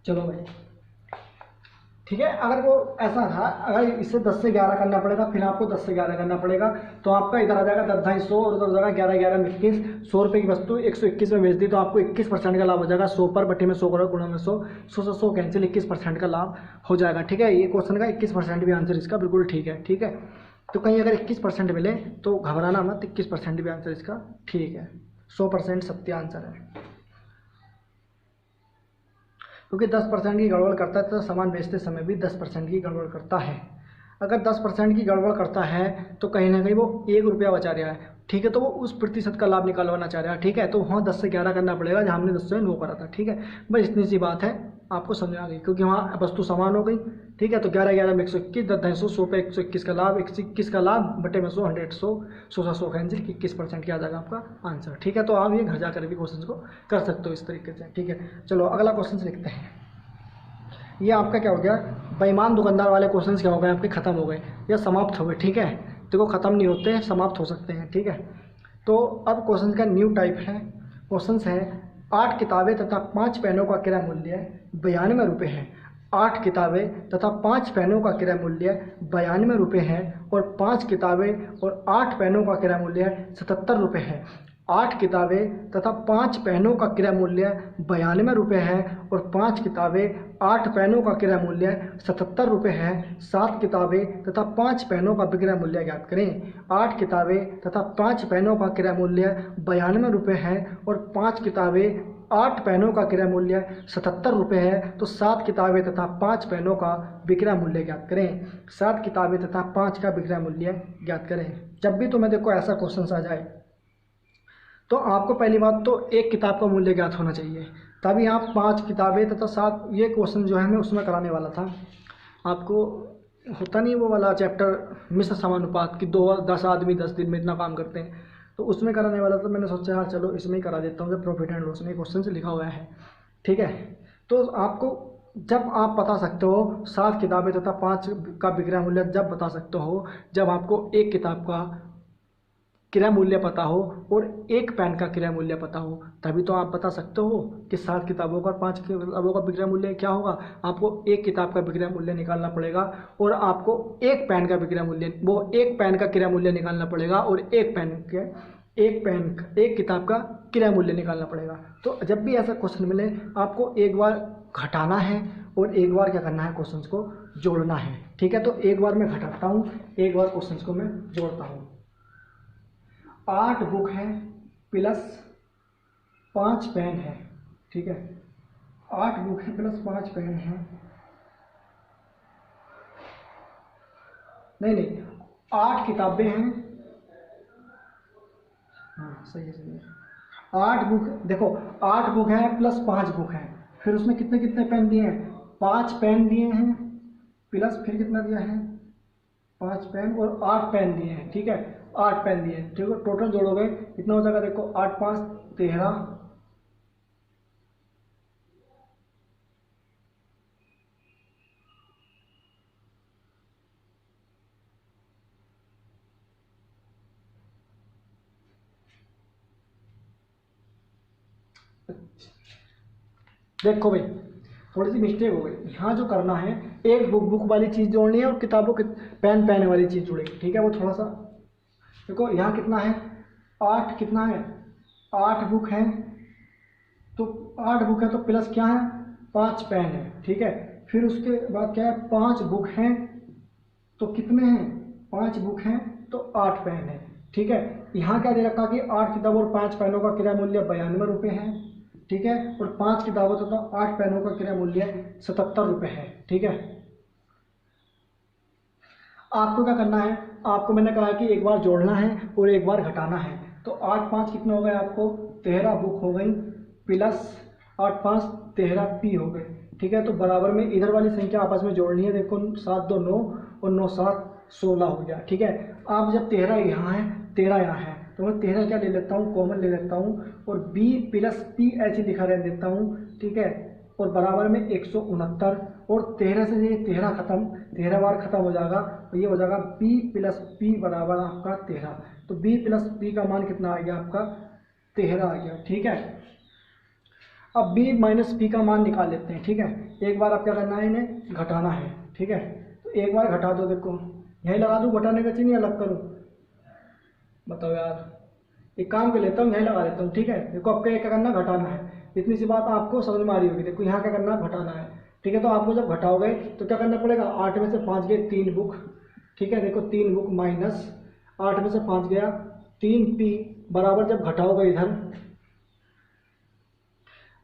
चलो भाई। ठीक है, अगर वो ऐसा था, अगर इससे 10 से 11 करना पड़ेगा, फिर आपको 10 से 11 करना पड़ेगा, तो आपका इधर आ जाएगा 10 250 और उधर हो जाएगा 11 11 में 21, 100 रुपये की वस्तु 121 में बेच दी तो आपको 21% का लाभ हो जाएगा। 100 पर बटे में 100 करो, गुणा में 100, 100 कैंसिल, 21% का लाभ हो जाएगा। ठीक है, ये क्वेश्चन का 21% भी आंसर इसका बिल्कुल ठीक है। ठीक है, तो कहीं अगर 21% मिले तो घबराना मत, 21% भी आंसर इसका ठीक है, 100% सत्य आंसर है। क्योंकि 10% की गड़बड़ करता है तो सामान बेचते समय भी 10% की गड़बड़ करता है। अगर 10% की गड़बड़ करता है तो कहीं ना कहीं वो 1 रुपया बचा रहा है। ठीक है, तो वो उस प्रतिशत का लाभ निकालवाना चाह रहा है। ठीक है, तो वहाँ 10 से 11 करना पड़ेगा जहाँ हमने 10 से 9 करा था। ठीक है, बस इतनी सी बात है, आपको समझ आ गई, क्योंकि वहाँ वस्तु समान हो गई। ठीक है, तो 11 11 में 121, 10 200, 100 पे 121 का लाभ, 121 का लाभ बटे में 100, 100 100 कैंसिल, 21% किया जाएगा आपका आंसर। ठीक है, तो आप ये घर जाकर भी क्वेश्चन को कर सकते हो इस तरीके से। ठीक है, चलो अगला क्वेश्चन लिखते हैं। ये आपका क्या हो गया, बेईमान दुकानदार वाले क्वेश्चंस क्या हो गए आपके, खत्म हो गए या समाप्त हो गए। ठीक है, देखो खत्म नहीं होते हैं, समाप्त हो सकते हैं। ठीक है, तो अब क्वेश्चन का न्यू टाइप है। क्वेश्चन है 8 किताबें तथा 5 पेनों का क्रय मूल्य 92 रुपये है। 8 किताबें तथा 5 पेनों का क्रय मूल्य 92 रुपये है, और 5 किताबें और 8 पेनों का क्रय मूल्य 77 रुपये है। 8 किताबें तथा 5 पेनों का क्रय मूल्य 92 रुपये है, और 5 किताबें 8 पेनों का क्रय मूल्य 77 रुपये है। 7 किताबें तथा 5 पेनों का विक्रय मूल्य ज्ञात करें। 8 किताबें तथा 5 पेनों का क्रय मूल्य 92 रुपये है, और 5 किताबें 8 पेनों का क्रय मूल्य 77 रुपये है, तो 7 किताबें तथा 5 पेनों का विक्रय मूल्य ज्ञात करें। 7 किताबें तथा 5 का विक्रय मूल्य ज्ञात करें। जब भी तुम्हें देखो ऐसा क्वेश्चन आ जाए तो आपको पहली बात तो एक किताब का मूल्य ज्ञात होना चाहिए, तभी आप 5 किताबें तथा 7, ये क्वेश्चन जो है मैं उसमें कराने वाला था आपको। होता नहीं वो वाला चैप्टर मिश्र समानुपात की, 10 आदमी 10 दिन में इतना काम करते हैं, तो उसमें कराने वाला था। मैंने सोचा यार चलो इसमें ही करा देता हूँ, जब प्रॉफिट एंड लॉस में क्वेश्चन से लिखा हुआ है। ठीक है, तो आपको जब आप बता सकते हो 7 किताबें तथा 5 का विक्रय मूल्य जब बता सकते हो जब आपको एक किताब का क्रय मूल्य पता हो और एक पेन का क्रय मूल्य पता हो, तभी तो आप बता सकते हो कि 7 किताबों का 5 किताबों का विक्रय मूल्य क्या होगा। आपको एक किताब का विक्रय मूल्य निकालना पड़ेगा, और आपको एक पेन का विक्रय मूल्य, वो एक पेन का क्रय मूल्य निकालना पड़ेगा, और एक किताब का क्रय मूल्य निकालना पड़ेगा। तो जब भी ऐसा क्वेश्चन मिले आपको एक बार घटाना है और एक बार क्या करना है, क्वेश्चन को जोड़ना है। ठीक है, तो एक बार मैं घटाता हूँ, एक बार क्वेश्चन को मैं जोड़ता हूँ। 8 बुक है प्लस 5 पेन है। ठीक है, 8 बुक है प्लस 5 पेन है, नहीं 8 किताबें हैं। हाँ सही है, सही है। 8 बुक, देखो 8 बुक है प्लस 5 बुक है, फिर उसमें कितने कितने पेन दिए हैं, 5 पेन दिए हैं, प्लस फिर कितना दिया है, 5 पेन और 8 पेन दिए हैं। ठीक है, 8 पेन दिए हैं। ठीक है, टोटल जोड़ोगे कितना हो जाएगा, देखो 8 5 13, देखो भाई थोड़ी सी मिस्टेक हो गई, यहाँ जो करना है एक बुक वाली चीज़ जोड़नी है और किताबों के पेन वाली चीज़ जुड़ेगी, ठीक है। वो थोड़ा सा देखो, यहाँ कितना है 8, कितना है 8 बुक है, तो 8 बुक है तो प्लस क्या है 5 पेन है, ठीक है। फिर उसके बाद क्या है 5 बुक हैं तो कितने हैं 5 बुक हैं तो 8 पेन है, ठीक है। यहाँ क्या दे रखा कि 8 किताबों और 5 पेनों का क्रय मूल्य 92 रुपये है, ठीक है। और 5 किताबों तथा 8 पेनों का क्रय मूल्य 77 रुपये है, ठीक है। आपको क्या करना है, आपको मैंने कहा कि एक बार जोड़ना है और एक बार घटाना है। तो 8 5 कितने हो गए आपको 13 बुक हो गई, प्लस 8 5 13 पी हो गए, ठीक है। तो बराबर में इधर वाली संख्या आपस में जोड़नी है। देखो 7 2 9 और 9 7 16 हो गया, ठीक है। आप जब 13 यहाँ है 13 यहाँ है तो मैं 13 क्या ले लेता हूँ कॉमन ले लेता हूँ और b प्लस पी ऐसे लिखा रह देता हूँ, ठीक है। और बराबर में 169 और 13 से ये 13 खत्म, 13 बार खत्म हो जाएगा तो ये हो जाएगा b प्लस पी बराबर आपका 13। तो b प्लस पी का मान कितना आ गया आपका 13 आ गया, ठीक है। अब b माइनस पी का मान निकाल लेते हैं, ठीक है। एक बार आप क्या करना है इन्हें घटाना है, ठीक है। तो एक बार घटा दो, देखो यहीं लगा दूँ घटाने का चिन्ह अलग करूँ, बताओ यार। एक काम कर लेता हूँ यहीं लगा लेता हूँ, ठीक है। देखो आपको क्या करना घटाना है, इतनी सी बात आपको समझ में आ रही होगी। देखो यहाँ क्या करना घटाना है, ठीक है। तो आपको जब घटाओगे तो क्या करना पड़ेगा 8 में से 5 गए 3 बुक, ठीक है। देखो 3 बुक माइनस 8 में से 5 गया 3 पी बराबर जब घटाओगे इधर,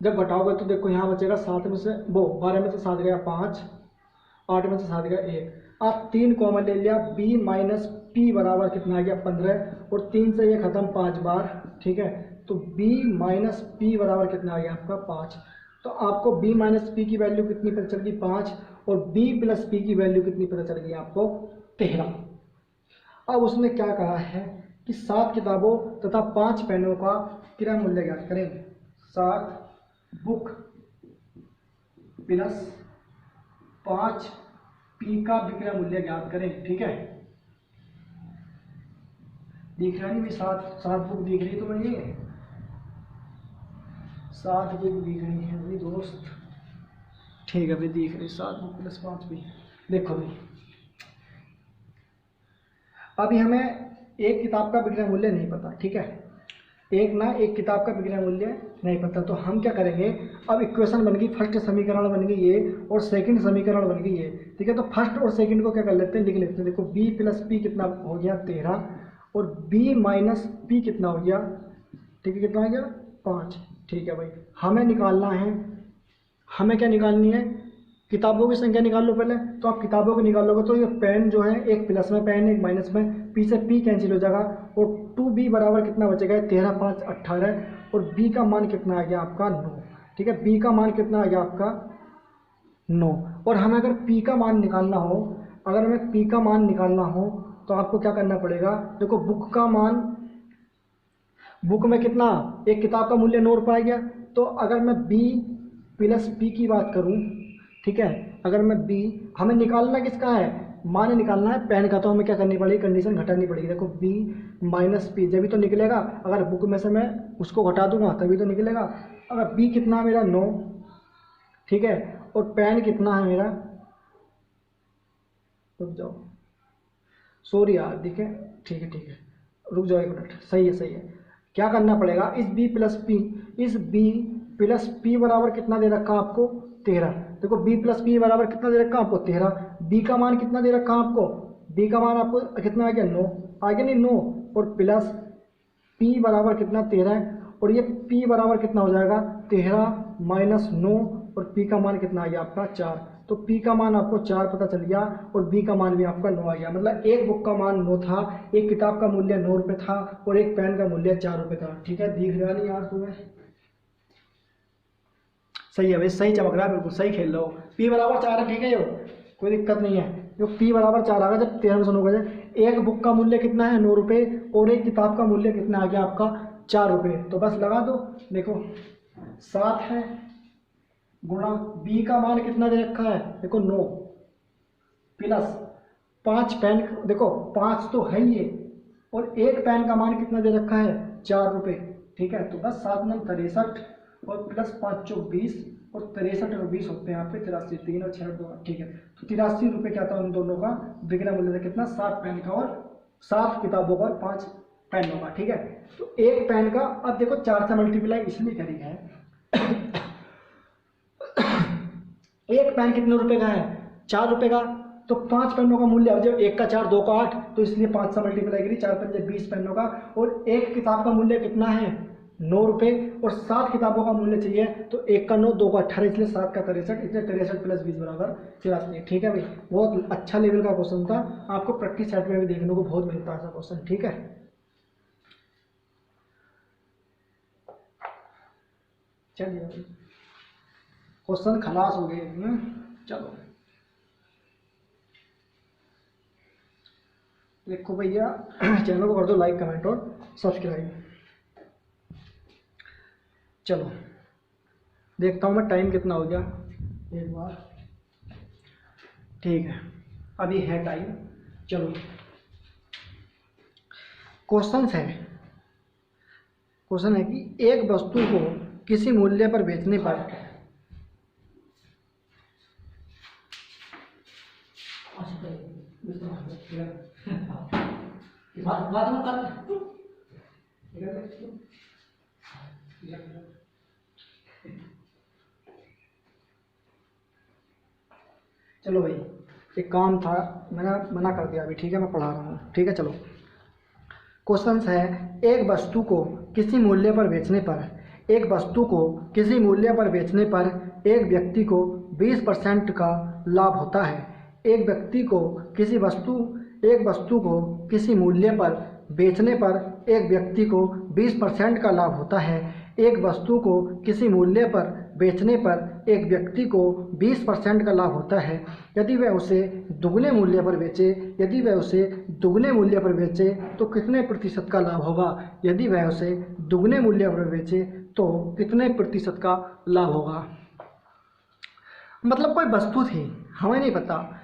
जब घटाओगे तो देखो यहाँ बचेगा 7 में से 12 में से 7 गया 5, 8 में से 7 गया 1। आप 3 कॉमन ले लिया, b माइनस पी बराबर कितना आ गया 15 और 3 से ये खत्म 5 बार, ठीक है। तो b माइनस पी बराबर कितना आ गया आपका 5। तो आपको b माइनस पी की वैल्यू कितनी पता चल गई 5 और b प्लस पी की वैल्यू कितनी पता चल गई आपको 13। अब उसने क्या कहा है कि 7 किताबों तथा 5 पेनों का क्रय मूल्य ज्ञात करें। 7 बुक प्लस 5 पी का विक्रय मूल्य ज्ञात करें, ठीक है। दिख रहा नहीं भाई 7 बुक दिख रही है तुम्हें, ये 7 बुक दिख रही है भाई दोस्त, ठीक है भाई दिख रही 7 बुक प्लस 5 पी। देखो भाई अभी हमें एक किताब का विक्रय मूल्य नहीं पता, ठीक है। एक किताब का विक्रय मूल्य नहीं पता, तो हम क्या करेंगे, अब इक्वेशन बन गई, फर्स्ट समीकरण बन गई ये और सेकंड समीकरण बन गई ये, ठीक है। तो फर्स्ट और सेकंड को क्या कर लेते हैं लिख लेते हैं। देखो b प्लस पी कितना हो गया 13 और b माइनस पी कितना हो गया, ठीक है, कितना हो गया 5, ठीक है भाई। हमें निकालना है, हमें क्या निकालनी है किताबों की संख्या निकाल लो पहले। तो आप किताबों को निकालोगे तो ये पेन जो है एक प्लस में पेन एक माइनस में, पी से पी कैंसिल हो जाएगा और 2b बराबर कितना बचेगा 13 5 18 और b का मान कितना आ गया आपका 9, ठीक है। b का मान कितना आ गया आपका 9। और हमें अगर p का मान निकालना हो, अगर हमें p का मान निकालना हो तो आपको क्या करना पड़ेगा। देखो बुक का मान, बुक में कितना एक किताब का मूल्य 9 रुपये आ गया। तो अगर मैं b प्लस पी की बात करूं, ठीक है, अगर मैं b, हमें निकालना किसका है मान निकालना है पेन का, तो हमें क्या करनी पड़ेगी कंडीशन घटानी पड़ेगी। देखो b माइनस पी जब भी तो निकलेगा, अगर बुक में से मैं उसको घटा दूंगा तभी तो निकलेगा। अगर b कितना मेरा 9, ठीक है, और पेन कितना है मेरा, रुक जाओ सॉरी यार, ठीक है ठीक है ठीक है, रुक जाओ 1 मिनट, सही है सही है। क्या करना पड़ेगा इस b प्लस पी, इस b प्लस पी बराबर कितना दे रखा आपको 13। देखो b प्लस पी बराबर कितना दे रखा आपको 13, b का मान कितना दे रखा आपको, b का मान आपको कितना आ गया 9, आ गया नहीं 9, और प्लस p बराबर कितना 13 और ये p बराबर कितना हो जाएगा 13 माइनस 9 और p का मान कितना आ गया आपका 4। तो p का मान आपको 4 पता चल गया और b का मान भी आपका 9 आ गया। मतलब एक बुक का मान 9 था, एक किताब का मूल्य 9 रुपये था और एक पेन का मूल्य 4 रुपये था, ठीक है। दिख रहा नहीं यार तुम्हें, सही है भाई, सही चमक रहा है, बिल्कुल सही खेल रहे हो। p बराबर 4 है, ठीक है, यो कोई दिक्कत नहीं है। जो p बराबर 4 आ गया जब 13 में से 9 गए, एक बुक का मूल्य कितना है 9 रुपये और एक किताब का मूल्य कितना आ गया आपका 4 रुपये। तो बस लगा दो, देखो 7 है गुणा b का मान कितना दे रखा है, देखो 9 प्लस 5 पेन, देखो 5 तो है ये, और एक पेन का मान कितना दे रखा है 4 रुपये, ठीक है। तो बस 7 9 63 और प्लस 5 चौक 20 और 63 और 20 होते हैं यहाँ पे 83, 3 और 6 और 2, ठीक है। तो 83 रुपये क्या था उन दोनों का बिक्री मूल्य था कितना, 7 पेन का और 7 किताबों का और 5 पेनों का, ठीक है। तो एक पेन का अब देखो 4 से मल्टीप्लाई इसलिए करी है एक पेन कितने रुपए का है, 4 रुपए का। तो 5 पेनों का मूल्य, अब जब 1 का 4 2 का 8, तो इसलिए 5 से मल्टीप्लाई करी, 4 पंजे 20 पेनों का। और एक किताब का मूल्य कितना है, 9 रुपये, और 7 किताबों का मूल्य चाहिए, तो 1 का 9 2 का 18, इसलिए 7 का 63, इसलिए 63 प्लस 20 बराबर 83, ठीक है भाई। बहुत अच्छा लेवल का क्वेश्चन था, आपको प्रैक्टिस सेट में भी देखने को बहुत मिलता है ऐसा क्वेश्चन, ठीक है। चलिए क्वेश्चन खलास हो गए। चलो देखो भैया, चैनल को कर दो लाइक कमेंट और सब्सक्राइब। चलो देखता हूँ मैं टाइम कितना हो गया एक बार, ठीक है अभी है टाइम। चलो क्वेश्चन है कि एक वस्तु को किसी मूल्य पर बेचने पर चलो भाई एक काम था, मैंने मना कर दिया अभी, ठीक है मैं पढ़ा रहा हूँ, ठीक है। चलो क्वेश्चन है, एक वस्तु को किसी मूल्य पर बेचने पर, एक वस्तु को किसी मूल्य पर बेचने पर एक व्यक्ति को 20% का लाभ होता है। एक व्यक्ति को एक वस्तु को किसी मूल्य पर बेचने पर एक व्यक्ति को 20% का लाभ होता है। एक वस्तु को किसी मूल्य पर बेचने पर एक व्यक्ति को 20% का लाभ होता है। यदि वह उसे दुगने मूल्य पर बेचे तो कितने प्रतिशत का लाभ होगा। यदि वह उसे दुगने मूल्य पर बेचे तो कितने प्रतिशत का लाभ होगा। मतलब कोई वस्तु थी, हमें नहीं पता,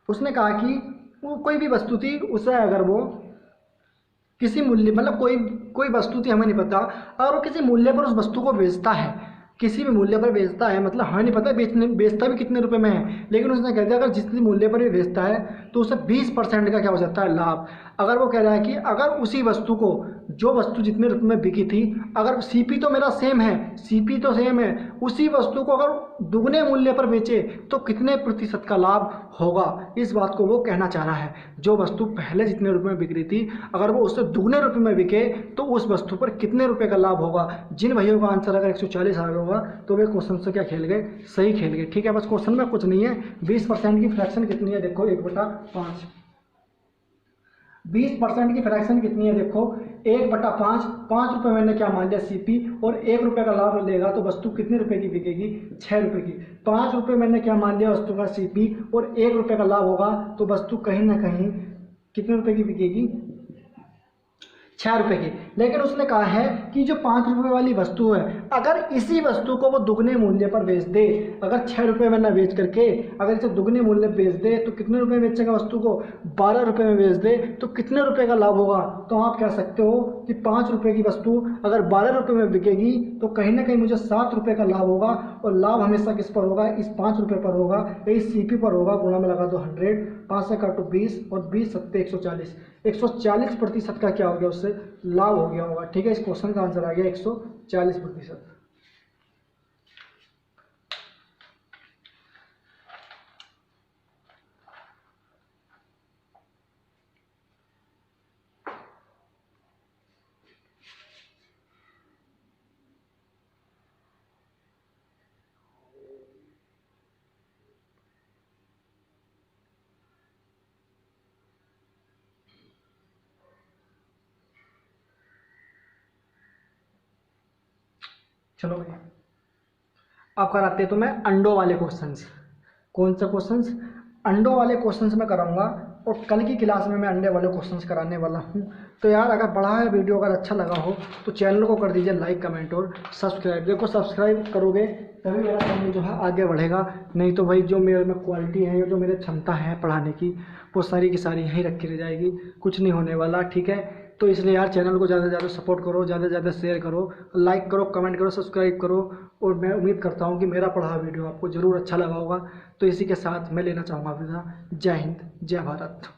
उसने कहा कि वो कोई भी वस्तु थी, उसे अगर वो किसी मूल्य, मतलब कोई वस्तु थी, हमें नहीं पता, और वो किसी मूल्य पर उस वस्तु को बेचता है, किसी भी मूल्य पर बेचता है, मतलब हमें नहीं पता बेचता भी कितने रुपए में है, लेकिन उसने कह दिया अगर जिस मूल्य पर भी बेचता है तो उसे 20% का क्या हो जाता है, लाभ। अगर वो कह रहा है कि अगर उसी वस्तु को, जो वस्तु जितने रुपए में बिकी थी, अगर सीपी तो मेरा सेम है, उसी वस्तु को अगर दुगने मूल्य पर बेचे तो कितने प्रतिशत का लाभ होगा, इस बात को वो कहना चाह रहा है। जो वस्तु पहले जितने रुपए में बिक रही थी, अगर वो उससे दुगने रुपए में बिके तो उस वस्तु पर कितने रुपए का लाभ होगा। जिन भैया का आंसर अगर 140 आ गया होगा तो वे क्वेश्चन से क्या खेल गए, सही खेल गए, ठीक है। बस क्वेश्चन में कुछ नहीं है। 20% की फ्रैक्शन कितनी है, देखो 1/5। 20% की फ्रैक्शन कितनी है, देखो 1/5। 5 रुपये मैंने क्या मान लिया सीपी, और 1 रुपये का लाभ लेगा तो वस्तु कितने रुपए की बिकेगी, 6 रुपये की। 5 रुपये मैंने क्या मान लिया वस्तु का सीपी, और 1 रुपये का लाभ होगा तो वस्तु कहीं ना कहीं कितने रुपए की बिकेगी, 6 रुपये की। लेकिन उसने कहा है कि जो 5 रुपये वाली वस्तु है, अगर इसी वस्तु को वो दुगने मूल्य पर बेच दे, अगर 6 रुपये में ना बेच करके अगर इसे दुगने मूल्य पर बेच दे तो कितने रुपए में बेचेगा वस्तु को, 12 रुपये में बेच दे तो कितने रुपए का लाभ होगा। तो आप कह सकते हो कि 5 रुपये की वस्तु अगर 12 रुपये में बिकेगी तो कहीं ना कहीं मुझे 7 रुपये का लाभ होगा, और लाभ हमेशा किस पर होगा, इस 5 रुपये पर होगा, इस सीपी पर होगा। गुणा में लगा दो 100, 5 से काटो 20 और 20 सत्ते 140, 140% का क्या हो गया, उससे लाभ हो गया होगा, ठीक है। इस क्वेश्चन का आंसर आ गया 140%। चलो भैया अब कराते तो मैं अंडों वाले क्वेश्चंस। कौन सा क्वेश्चंस, अंडों वाले क्वेश्चंस मैं कराऊंगा, और कल की क्लास में मैं अंडे वाले क्वेश्चंस कराने वाला हूं। तो यार अगर बड़ा है वीडियो, अगर अच्छा लगा हो तो चैनल को कर दीजिए लाइक कमेंट और सब्सक्राइब। देखो सब्सक्राइब करोगे तभी मेरा चैनल जो है आगे बढ़ेगा, नहीं तो भाई जो मेरे में क्वालिटी है, जो मेरे क्षमता है पढ़ाने की, वो सारी की सारी यहीं रखी रह जाएगी, कुछ नहीं होने वाला, ठीक है। तो इसलिए यार चैनल को ज़्यादा से ज़्यादा सपोर्ट करो, ज़्यादा से ज़्यादा शेयर करो, लाइक करो, कमेंट करो, सब्सक्राइब करो। और मैं उम्मीद करता हूँ कि मेरा पढ़ा वीडियो आपको ज़रूर अच्छा लगा होगा। तो इसी के साथ मैं लेना चाहूँगा विदा। जय हिंद, जय भारत।